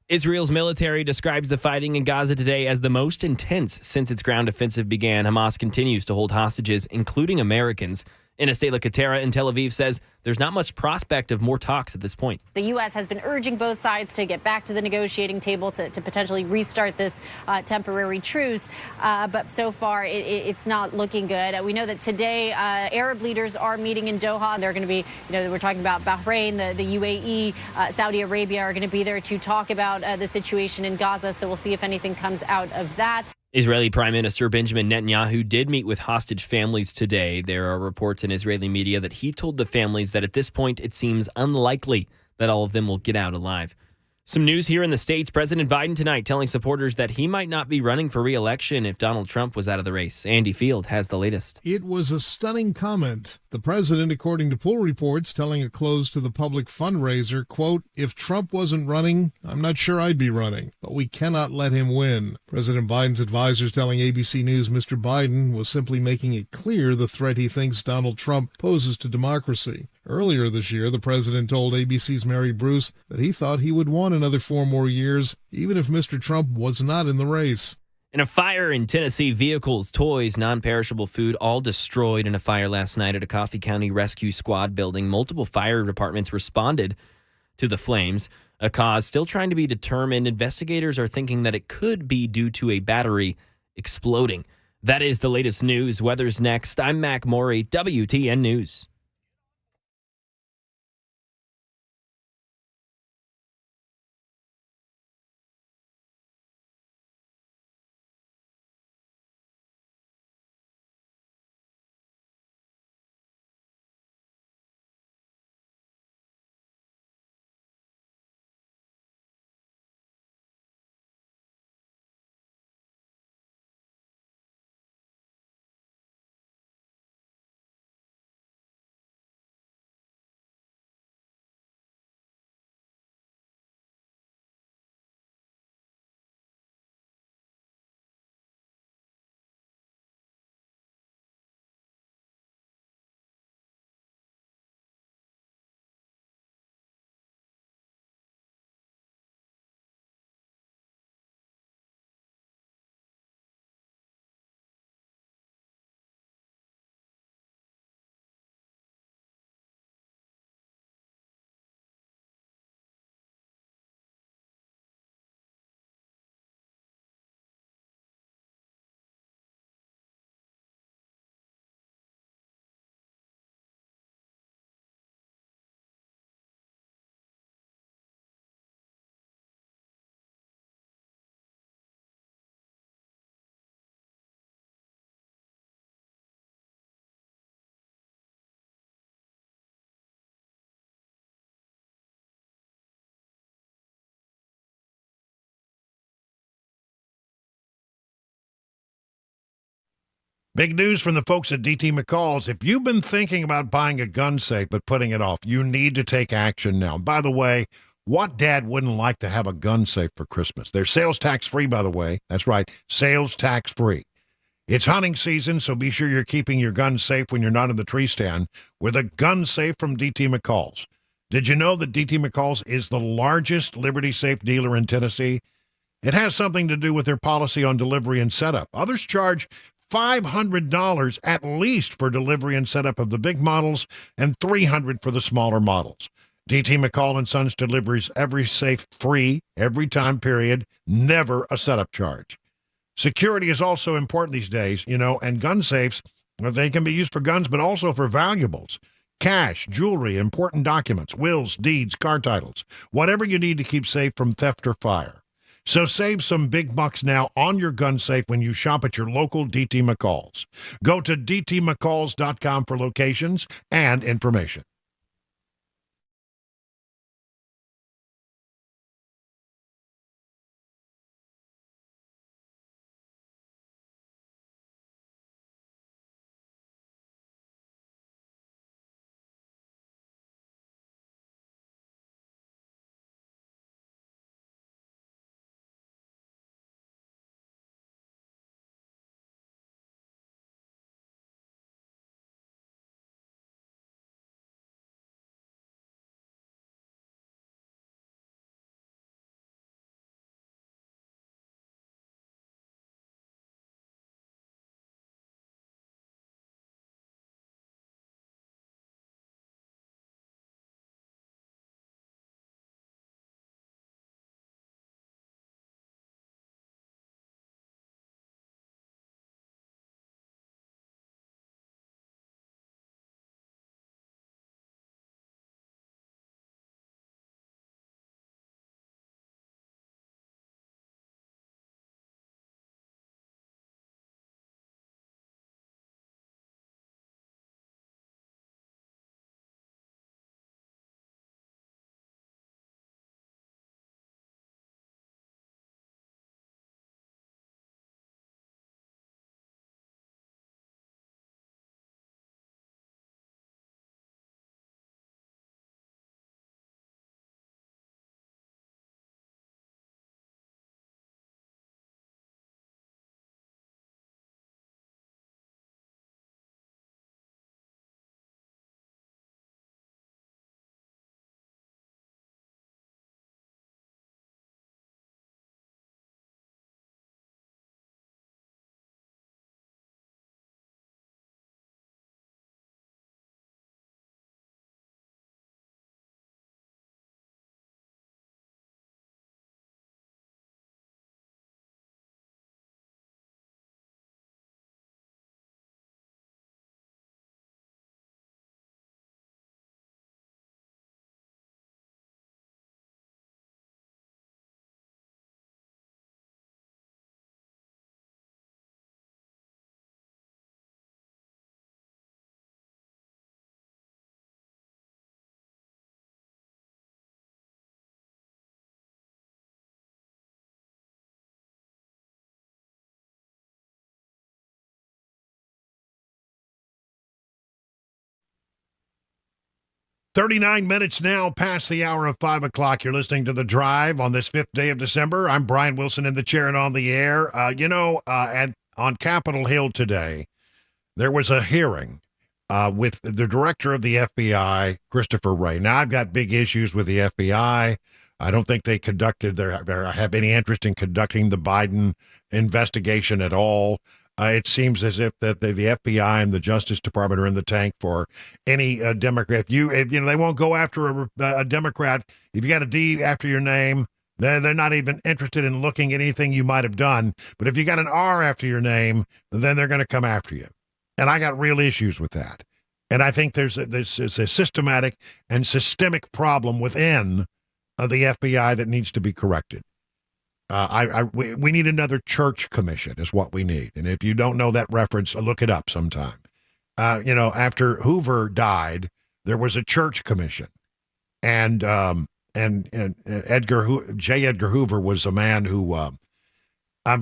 C: Israel's military describes the fighting in Gaza today as the most intense since its ground offensive began. Hamas continues to hold hostages, including Americans. In a state like Qatara in Tel Aviv says there's not much prospect of more talks at this point.
E: The U.S. has been urging both sides to get back to the negotiating table to potentially restart this temporary truce. But so far, it's not looking good. We know that today Arab leaders are meeting in Doha. They're going to be, we're talking about Bahrain, the UAE, Saudi Arabia are going to be there to talk about the situation in Gaza. So we'll see if anything comes out of that.
C: Israeli Prime Minister Benjamin Netanyahu did meet with hostage families today. There are reports in Israeli media that he told the families that at this point it seems unlikely that all of them will get out alive. Some news here in the States. President Biden tonight telling supporters that he might not be running for re-election if Donald Trump was out of the race. Andy Field has the latest.
M: It was a stunning comment. The president, according to poll reports, telling a close to the public fundraiser, quote, "If Trump wasn't running, I'm not sure I'd be running, but we cannot let him win." President Biden's advisors telling ABC News Mr. Biden was simply making it clear the threat he thinks Donald Trump poses to democracy. Earlier this year, the president told ABC's Mary Bruce that he thought he would want another 4 more years, even if Mr. Trump was not in the race.
C: In a fire in Tennessee, vehicles, toys, non-perishable food, all destroyed in a fire last night at a Coffee County Rescue Squad building. Multiple fire departments responded to the flames. A cause still trying to be determined. Investigators are thinking that it could be due to a battery exploding. That is the latest news. Weather's next. I'm Mac Morey, WTN News.
B: Big news from the folks at DT McCall's. If you've been thinking about buying a gun safe but putting it off, you need to take action now. By the way, what dad wouldn't like to have a gun safe for Christmas? They're sales tax free, by the way. That's right, sales tax free. It's hunting season, so be sure you're keeping your gun safe when you're not in the tree stand with a gun safe from DT McCall's. Did you know that DT McCall's is the largest Liberty Safe dealer in Tennessee? It has something to do with their policy on delivery and setup. Others charge $500 at least for delivery and setup of the big models and $300 for the smaller models. DT McCall & Sons delivers every safe free, every time period, never a setup charge. Security is also important these days, and gun safes, they can be used for guns, but also for valuables. Cash, jewelry, important documents, wills, deeds, car titles, whatever you need to keep safe from theft or fire. So save some big bucks now on your gun safe when you shop at your local DT McCall's. Go to dtmccalls.com for locations and information. 39 minutes now past the hour of 5 o'clock. You're listening to The Drive on this 5th day of December. I'm Brian Wilson in the chair and on the air. On Capitol Hill today, there was a hearing with the director of the FBI, Christopher Wray. Now, I've got big issues with the FBI. I don't think they have any interest in conducting the Biden investigation at all. It seems as if that the FBI and the Justice Department are in the tank for any Democrat. If they won't go after a Democrat. If you got a D after your name, they're not even interested in looking at anything you might have done. But if you got an R after your name, then they're going to come after you. And I got real issues with that. And I think there's a systematic and systemic problem within the FBI that needs to be corrected. We need another church commission is what we need. And if you don't know that reference, look it up sometime. After Hoover died, there was a church commission. And J. Edgar Hoover was a man who,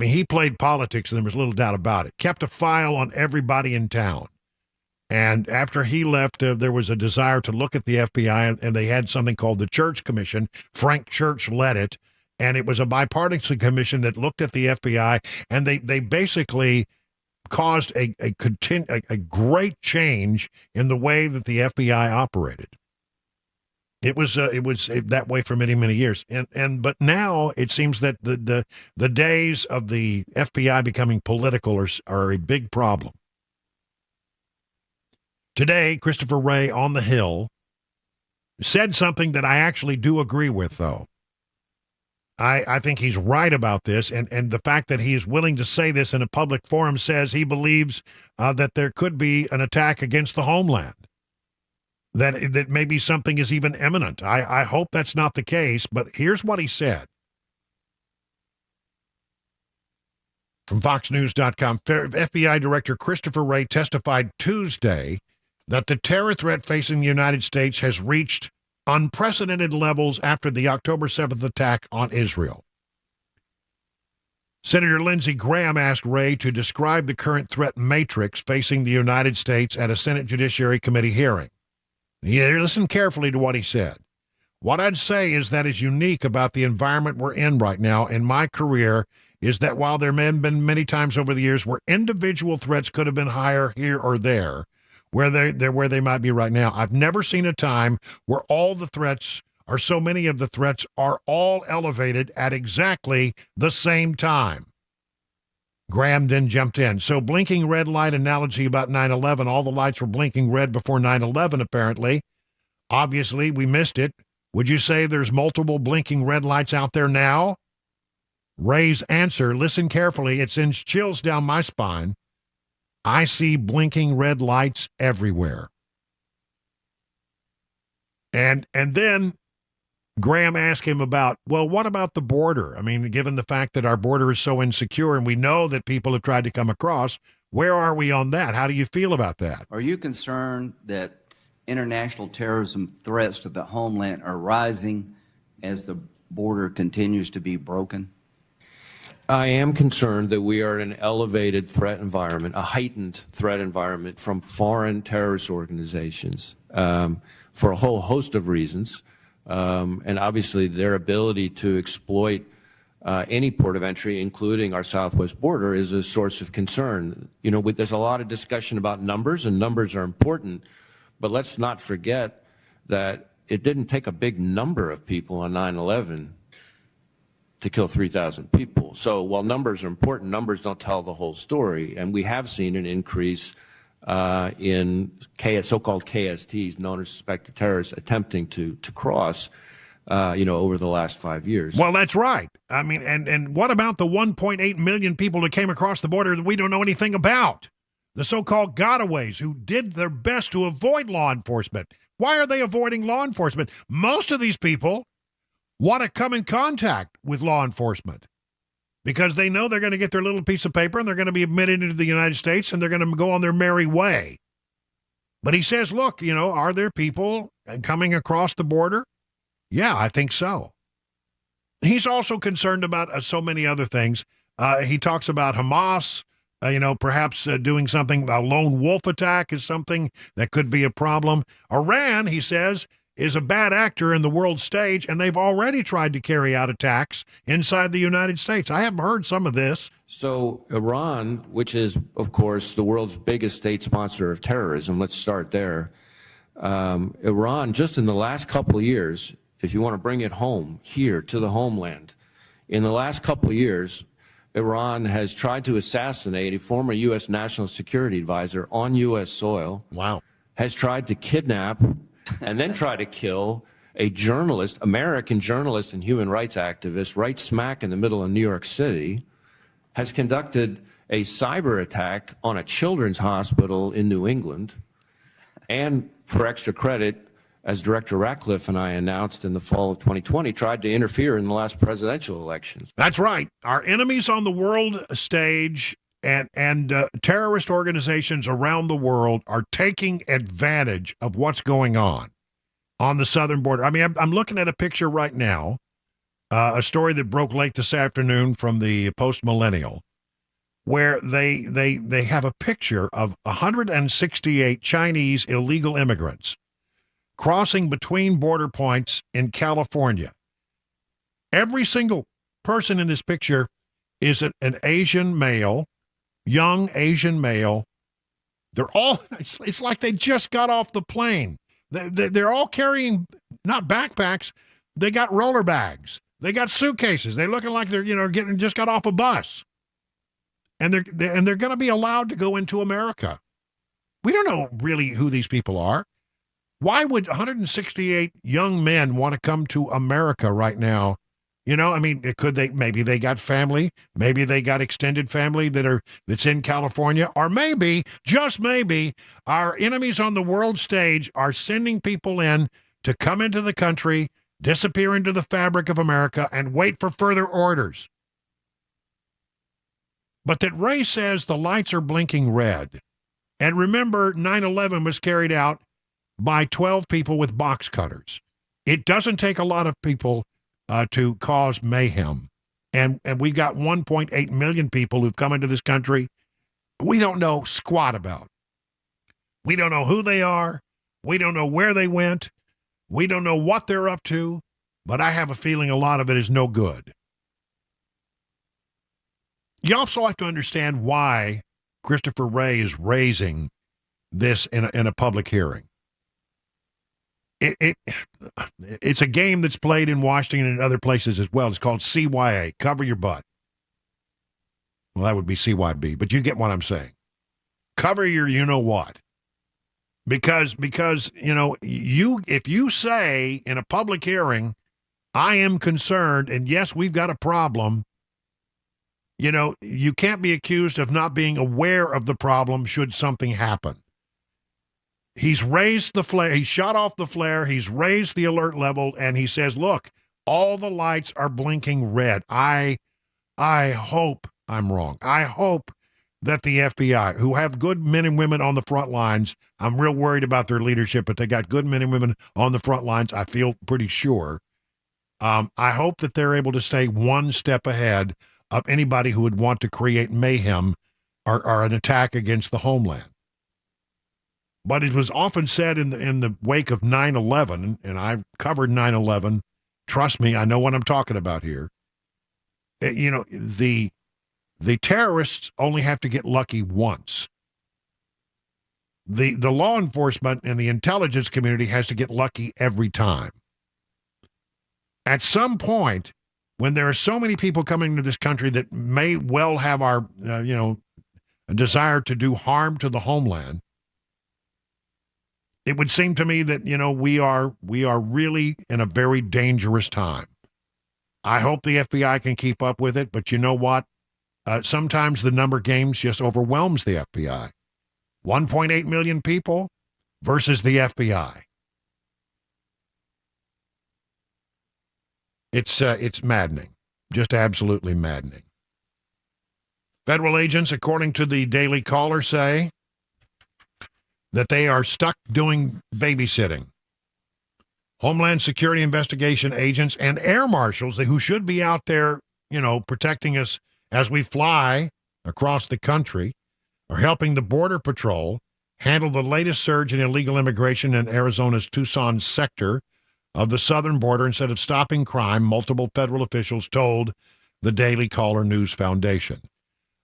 B: he played politics, and there was little doubt about it. Kept a file on everybody in town. And after he left, there was a desire to look at the FBI, and they had something called the Church Commission. Frank Church led it. And it was a bipartisan commission that looked at the FBI, and they basically caused a great change in the way that the FBI operated. It was that way for many, many years. But now it seems that the days of the FBI becoming political are a big problem. Today, Christopher Wray on the Hill said something that I actually do agree with, though. I think he's right about this, and the fact that he is willing to say this in a public forum says he believes that there could be an attack against the homeland, that maybe something is even imminent. I hope that's not the case, but here's what he said. From FoxNews.com, FBI Director Christopher Wray testified Tuesday that the terror threat facing the United States has reached unprecedented levels after the October 7th attack on Israel. Senator Lindsey Graham asked Wray to describe the current threat matrix facing the United States at a Senate Judiciary Committee hearing. Listen carefully to what he said. What I'd say is that is unique about the environment we're in right now in my career is that while there may have been many times over the years where individual threats could have been higher here or there, where they might be right now, I've never seen a time where all the threats, or so many of the threats, are all elevated at exactly the same time. Graham then jumped in. So blinking red light analogy about 9/11, all the lights were blinking red before 9/11 apparently. Obviously, we missed it. Would you say there's multiple blinking red lights out there now? Ray's answer, listen carefully, it sends chills down my spine. I see blinking red lights everywhere. And then Graham asked him about, well, what about the border? I mean, given the fact that our border is so insecure and we know that people have tried to come across, where are we on that? How do you feel about that?
N: Are you concerned that international terrorism threats to the homeland are rising as the border continues to be broken?
O: I am concerned that we are in an elevated threat environment, a heightened threat environment from foreign terrorist organizations for a whole host of reasons. And obviously their ability to exploit any port of entry, including our southwest border, is a source of concern. There's a lot of discussion about numbers, and numbers are important, but let's not forget that it didn't take a big number of people on 9/11 to kill 3,000 people. So while numbers are important, numbers don't tell the whole story. And we have seen an increase in so-called KSTs, known as suspected terrorists, attempting to cross, over the last 5 years.
B: Well, that's right. I mean, and what about the 1.8 million people that came across the border that we don't know anything about? The so-called gotaways who did their best to avoid law enforcement. Why are they avoiding law enforcement? Most of these people want to come in contact with law enforcement because they know they're going to get their little piece of paper and they're going to be admitted into the United States and they're going to go on their merry way. But he says, look, are there people coming across the border? Yeah, I think so. He's also concerned about so many other things. He talks about Hamas, perhaps doing something, a lone wolf attack is something that could be a problem. Iran, he says, is a bad actor in the world stage, and they've already tried to carry out attacks inside the United States. I have heard some of this.
O: So Iran, which is, of course, the world's biggest state sponsor of terrorism, let's start there. Iran, just in the last couple of years, if you want to bring it home here to the homeland, in the last couple of years, Iran has tried to assassinate a former U.S. national security advisor on U.S. soil.
B: Wow.
O: Has tried to kidnap and then try to kill a journalist, American journalist and human rights activist, right smack in the middle of New York City, has conducted a cyber attack on a children's hospital in New England, and for extra credit, as Director Ratcliffe and I announced in the fall of 2020, tried to interfere in the last presidential elections.
B: That's right. Our enemies on the world stage and terrorist organizations around the world are taking advantage of what's going on the southern border. I mean, I'm looking at a picture right now, a story that broke late this afternoon from the Post-Millennial, where they have a picture of 168 Chinese illegal immigrants crossing between border points in California. Every single person in this picture is an Asian male, young Asian male. They're all, it's like they just got off the plane. They're all carrying, not backpacks, they got roller bags. They got suitcases. They're looking like they're, just got off a bus. And they're going to be allowed to go into America. We don't know really who these people are. Why would 168 young men want to come to America right now? Maybe they got family, maybe they got extended family that's in California, or maybe, just maybe, our enemies on the world stage are sending people in to come into the country, disappear into the fabric of America, and wait for further orders. But that Ray says the lights are blinking red. And remember, 9/11 was carried out by 12 people with box cutters. It doesn't take a lot of people to cause mayhem. And we got 1.8 million people who've come into this country we don't know squat about. We don't know who they are. We don't know where they went. We don't know what they're up to. But I have a feeling a lot of it is no good. You also have to understand why Christopher Wray is raising this in a public hearing. It's a game that's played in Washington and other places as well. It's called CYA, cover your butt. Well, that would be CYB, but you get what I'm saying. Cover your you-know-what. Because if you say in a public hearing, I am concerned, and yes, we've got a problem, you can't be accused of not being aware of the problem should something happen. He's raised the flare. He shot off the flare. He's raised the alert level, and he says, look, all the lights are blinking red. I hope I'm wrong. I hope that the FBI, who have good men and women on the front lines, I'm real worried about their leadership, but they got good men and women on the front lines, I feel pretty sure. I hope that they're able to stay one step ahead of anybody who would want to create mayhem or an attack against the homeland. But it was often said in the wake of 9/11, and I've covered 9/11. Trust me, I know what I'm talking about here. The terrorists only have to get lucky once. The law enforcement and the intelligence community has to get lucky every time. At some point, when there are so many people coming to this country that may well have our, a desire to do harm to the homeland, it would seem to me that, we are really in a very dangerous time. I hope the FBI can keep up with it, but you know what? Sometimes the number games just overwhelms the FBI. 1.8 million people versus the FBI. It's maddening, just absolutely maddening. Federal agents, according to the Daily Caller, say that they are stuck doing babysitting. Homeland Security investigation agents and air marshals who should be out there, protecting us as we fly across the country, are helping the Border Patrol handled the latest surge in illegal immigration in Arizona's Tucson sector of the southern border instead of stopping crime, multiple federal officials told the Daily Caller News Foundation.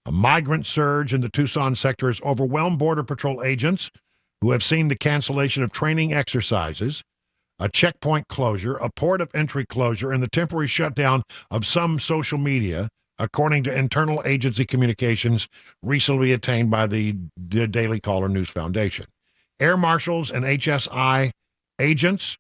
B: A migrant surge in the Tucson sector has overwhelmed Border Patrol agents who have seen the cancellation of training exercises, a checkpoint closure, a port of entry closure, and the temporary shutdown of some social media, according to internal agency communications recently obtained by the Daily Caller News Foundation. Air marshals and HSI agents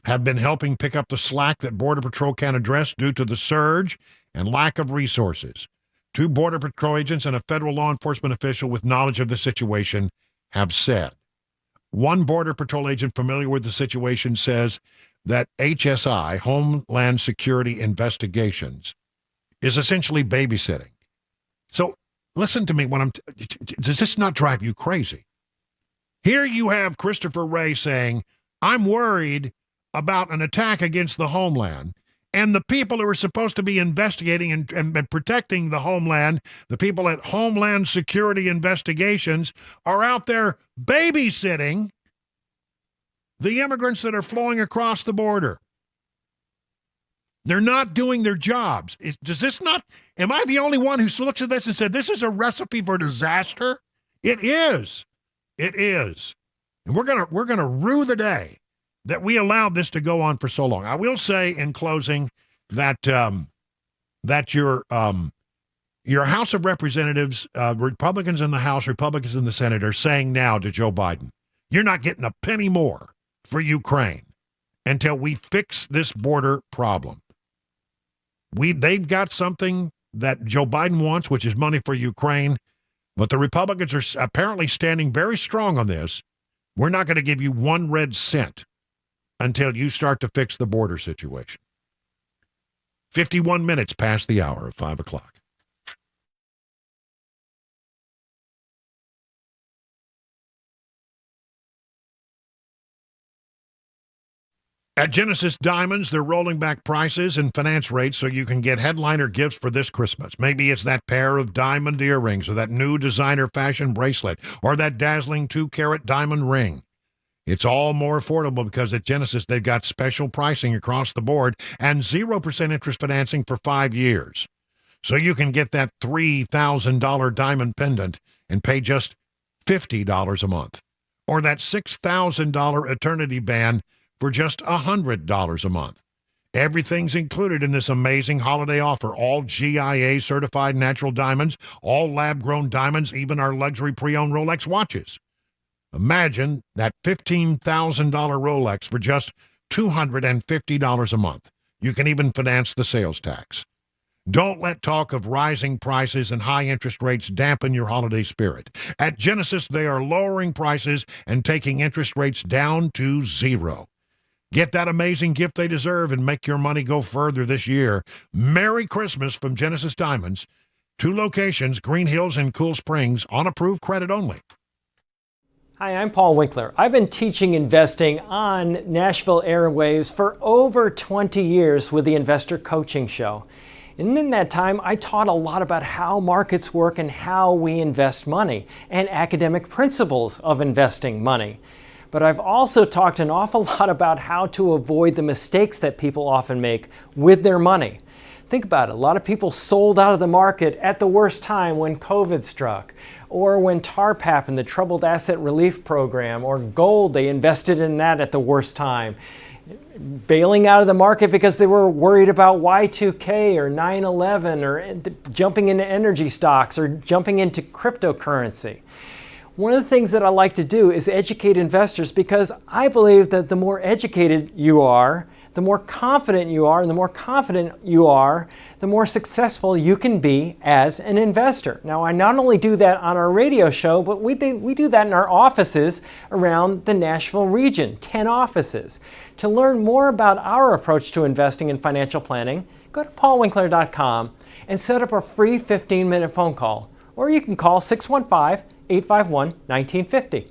B: have been helping pick up the slack that Border Patrol can't address due to the surge and lack of resources. 2 Border Patrol agents and a federal law enforcement official with knowledge of the situation have said. One Border Patrol agent familiar with the situation says that HSI, Homeland Security Investigations, is essentially babysitting. So listen to me when does this not drive you crazy? Here you have Christopher Wray saying, I'm worried about an attack against the homeland. And the people who are supposed to be investigating and protecting the homeland, the people at Homeland Security Investigations, are out there babysitting the immigrants that are flowing across the border. They're not doing their jobs. Am I the only one who looks at this and said, this is a recipe for disaster? It is. It is. And we're gonna rue the day that we allowed this to go on for so long. I will say in closing that that your House of Representatives, Republicans in the House, Republicans in the Senate, are saying now to Joe Biden, you're not getting a penny more for Ukraine until we fix this border problem. They've got something that Joe Biden wants, which is money for Ukraine, but the Republicans are apparently standing very strong on this. We're not going to give you 1 red cent until you start to fix the border situation. 51 minutes past the hour of 5 o'clock. At Genesis Diamonds, they're rolling back prices and finance rates so you can get headliner gifts for this Christmas. Maybe it's that pair of diamond earrings or that new designer fashion bracelet or that dazzling 2-carat diamond ring. It's all more affordable because at Genesis, they've got special pricing across the board and 0% interest financing for 5 years. So you can get that $3,000 diamond pendant and pay just $50 a month. Or that $6,000 eternity band for just $100 a month. Everything's included in this amazing holiday offer. All GIA certified natural diamonds, all lab-grown diamonds, even our luxury pre-owned Rolex watches. Imagine that $15,000 Rolex for just $250 a month. You can even finance the sales tax. Don't let talk of rising prices and high interest rates dampen your holiday spirit. At Genesis, they are lowering prices and taking interest rates down to 0. Get that amazing gift they deserve and make your money go further this year. Merry Christmas from Genesis Diamonds. 2 locations, Green Hills and Cool Springs, on approved credit only.
K: Hi, I'm Paul Winkler. I've been teaching investing on Nashville airwaves for over 20 years with the Investor Coaching Show. And in that time, I taught a lot about how markets work and how we invest money and academic principles of investing money. But I've also talked an awful lot about how to avoid the mistakes that people often make with their money. Think about it. A lot of people sold out of the market at the worst time when COVID struck, or when TARP happened, the Troubled Asset Relief Program, or gold, they invested in that at the worst time. Bailing out of the market because they were worried about Y2K or 9/11 or jumping into energy stocks or jumping into cryptocurrency. One of the things that I like to do is educate investors because I believe that the more educated you are, the more confident you are, and the more confident you are, the more successful you can be as an investor. Now, I not only do that on our radio show, but we do that in our offices around the Nashville region, 10 offices. To learn more about our approach to investing and financial planning, go to paulwinkler.com and set up a free 15-minute phone call. Or you can call 615-851-1950.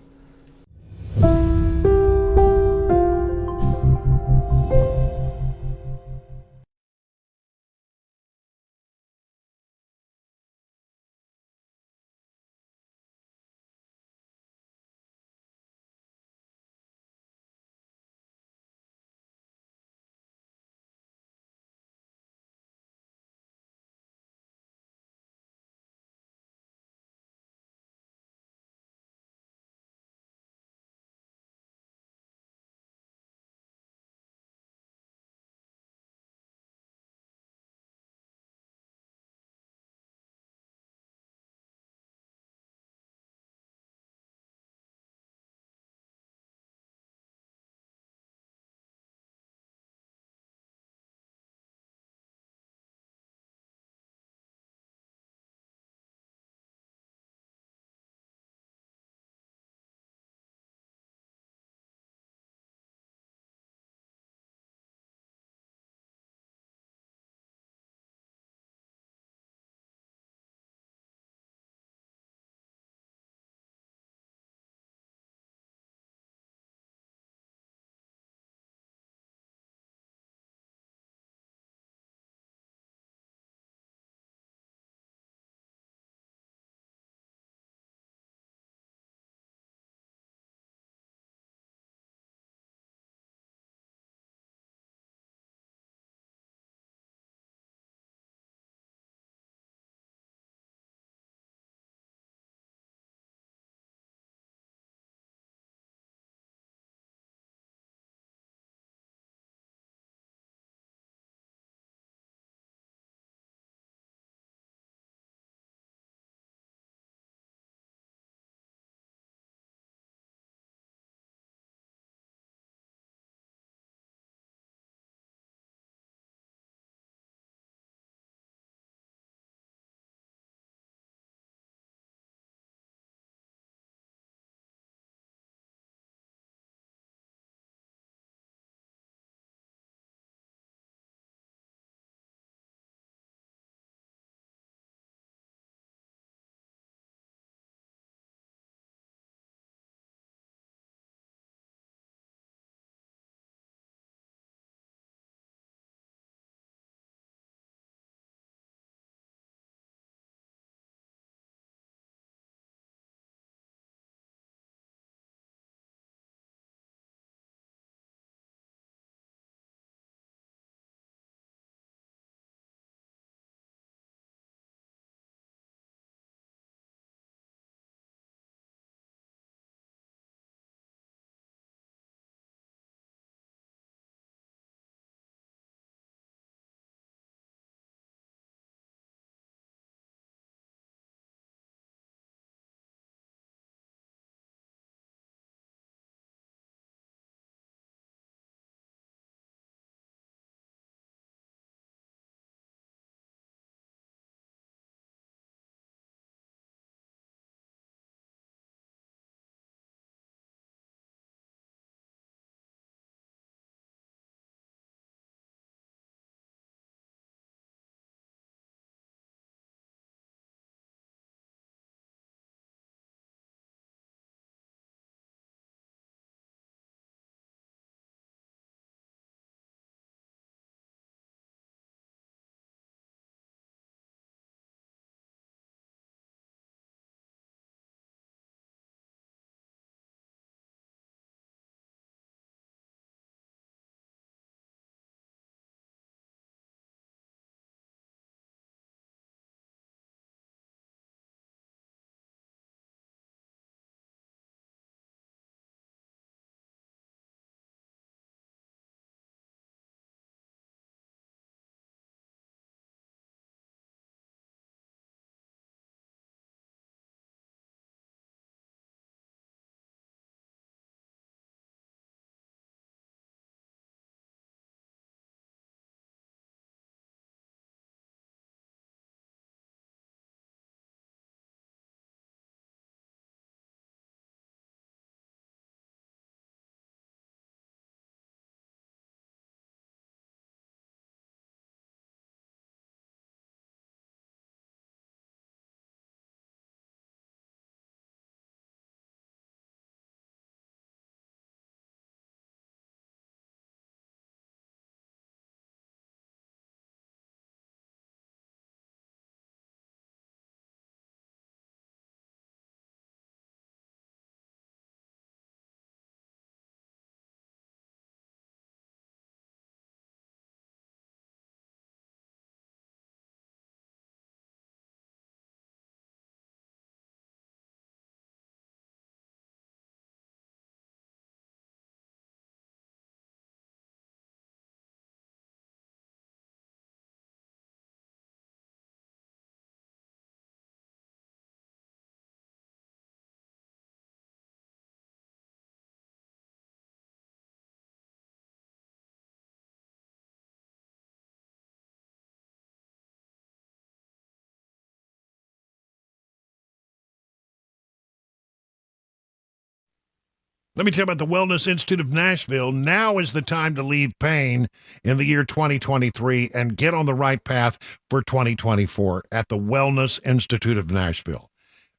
B: Let me tell you about the Wellness Institute of Nashville. Now is the time to leave pain in the year 2023 and get on the right path for 2024 at the Wellness Institute of Nashville.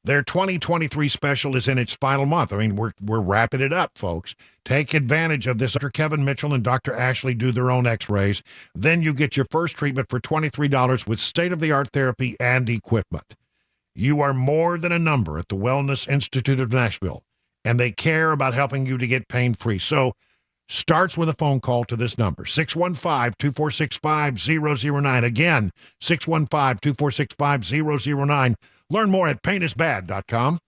B: Their 2023 special is in its final month. I mean, we're wrapping it up, folks. Take advantage of this. Dr. Kevin Mitchell and Dr. Ashley do their own x-rays. Then you get your first treatment for $23 with state-of-the-art therapy and equipment. You are more than a number at the Wellness Institute of Nashville, and they care about helping you to get pain-free. So starts with a phone call to this number, 615-246-5009. Again, 615-246-5009. Learn more at painisbad.com.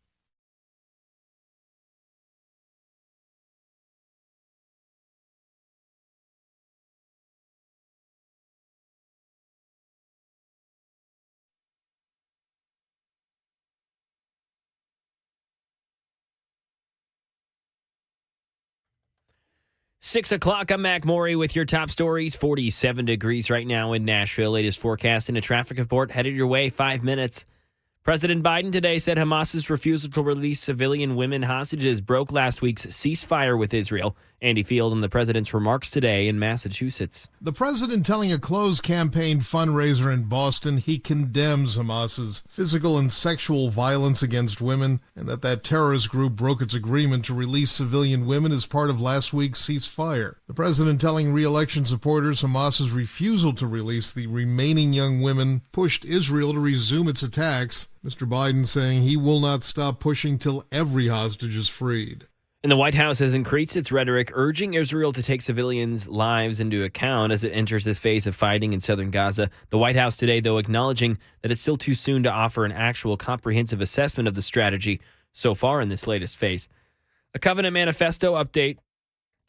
C: Six o'clock, I'm Mac Maury with your top stories. 47 degrees right now in Nashville. Latest forecast and a traffic report headed your way 5 minutes. President Biden today said Hamas's refusal to release civilian women hostages broke last week's ceasefire with Israel. Andy Field on the president's remarks today in Massachusetts.
M: The president telling a closed campaign fundraiser in Boston he condemns Hamas's physical and sexual violence against women and that terrorist group broke its agreement to release civilian women as part of last week's ceasefire. The president telling re-election supporters Hamas's refusal to release the remaining young women pushed Israel to resume its attacks. Mr. Biden saying he will not stop pushing till every hostage is freed.
C: And the White House has increased its rhetoric, urging Israel to take civilians' lives into account as it enters this phase of fighting in southern Gaza. The White House today, though, acknowledging that it's still too soon to offer an actual comprehensive assessment of the strategy so far in this latest phase. A Covenant Manifesto update.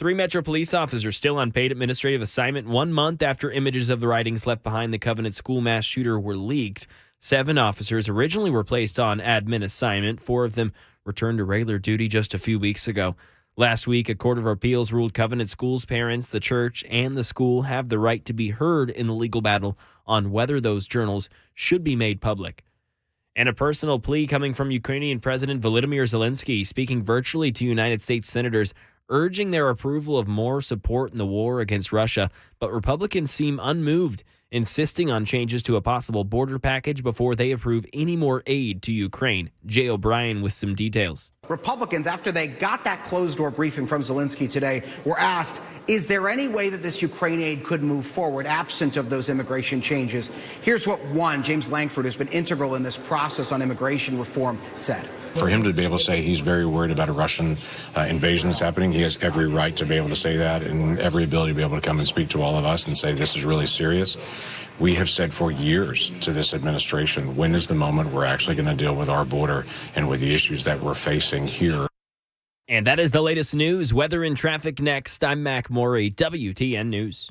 C: 3 Metro police officers still on paid administrative assignment 1 month after images of the writings left behind the Covenant school mass shooter were leaked. 7 officers originally were placed on admin assignment. 4 of them returned to regular duty just a few weeks ago. Last week, a court of appeals ruled Covenant schools' parents, the church, and the school have the right to be heard in the legal battle on whether those journals should be made public. And a personal plea coming from Ukrainian President Volodymyr Zelensky, speaking virtually to United States senators, urging their approval of more support in the war against Russia. But Republicans seem unmoved, insisting on changes to a possible border package before they approve any more aid to Ukraine. Jay O'Brien with some details.
P: Republicans, after they got that closed-door briefing from Zelensky today, were asked, is there any way that this Ukraine aid could move forward absent of those immigration changes? Here's what one, James Langford, who's been integral in this process on immigration reform, said.
Q: For him to be able to say he's very worried about a Russian invasion that's happening, he has every right to be able to say that and every ability to be able to come and speak to all of us and say this is really serious. We have said for years to this administration, when is the moment we're actually going to deal with our border and with the issues that we're facing here?
C: And that is the latest news. Weather and traffic next. I'm Mac Maury, WTN News.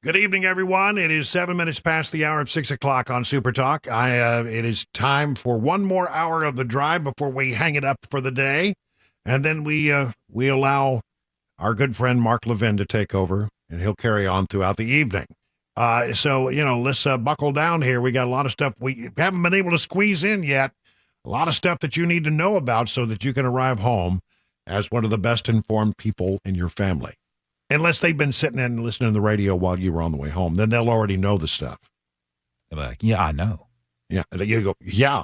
B: Good evening, everyone. It is 7 minutes past the hour of 6 o'clock on Super Talk. It is time for one more hour of the drive before we hang it up for the day. And then we allow our good friend Mark Levin to take over, and he'll carry on throughout the evening. So, let's buckle down here. We got a lot of stuff we haven't been able to squeeze in yet. A lot of stuff that you need to know about so that you can arrive home as one of the best informed people in your family. Unless they've been sitting and listening to the radio while you were on the way home, then they'll already know the stuff.
I: They're like, yeah, I know.
B: Yeah, you go, yeah,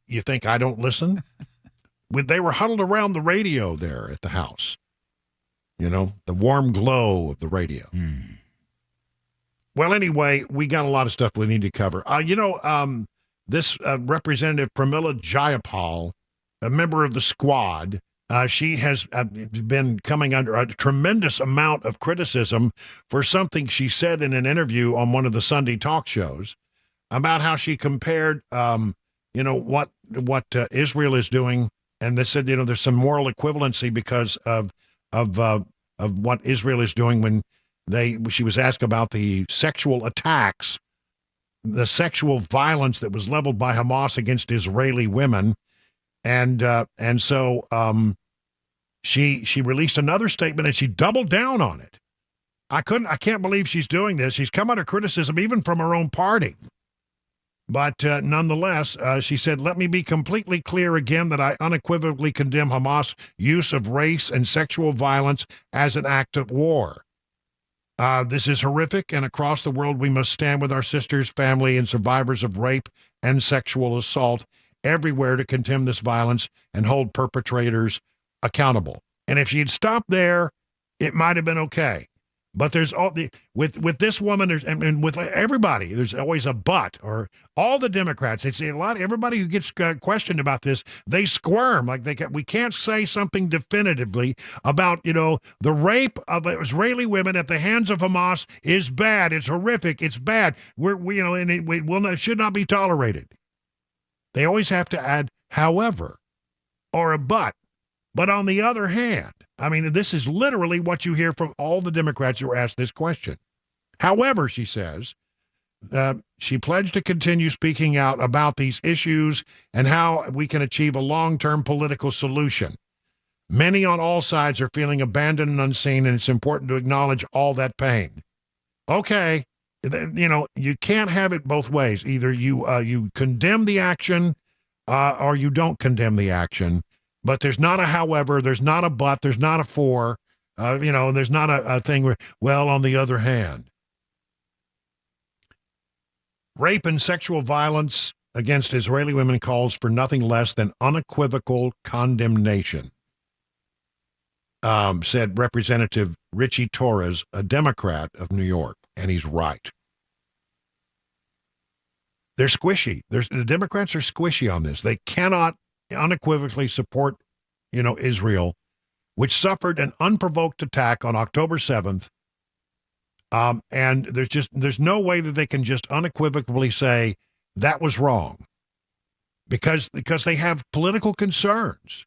B: you think I don't listen? They were huddled around the radio there at the house. The warm glow of the radio. Well, anyway, we got a lot of stuff we need to cover. This Representative Pramila Jayapal, a member of the squad, she has been coming under a tremendous amount of criticism for something she said in an interview on one of the Sunday talk shows about how she compared, what Israel is doing, and they said, there's some moral equivalency because of what Israel is doing when she was asked about the sexual attacks, the sexual violence that was leveled by Hamas against Israeli women, and so she released another statement and she doubled down on it. I can't believe she's doing this. She's come under criticism even from her own party. But nonetheless, she said, let me be completely clear again that I unequivocally condemn Hamas' use of race and sexual violence as an act of war. This is horrific, and across the world we must stand with our sisters, family, and survivors of rape and sexual assault everywhere to condemn this violence and hold perpetrators accountable. And if she'd stopped there, it might have been okay. But there's with this woman, and with everybody, there's always a but. Or all the Democrats, it's everybody who gets questioned about this, they squirm like we can't say something definitively about the rape of Israeli women at the hands of Hamas is bad, it's horrific, it's bad. It should not be tolerated. They always have to add however or a but. But on the other hand, this is literally what you hear from all the Democrats who are asked this question. However, she says, she pledged to continue speaking out about these issues and how we can achieve a long-term political solution. Many on all sides are feeling abandoned and unseen, and it's important to acknowledge all that pain. Okay, you can't have it both ways. Either you condemn the action or you don't condemn the action. But there's not a however, there's not a but, there's not a for, there's not a thing where, well, on the other hand. Rape and sexual violence against Israeli women calls for nothing less than unequivocal condemnation, said Representative Richie Torres, a Democrat of New York, and he's right. They're squishy. The Democrats are squishy on this. They cannot unequivocally support, Israel, which suffered an unprovoked attack on October 7th. And there's no way that they can just unequivocally say that was wrong because they have political concerns.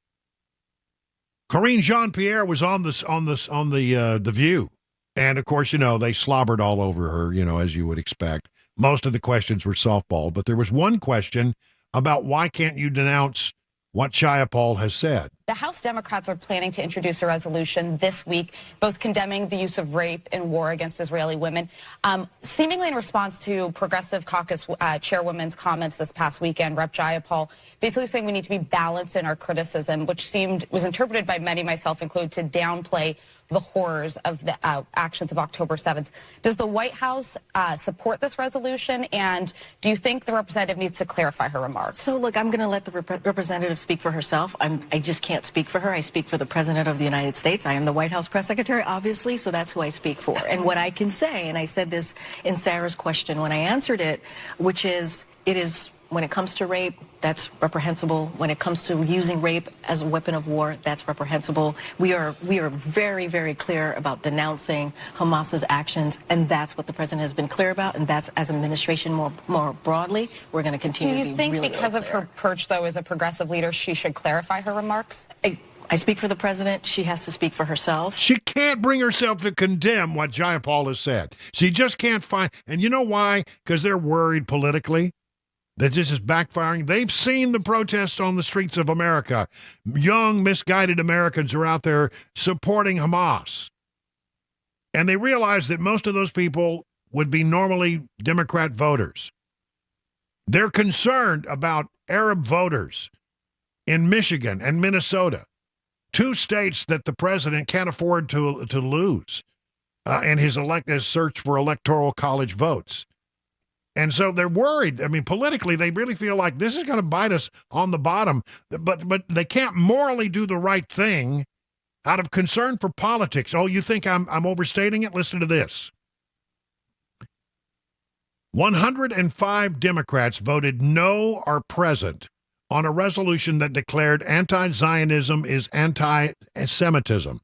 B: Karine Jean-Pierre was on the View. And of course, they slobbered all over her, as you would expect. Most of the questions were softball, but there was one question about why can't you denounce what Jayapal has said.
R: The House Democrats are planning to introduce a resolution this week, both condemning the use of rape and war against Israeli women, seemingly in response to Progressive Caucus Chairwoman's comments this past weekend. Rep. Jayapal basically saying we need to be balanced in our criticism, which was interpreted by many, myself included, to downplay the horrors of the actions of October 7th. Does the White House support this resolution, and do you think the representative needs to clarify her remarks?
G: So, look, I'm going to let the representative speak for herself. I just can't speak for her. I speak for the President of the United States. I am the White House press secretary, obviously, so that's who I speak for. And what I can say, and I said this in Sarah's question when I answered it, which is, it is, when it comes to rape, that's reprehensible. When it comes to using rape as a weapon of war, that's reprehensible. We are very, very clear about denouncing Hamas's actions, and that's what the president has been clear about, and that's, as administration more broadly, we're going to continue to be really,
R: Do you think because of her perch, though, as a progressive leader, she should clarify her remarks?
G: I speak for the president. She has to speak for herself.
B: She can't bring herself to condemn what Jayapal has said. She just can't find. And you know why? Because they're worried politically that this is backfiring. They've seen the protests on the streets of America. Young, misguided Americans are out there supporting Hamas. And they realize that most of those people would be normally Democrat voters. They're concerned about Arab voters in Michigan and Minnesota, two states that the president can't afford to lose in his search for electoral college votes. And so they're worried. I mean, politically, they really feel like this is going to bite us on the bottom, but they can't morally do the right thing out of concern for politics. Oh, you think I'm overstating it? Listen to this. 105 Democrats voted no or present on a resolution that declared anti-Zionism is anti-Semitism.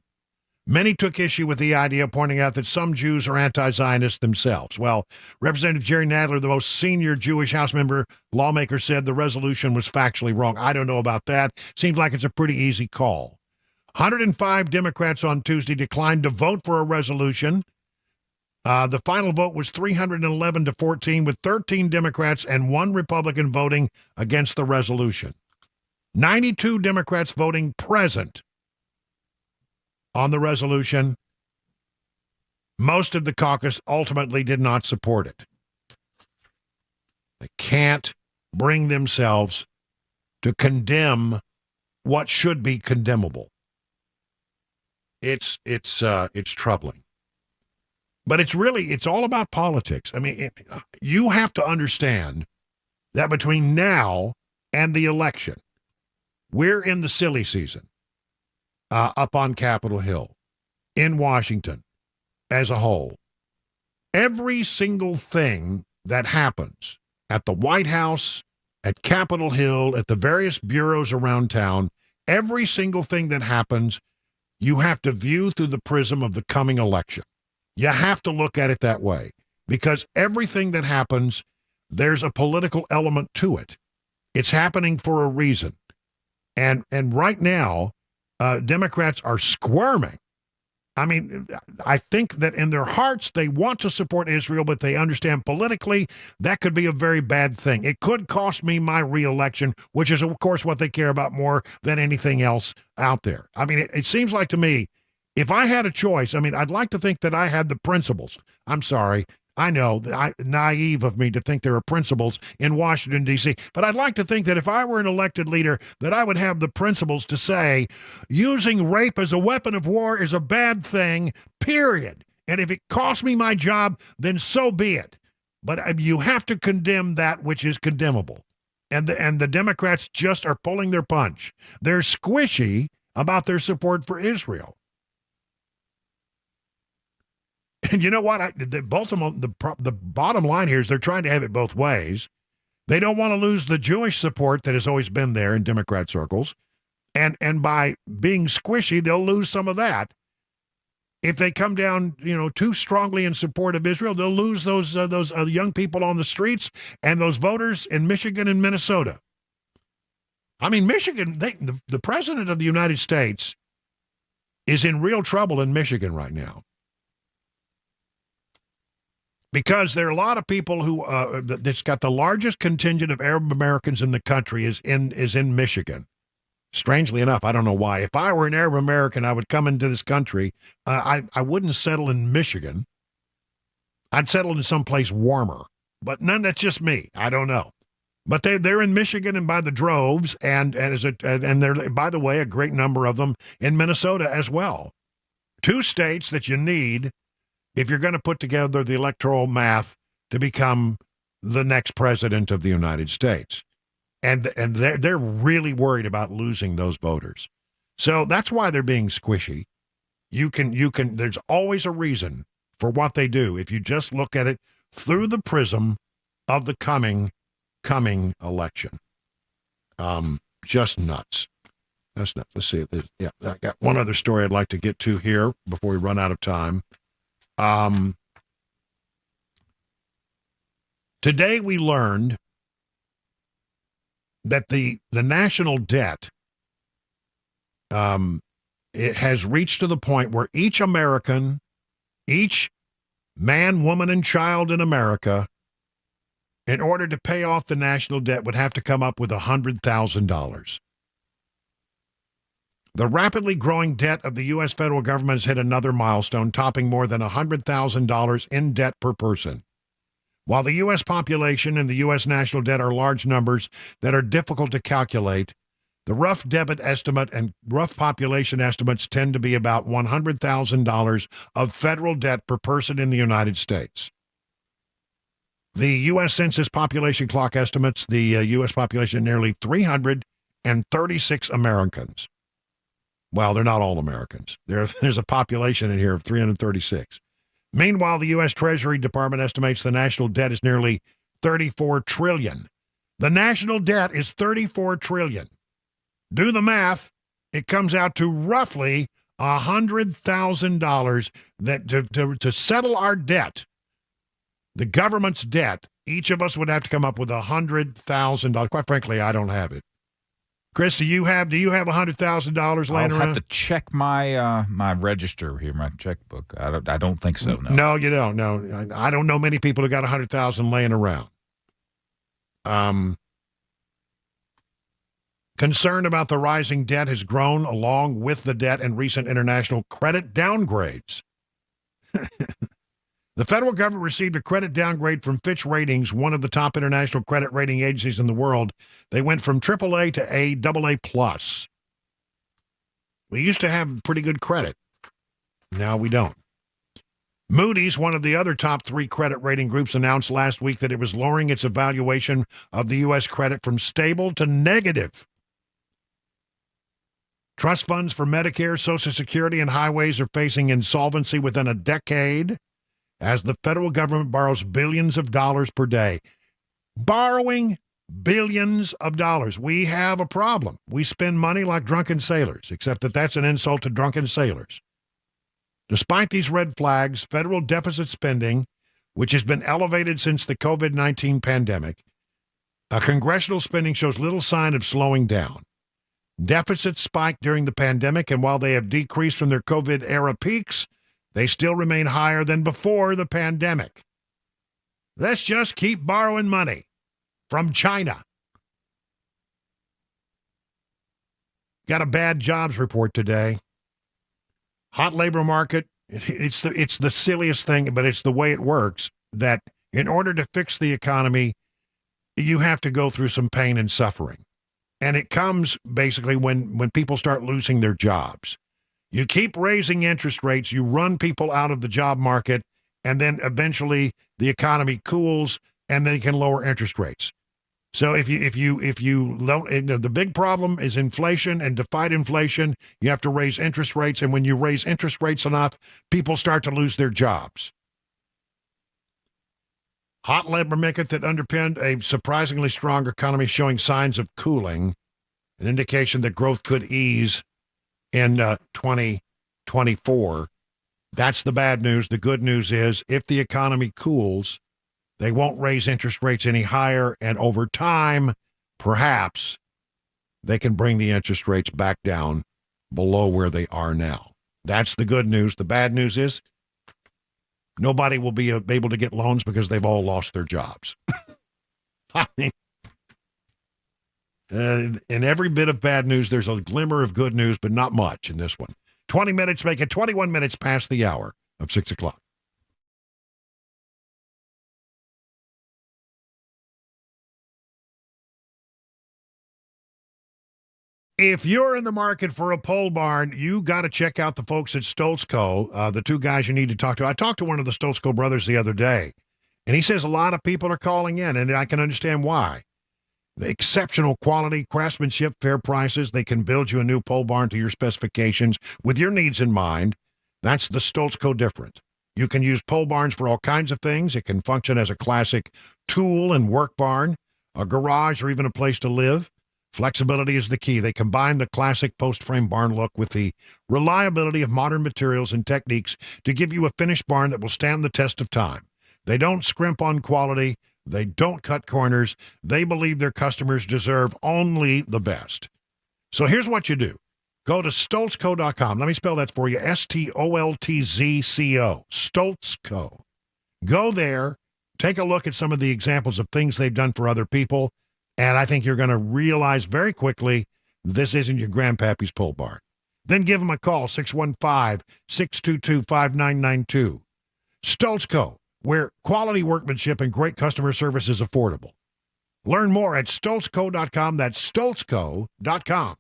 B: Many took issue with the idea, pointing out that some Jews are anti-Zionist themselves. Well, Representative Jerry Nadler, the most senior Jewish House member lawmaker, said the resolution was factually wrong. I don't know about that. Seems like it's a pretty easy call. 105 Democrats on Tuesday declined to vote for a resolution. The final vote was 311 to 14, with 13 Democrats and 1 Republican voting against the resolution. 92 Democrats voting present on the resolution. Most of the caucus ultimately did not support it. They can't bring themselves to condemn what should be condemnable. It's troubling. But it's all about politics. I mean, you have to understand that between now and the election, we're in the silly season up on Capitol Hill, in Washington as a whole. Every single thing that happens at the White House, at Capitol Hill, at the various bureaus around town, every single thing that happens, you have to view through the prism of the coming election. You have to look at it that way, because everything that happens, there's a political element to it. It's happening for a reason. And right now, Democrats are squirming. I mean, I think that in their hearts, they want to support Israel, but they understand politically that could be a very bad thing. It could cost me my reelection, which is, of course, what they care about more than anything else out there. I mean, it seems like to me, if I had a choice, I mean, I'd like to think that I had the principles. I'm sorry. I know, naive of me to think there are principles in Washington, D.C., but I'd like to think that if I were an elected leader, that I would have the principles to say using rape as a weapon of war is a bad thing, period. And if it costs me my job, then so be it. But you have to condemn that which is condemnable. And the Democrats just are pulling their punch. They're squishy about their support for Israel. And you know what? The bottom line here is they're trying to have it both ways. They don't want to lose the Jewish support that has always been there in Democrat circles. And by being squishy, they'll lose some of that. If they come down, too strongly in support of Israel, they'll lose those young people on the streets and those voters in Michigan and Minnesota. I mean, Michigan, the president of the United States is in real trouble in Michigan right now. Because there are a lot of people who that's got the largest contingent of Arab Americans in the country is in Michigan. Strangely enough, I don't know why. If I were an Arab American, I would come into this country. I wouldn't settle in Michigan. I'd settle in someplace warmer. But that's just me. I don't know. But they're in Michigan and by the droves, and they're, by the way, a great number of them in Minnesota as well. 2 states that you need if you're going to put together the electoral math to become the next president of the United States. And they're really worried about losing those voters. So that's why they're being squishy. You can there's always a reason for what they do if you just look at it through the prism of the coming election. Just nuts. That's nuts. Let's see. Yeah, I got one other story I'd like to get to here before we run out of time. Today we learned that the national debt it has reached to the point where each American, each man, woman, and child in America, in order to pay off the national debt, would have to come up with $100,000. The rapidly growing debt of the U.S. federal government has hit another milestone, topping more than $100,000 in debt per person. While the U.S. population and the U.S. national debt are large numbers that are difficult to calculate, the rough debit estimate and rough population estimates tend to be about $100,000 of federal debt per person in the United States. The U.S. Census Population Clock estimates the U.S. population nearly 336 Americans. Well, they're not all Americans. There's a population in here of 336. Meanwhile, the U.S. Treasury Department estimates the national debt is nearly $34 trillion. The national debt is $34 trillion. Do the math. It comes out to roughly $100,000 that to settle our debt, the government's debt. Each of us would have to come up with $100,000. Quite frankly, I don't have it. Chris, do you have $100,000 laying around?
I: I'll have to check my my register here, my checkbook. I don't think so. No.
B: No, you don't. No, I don't know many people who got $100,000 laying around. Concern about the rising debt has grown along with the debt and recent international credit downgrades. The federal government received a credit downgrade from Fitch Ratings, one of the top international credit rating agencies in the world. They went from AAA to AA+. We used to have pretty good credit. Now we don't. Moody's, one of the other top 3 credit rating groups, announced last week that it was lowering its evaluation of the U.S. credit from stable to negative. Trust funds for Medicare, Social Security, and highways are facing insolvency within a decade as the federal government borrows billions of dollars per day. Borrowing billions of dollars. We have a problem. We spend money like drunken sailors, except that that's an insult to drunken sailors. Despite these red flags, federal deficit spending, which has been elevated since the COVID-19 pandemic, congressional spending shows little sign of slowing down. Deficits spiked during the pandemic, and while they have decreased from their COVID-era peaks, they still remain higher than before the pandemic. Let's just keep borrowing money from China. Got a bad jobs report today. Hot labor market, it's the silliest thing, but it's the way it works, that in order to fix the economy, you have to go through some pain and suffering. And it comes basically when people start losing their jobs. You keep raising interest rates, you run people out of the job market, and then eventually the economy cools and they can lower interest rates. So if you don't, the big problem is inflation, and to fight inflation, you have to raise interest rates, and when you raise interest rates enough, people start to lose their jobs. Hot labor market that underpinned a surprisingly strong economy showing signs of cooling, an indication that growth could ease in 2024. That's the bad news. The good news is if the economy cools, they won't raise interest rates any higher, and over time, perhaps, they can bring the interest rates back down below where they are now. That's the good news. The bad news is nobody will be able to get loans because they've all lost their jobs. I mean, in every bit of bad news, there's a glimmer of good news, but not much in this one. 20 minutes, make it 21 minutes past the hour of 6 o'clock. If you're in the market for a pole barn, you got to check out the folks at Stoltz Co., the 2 guys you need to talk to. I talked to one of the Stoltz Co. brothers the other day, and he says a lot of people are calling in, and I can understand why. The exceptional quality, craftsmanship, fair prices. They can build you a new pole barn to your specifications with your needs in mind. That's the Stoltz Co. difference. You can use pole barns for all kinds of things. It can function as a classic tool and work barn, a garage, or even a place to live. Flexibility is the key. They combine the classic post-frame barn look with the reliability of modern materials and techniques to give you a finished barn that will stand the test of time. They don't scrimp on quality. They don't cut corners. They believe their customers deserve only the best. So here's what you do. Go to stoltzco.com. Let me spell that for you. Stoltzco. Stoltzco. Go there. Take a look at some of the examples of things they've done for other people, and I think you're going to realize very quickly this isn't your grandpappy's pole barn. Then give them a call, 615-622-5992. Stoltzco, where quality workmanship and great customer service is affordable. Learn more at stoltzco.com. That's stoltzco.com.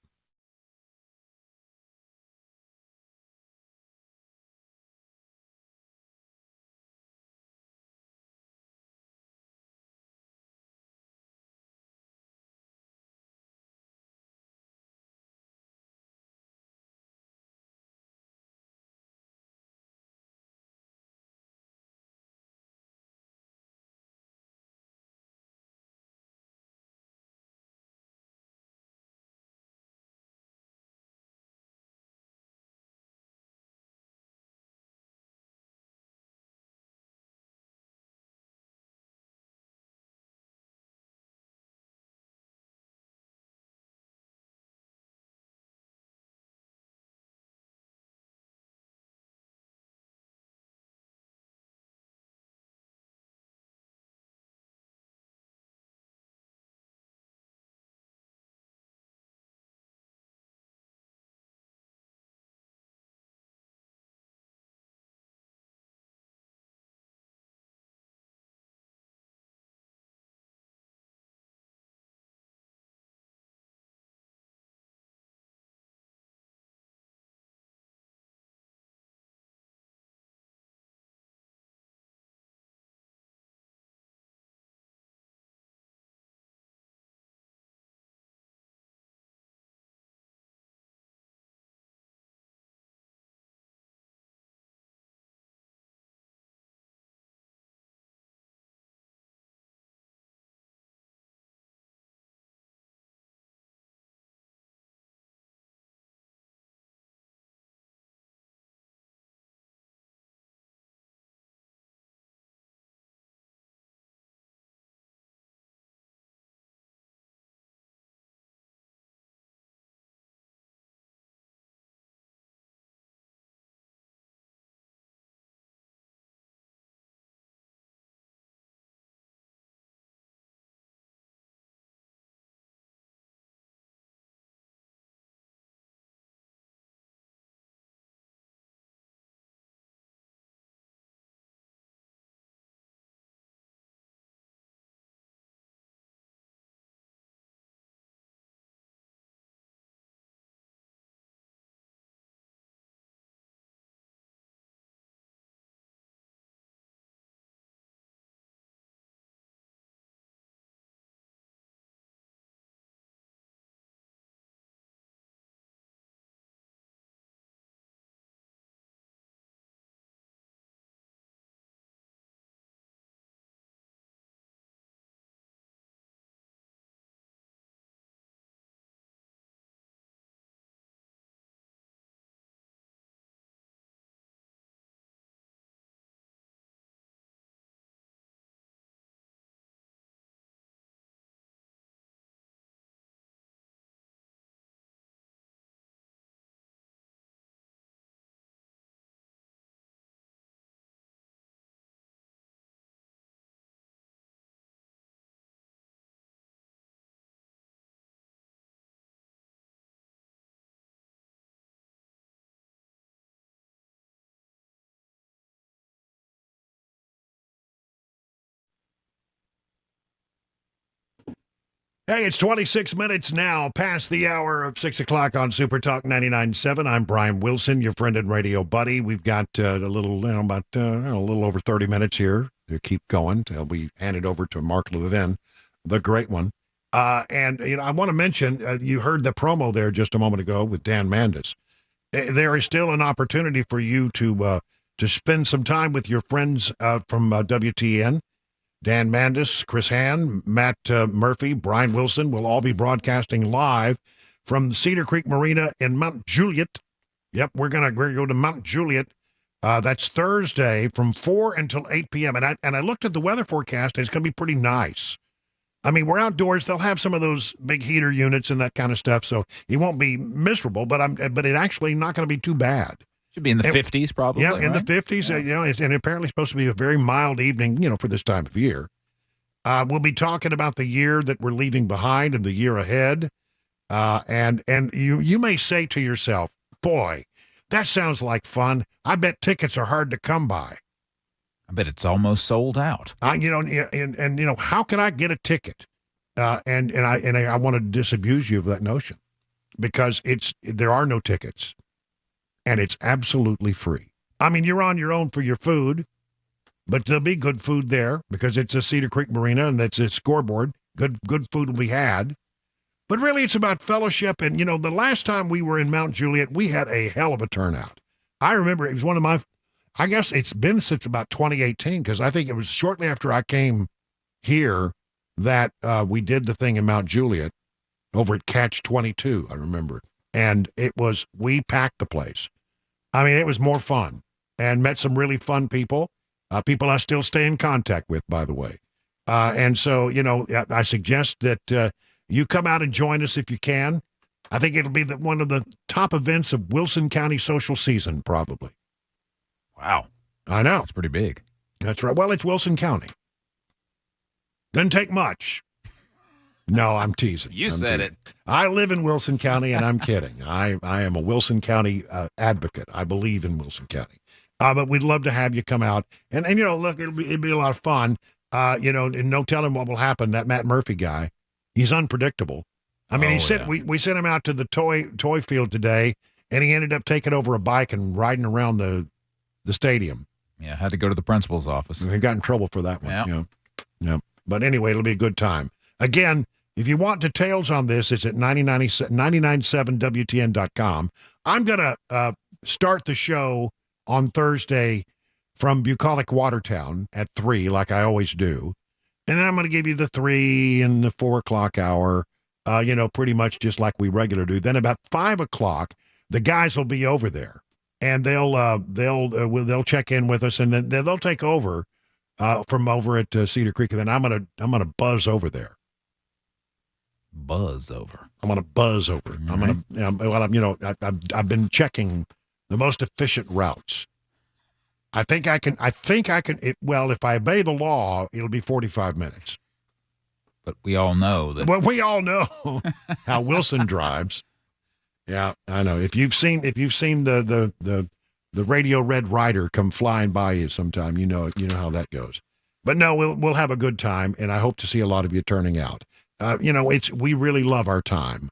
B: Hey, it's 26 minutes now past the hour of 6 o'clock on Super Talk 99.7. I'm Brian Wilson, your friend and radio buddy. We've got a little over 30 minutes here to keep going till we hand it over to Mark Levin, the great one. And I want to mention, you heard the promo there just a moment ago with Dan Mandis. There is still an opportunity for you to spend some time with your friends from WTN. Dan Mandis, Chris Hahn, Matt Murphy, Brian Wilson will all be broadcasting live from Cedar Creek Marina in Mount Juliet. Yep, we're gonna go to Mount Juliet. That's Thursday from 4 until 8 p.m. And I looked at the weather forecast, and it's going to be pretty nice. I mean, we're outdoors. They'll have some of those big heater units and that kind of stuff, so it won't be miserable. But it actually not going to be too bad.
I: Should be in the 50s, probably.
B: Yeah, in the
I: right?
B: 50s. And apparently supposed to be a very mild evening, for this time of year. We'll be talking about the year that we're leaving behind and the year ahead. And you may say to yourself, boy, that sounds like fun. I bet tickets are hard to come by.
I: I bet it's almost sold out.
B: And how can I get a ticket? And I want to disabuse you of that notion, because there are no tickets, and it's absolutely free. I mean, you're on your own for your food, but there'll be good food there because it's a Cedar Creek Marina and that's a scoreboard. Good food will be had. But really, it's about fellowship. And, the last time we were in Mount Juliet, we had a hell of a turnout. I remember it was one of my, I guess it's been since about 2018, because I think it was shortly after I came here that we did the thing in Mount Juliet over at Catch 22, I remember. And we packed the place. I mean, it was more fun and met some really fun people, people I still stay in contact with, by the way. And so, I suggest that you come out and join us if you can. I think it'll be one of the top events of Wilson County social season, probably.
I: Wow.
B: I know.
I: That's pretty big.
B: That's right. Well, it's Wilson County. Doesn't take much. No, I'm teasing.
I: You said it.
B: I live in Wilson County, and I'm kidding. I am a Wilson County advocate. I believe in Wilson County. But we'd love to have you come out. And look, it'd be a lot of fun. And no telling what will happen. That Matt Murphy guy, he's unpredictable. I mean, we sent him out to the toy field today, and he ended up taking over a bike and riding around the stadium.
I: Yeah, had to go to the principal's office.
B: He got in trouble for that one.
I: Yeah.
B: Yeah. But anyway, it'll be a good time. Again, if you want details on this, it's at 997wtn.com. I'm going to start the show on Thursday from Bucolic Watertown at 3, like I always do. And then I'm going to give you the 3 and the 4 o'clock hour, pretty much just like we regularly do. Then about 5 o'clock, the guys will be over there, and they'll check in with us, and then they'll take over from over at Cedar Creek, and then I'm gonna buzz over there.
I: Buzz over.
B: I'm gonna buzz over. Mm-hmm. I've been checking the most efficient routes. I think I can. If I obey the law, it'll be 45 minutes.
I: But we all know that.
B: Well, we all know how Wilson drives. Yeah, I know. If you've seen the Radio Red Rider come flying by you sometime, you know how that goes. But no, we'll have a good time, and I hope to see a lot of you turning out. We really love our time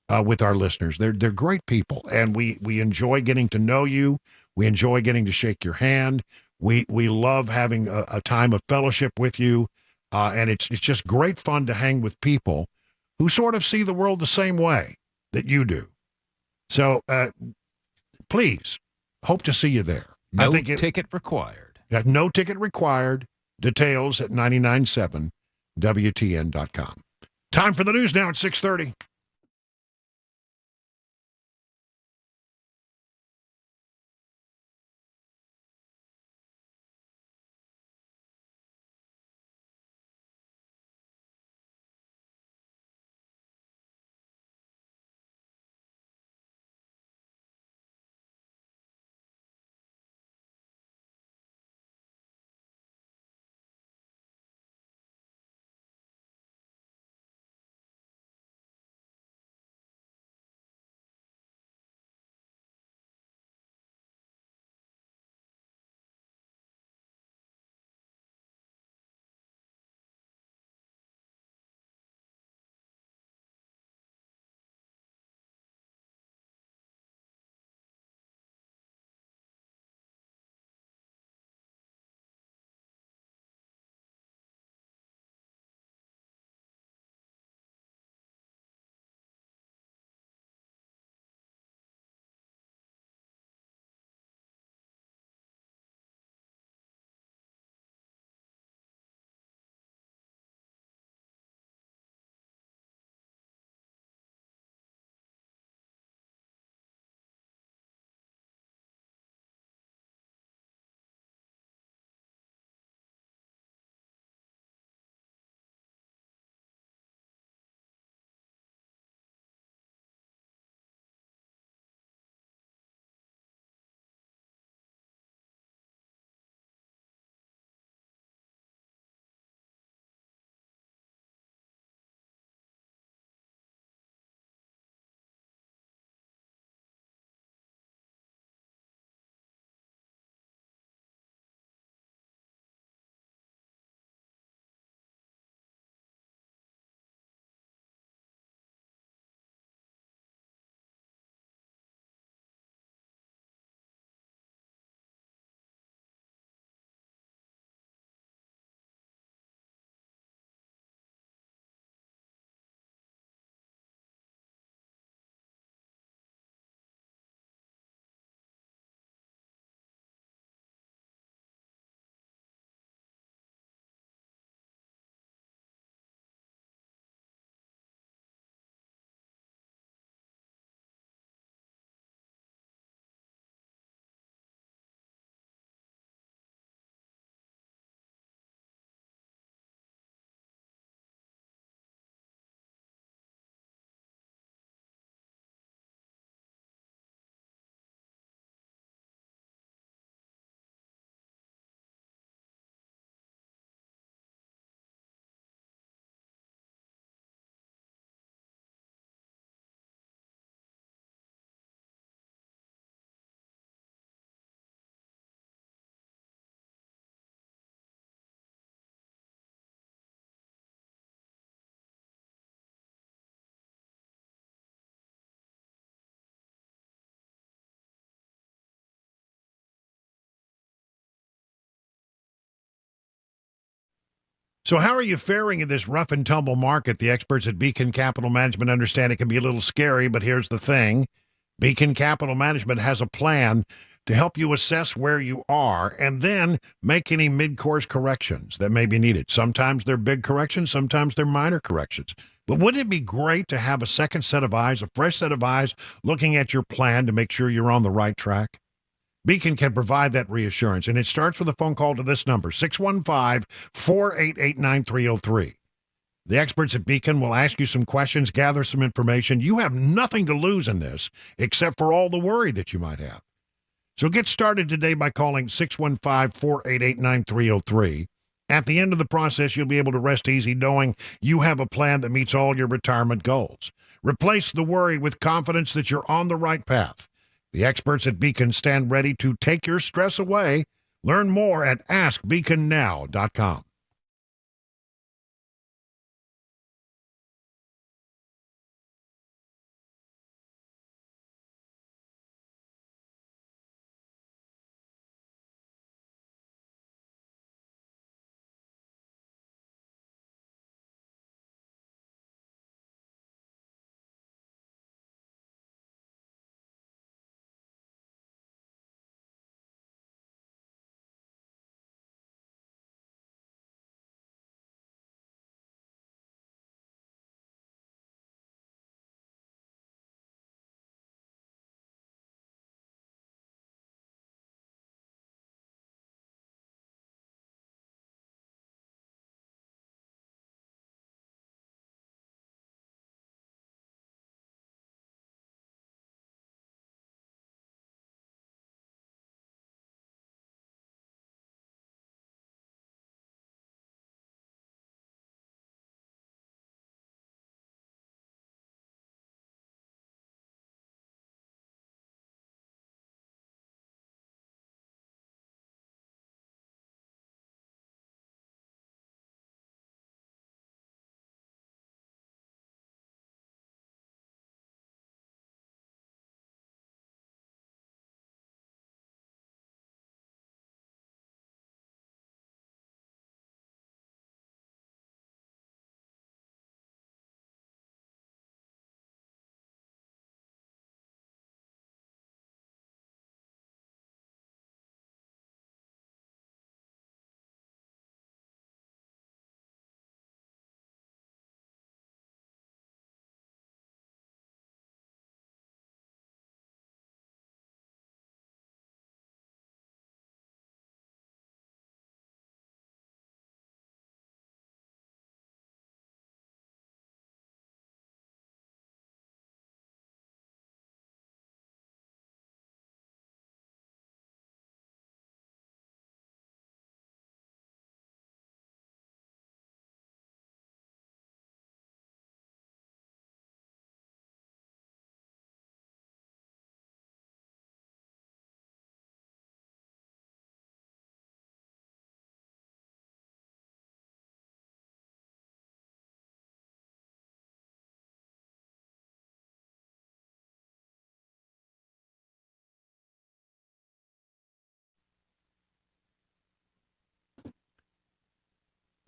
B: with our listeners. They're great people, and we enjoy getting to know you. We enjoy getting to shake your hand. We love having a time of fellowship with you, and it's just great fun to hang with people who sort of see the world the same way that you do. So please, hope to see you there.
I: No ticket required.
B: No ticket required. Details at 997wtn.com. Time for the news now at 6:30. So how are you faring in this rough and tumble market? The experts at Beacon Capital Management understand it can be a little scary, but here's the thing. Beacon Capital Management has a plan to help you assess where you are and then make any mid-course corrections that may be needed. Sometimes they're big corrections, sometimes they're minor corrections. But wouldn't it be great to have a second set of eyes, a fresh set of eyes, looking at your plan to make sure you're on the right track? Beacon can provide that reassurance, and it starts with a phone call to this number, 615-488-9303. The experts at Beacon will ask you some questions, gather some information. You have nothing to lose in this except for all the worry that you might have. So get started today by calling 615-488-9303. At the end of the process, you'll be able to rest easy knowing you have a plan that meets all your retirement goals. Replace the worry with confidence that you're on the right path. The experts at Beacon stand ready to take your stress away. Learn more at askbeaconnow.com.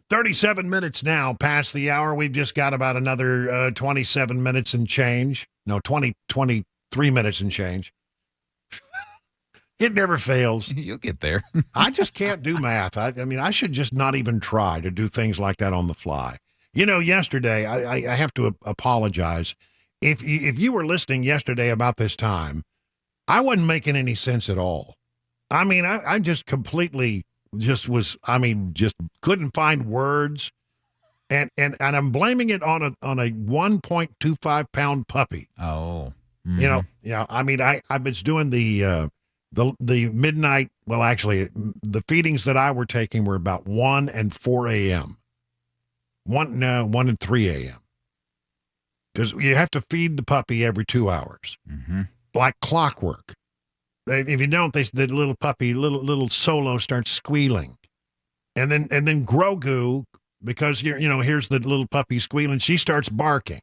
B: "37 minutes now past the hour. We've just got about another 27 minutes and change. No, 23 minutes and change. It never fails.
I: You'll get there.
B: I just can't do math. I mean, I should just not even try to do things like that on the fly. You know, yesterday, I have to apologize. If you were listening yesterday about this time, I wasn't making any sense at all. I mean, I just completely just couldn't find words. And I'm blaming it on a 1.25 pound puppy.
I: Oh.
B: Mm-hmm. You know, yeah. I mean, I was doing the midnight. Well, actually, the feedings that I were taking were about 1 and 4 a.m. 1 and 3 a.m. Because you have to feed the puppy every 2 hours, like clockwork. If you don't, the little puppy, little Solo starts squealing, and then Grogu, because here's the little puppy squealing, she starts barking,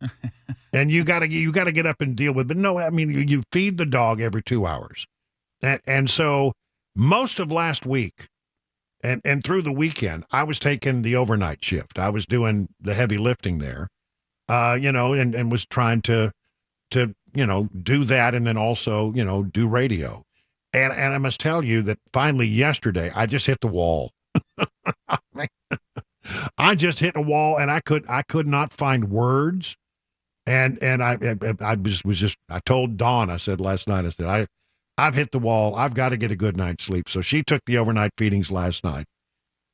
B: and you gotta get up and deal with it. But no, I mean you feed the dog every 2 hours, and so most of last week, And through the weekend, I was taking the overnight shift. I was doing the heavy lifting there, and was trying to do that and then also, do radio. And I must tell you that finally yesterday, I just hit the wall. I just hit a wall, and I could not find words. And I told Dawn, I said last night, I said, I've hit the wall. I've got to get a good night's sleep. So she took the overnight feedings last night,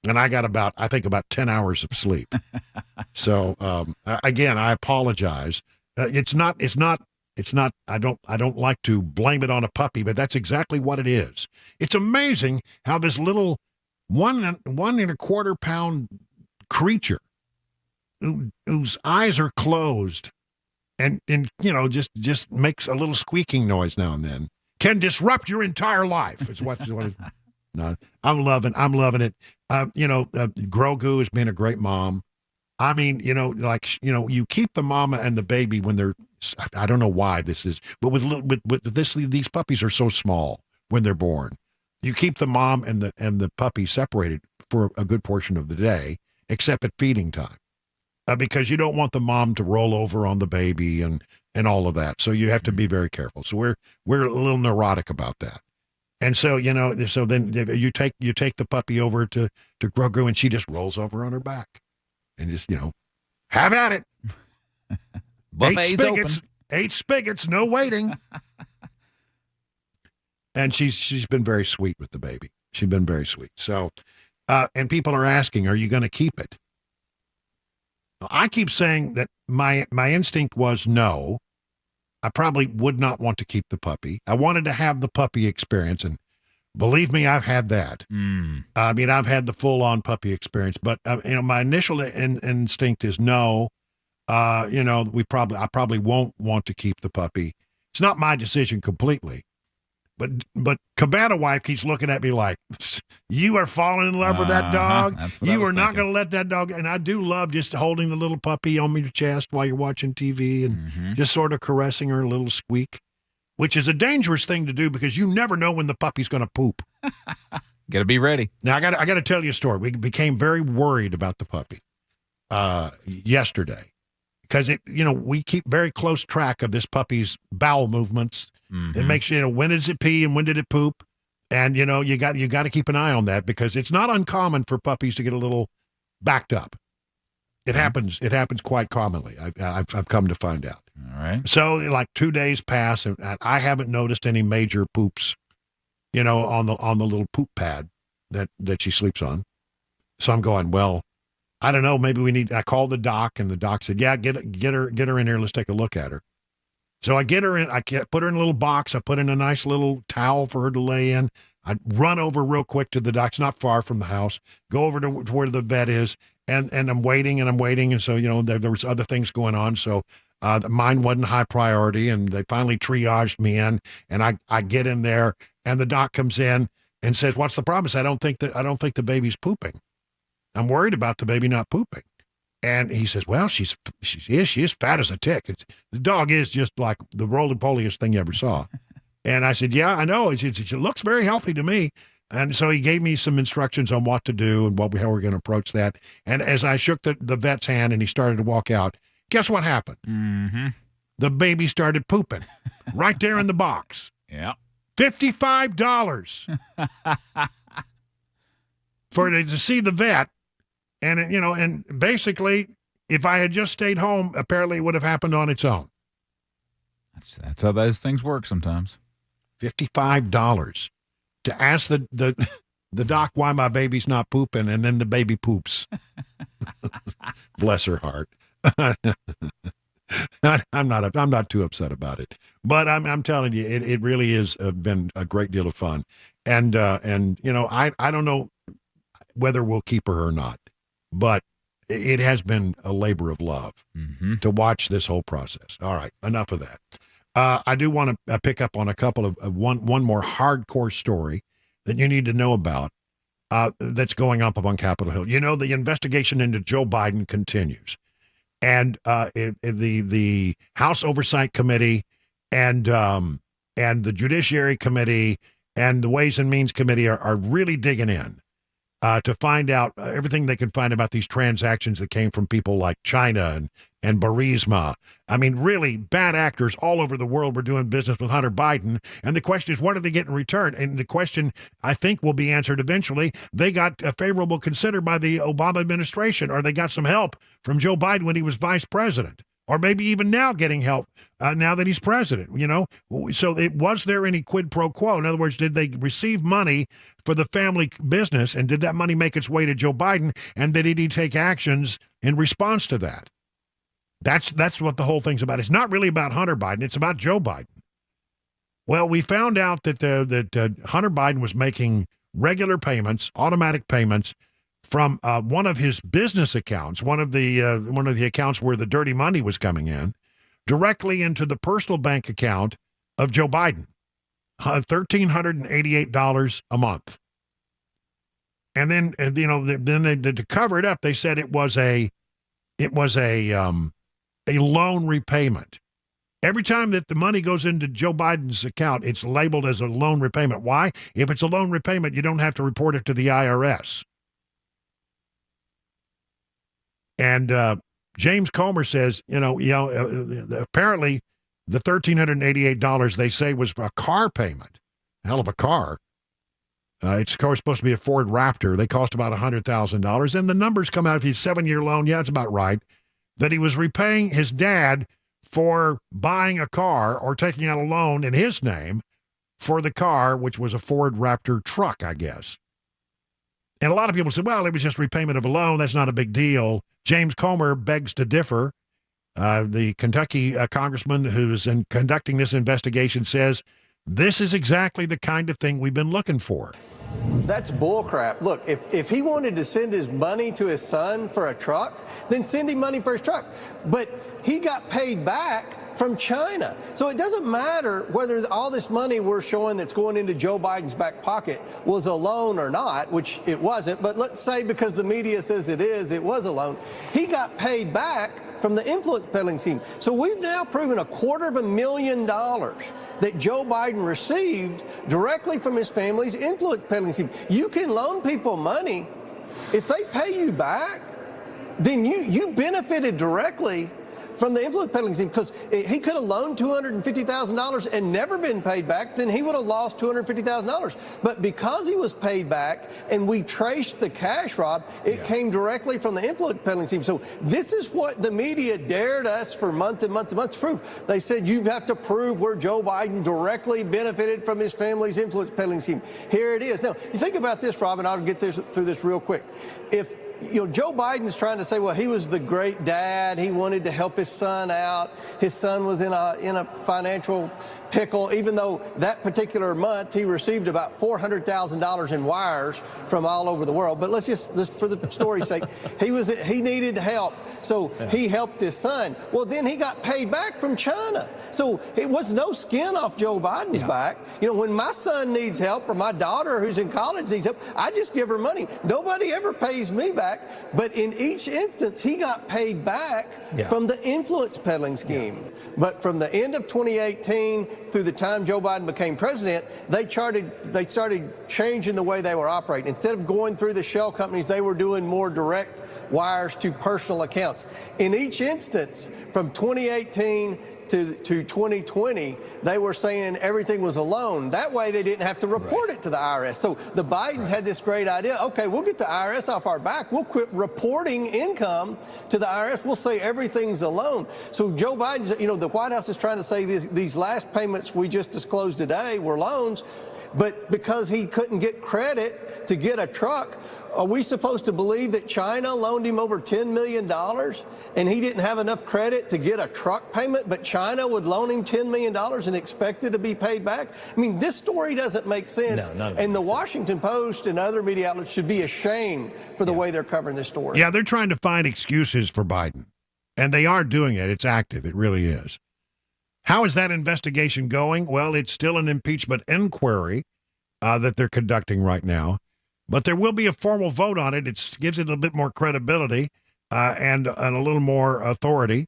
B: and I got about 10 hours of sleep. So again, I apologize. It's not. I don't like to blame it on a puppy, but that's exactly what it is. It's amazing how this little 1.25 pound creature whose eyes are closed and just makes a little squeaking noise now and then can disrupt your entire life. Is what no, I'm loving it. Grogu has been a great mom. I mean, you keep the mama and the baby when they're, I don't know why this is, but with these puppies are so small when they're born. You keep the mom and the puppy separated for a good portion of the day, except at feeding time, because you don't want the mom to roll over on the baby and all of that. So you have to be very careful. So we're a little neurotic about that. And so, so then you take the puppy over to Grogu, and she just rolls over on her back and just, have at it.
I: Buffet's open.
B: 8 spigots, no waiting. And she's been very sweet with the baby. She's been very sweet. So, and people are asking, are you going to keep it? I keep saying that my instinct was no. I probably would not want to keep the puppy. I wanted to have the puppy experience, and believe me, I've had that. I mean, I've had the full-on puppy experience, but my initial instinct is no. I probably won't want to keep the puppy. It's not my decision completely. But Cabana wife keeps looking at me like, you are falling in love with that dog. You are not going to let that dog. And I do love just holding the little puppy on your chest while you're watching TV and just sort of caressing her a little squeak, which is a dangerous thing to do because you never know when the puppy's going to poop.
I: Got to be ready.
B: Now, I got to tell you a story. We became very worried about the puppy yesterday because we keep very close track of this puppy's bowel movements. It makes when does it pee and when did it poop, and you got to keep an eye on that because it's not uncommon for puppies to get a little backed up. It happens. It happens quite commonly. I've come to find out.
I: All right.
B: So like 2 days pass and I haven't noticed any major poops, on the little poop pad that she sleeps on. So I'm going, well, I don't know. Maybe I called the doc and the doc said, yeah, get her in here. Let's take a look at her. So I get her in, I put her in a little box. I put in a nice little towel for her to lay in. I run over real quick to the doc's not far from the house, go over to where the vet is. And I'm waiting. And so, there was other things going on. So mine wasn't high priority. And they finally triaged me in and I get in there and the doc comes in and says, what's the problem? I said, I don't think the baby's pooping. I'm worried about the baby not pooping. And he says, well, she is fat as a tick. The dog is just like the roly-poliest thing you ever saw. And I said, yeah, I know. It looks very healthy to me. And so he gave me some instructions on what to do and how we're going to approach that. And as I shook the vet's hand and he started to walk out, guess what happened?
I: Mm-hmm.
B: The baby started pooping right there in the box.
I: Yeah.
B: $55 to see the vet. And, and basically, if I had just stayed home, apparently it would have happened on its own.
I: That's how those things work sometimes.
B: $55 to ask the doc why my baby's not pooping, and then the baby poops. Bless her heart. I'm not too upset about it, but I'm telling you, it really has been a great deal of fun. And I don't know whether we'll keep her or not. But it has been a labor of love to watch this whole process. All right, enough of that. I do want to pick up on a couple of one more hardcore story that you need to know about that's going up on Capitol Hill. The investigation into Joe Biden continues. And the House Oversight Committee and the Judiciary Committee and the Ways and Means Committee are really digging in. to find out everything they can find about these transactions that came from people like China and Burisma. I mean, really bad actors all over the world were doing business with Hunter Biden. And the question is, what do they get in return? And the question, I think, will be answered eventually. They got favorable considered by the Obama administration, or they got some help from Joe Biden when he was vice president. Or maybe even now getting help now that he's president, So was there any quid pro quo? In other words, did they receive money for the family business, and did that money make its way to Joe Biden, and did he take actions in response to that? That's what the whole thing's about. It's not really about Hunter Biden. It's about Joe Biden. Well, we found out that Hunter Biden was making regular payments, automatic payments, from one of his business accounts, one of the accounts where the dirty money was coming in, directly into the personal bank account of Joe Biden, $1,388 a month. And then to cover it up, they said it was a loan repayment. Every time that the money goes into Joe Biden's account, it's labeled as a loan repayment. Why? If it's a loan repayment, you don't have to report it to the IRS. And James Comer says, apparently the $1,388 they say was for a car payment. Hell of a car. It's, of course, supposed to be a Ford Raptor. They cost about $100,000. And the numbers come out, if he's a 7-year loan, yeah, it's about right, that he was repaying his dad for buying a car or taking out a loan in his name for the car, which was a Ford Raptor truck, I guess. And a lot of people say, well, it was just repayment of a loan. That's not a big deal. James Comer begs to differ. The Kentucky congressman who's conducting this investigation says this is exactly the kind of thing we've been looking for.
S: That's bullcrap. Look, if he wanted to send his money to his son for a truck, then send him money for his truck. But he got paid back from China. So it doesn't matter whether all this money we're showing that's going into Joe Biden's back pocket was a loan or not, which it wasn't. But let's say because the media says it was a loan. He got paid back from the influence peddling scheme. So we've now proven $250,000 that Joe Biden received directly from his family's influence peddling scheme. You can loan people money. If they pay you back, then you benefited directly from the influence peddling scheme, because he could have loaned $250,000 and never been paid back, then he would have lost $250,000. But because he was paid back and we traced the cash, Rob, it came directly from the influence peddling scheme. So this is what the media dared us for months and months and months to prove. They said you have to prove where Joe Biden directly benefited from his family's influence peddling scheme. Here it is. Now, you think about this, Rob, and I'll get through this real quick. If Joe Biden's trying to say, well, he was the great dad. He wanted to help his son out. His son was in a financial pickle, even though that particular month he received about $400,000 in wires from all over the world. But let's just for the story's sake, he needed help, so he helped his son. Well, then he got paid back from China. So it was no skin off Joe Biden's back. When my son needs help or my daughter who's in college needs help, I just give her money. Nobody ever pays me back. But in each instance, he got paid back from the influence peddling scheme. But from the end of 2018 through the time Joe Biden became president, they started changing the way they were operating. Instead of going through the shell companies, they were doing more direct wires to personal accounts. In each instance, from 2018 to 2020, they were saying everything was a loan. That way they didn't have to report it to the IRS. So the Bidens had this great idea. Okay, we'll get the IRS off our back. We'll quit reporting income to the IRS. We'll say everything's a loan. So Joe Biden, the White House is trying to say these last payments we just disclosed today were loans. But because he couldn't get credit to get a truck, are we supposed to believe that China loaned him over $10 million and he didn't have enough credit to get a truck payment, but China would loan him $10 million and expect it to be paid back? I mean, this story doesn't make sense. And the Washington Post and other media outlets should be ashamed for the way they're covering this story.
B: Yeah, they're trying to find excuses for Biden. And they are doing it. It's active. It really is. How is that investigation going? Well, it's still an impeachment inquiry that they're conducting right now. But there will be a formal vote on it. It gives it a bit more credibility and a little more authority.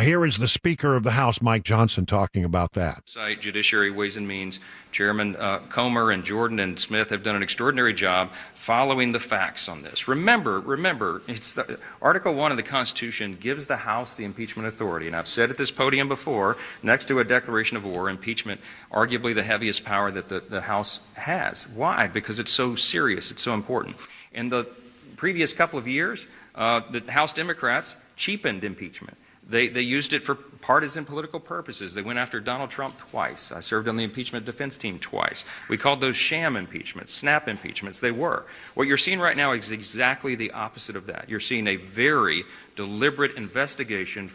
B: Here is the Speaker of the House, Mike Johnson, talking about that.
T: Judiciary Ways and Means Chairman Comer and Jordan and Smith have done an extraordinary job following the facts on this. Remember, it's Article 1 of the Constitution gives the House the impeachment authority. And I've said at this podium before, next to a declaration of war, impeachment, arguably the heaviest power that the House has. Why? Because it's so serious, it's so important. In the previous couple of years, the House Democrats cheapened impeachment. They used it for partisan political purposes. They went after Donald Trump twice. I served on the impeachment defense team twice. We called those sham impeachments, snap impeachments. They were. What you're seeing right now is exactly the opposite of that. You're seeing a very deliberate investigation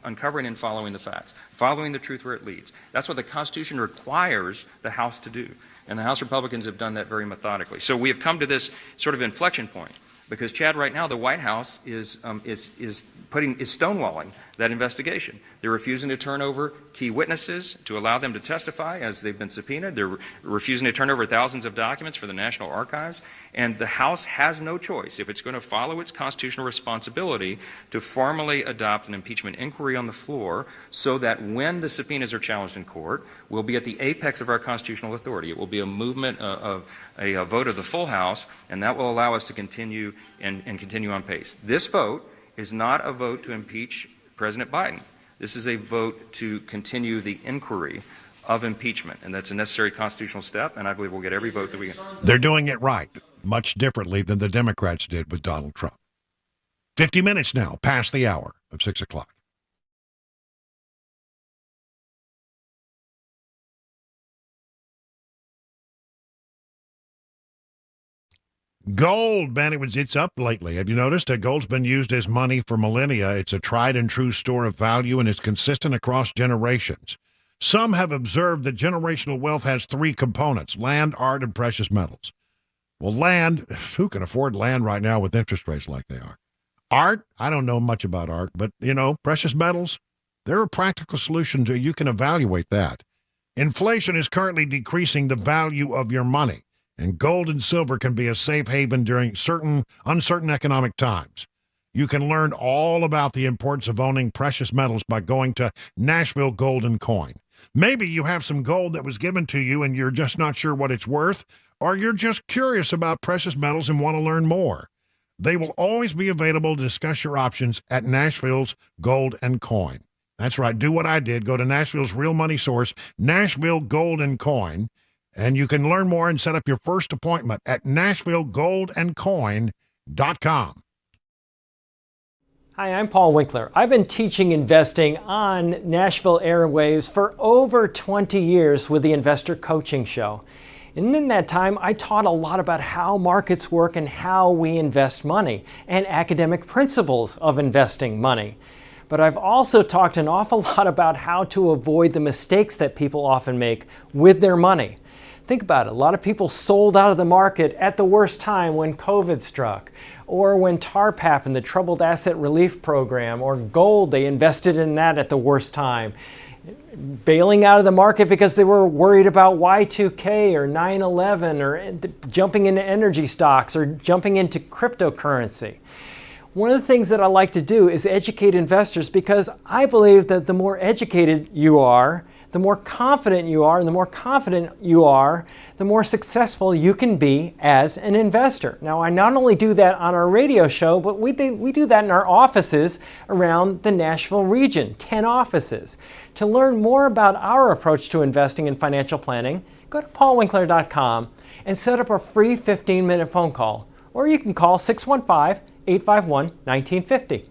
T: uncovering and following the facts, following the truth where it leads. That's what the Constitution requires the House to do. And the House Republicans have done that very methodically. So we have come to this sort of inflection point. Because, Chad, right now the White House is stonewalling that investigation. They're refusing to turn over key witnesses to allow them to testify as they've been subpoenaed. They're refusing to turn over thousands of documents for the National Archives. And the House has no choice, if it's going to follow its constitutional responsibility, to formally adopt an impeachment inquiry on the floor so that when the subpoenas are challenged in court, we'll be at the apex of our constitutional authority. It will be a movement of a vote of the full House, and that will allow us to continue and continue on pace. This vote is not a vote to impeach President Biden. This is a vote to continue the inquiry of impeachment, and that's a necessary constitutional step, and I believe we'll get every vote that we can.
B: They're doing it right, much differently than the Democrats did with Donald Trump. 50 minutes now, past the hour of 6 o'clock. Gold, man, it's up lately. Have you noticed that gold's been used as money for millennia? It's a tried and true store of value, and it's consistent across generations. Some have observed that generational wealth has three components: land, art, and precious metals. Well, land, who can afford land right now with interest rates like they are? Art, I don't know much about art, but, precious metals, there are practical solutions. You can evaluate that. Inflation is currently decreasing the value of your money, and gold and silver can be a safe haven during uncertain economic times. You can learn all about the importance of owning precious metals by going to Nashville Gold and Coin. Maybe you have some gold that was given to you and you're just not sure what it's worth, or you're just curious about precious metals and want to learn more. They will always be available to discuss your options at Nashville's Gold and Coin. That's right. Do what I did. Go to Nashville's real money source, Nashville Gold and Coin, and you can learn more and set up your first appointment at NashvilleGoldandCoin.com.
K: Hi, I'm Paul Winkler. I've been teaching investing on Nashville airwaves for over 20 years with the Investor Coaching Show. And in that time, I taught a lot about how markets work and how we invest money and academic principles of investing money. But I've also talked an awful lot about how to avoid the mistakes that people often make with their money. Think about it. A lot of people sold out of the market at the worst time when COVID struck, or when TARP happened, the Troubled Asset Relief Program, or gold, they invested in that at the worst time. Bailing out of the market because they were worried about Y2K or 9/11, or jumping into energy stocks, or jumping into cryptocurrency. One of the things that I like to do is educate investors, because I believe that the more educated you are, the more confident you are, and the more confident you are, the more successful you can be as an investor. Now, I not only do that on our radio show, but we do that in our offices around the Nashville region, 10 offices. To learn more about our approach to investing and financial planning, go to paulwinkler.com and set up a free 15-minute phone call, or you can call 615-851-1950.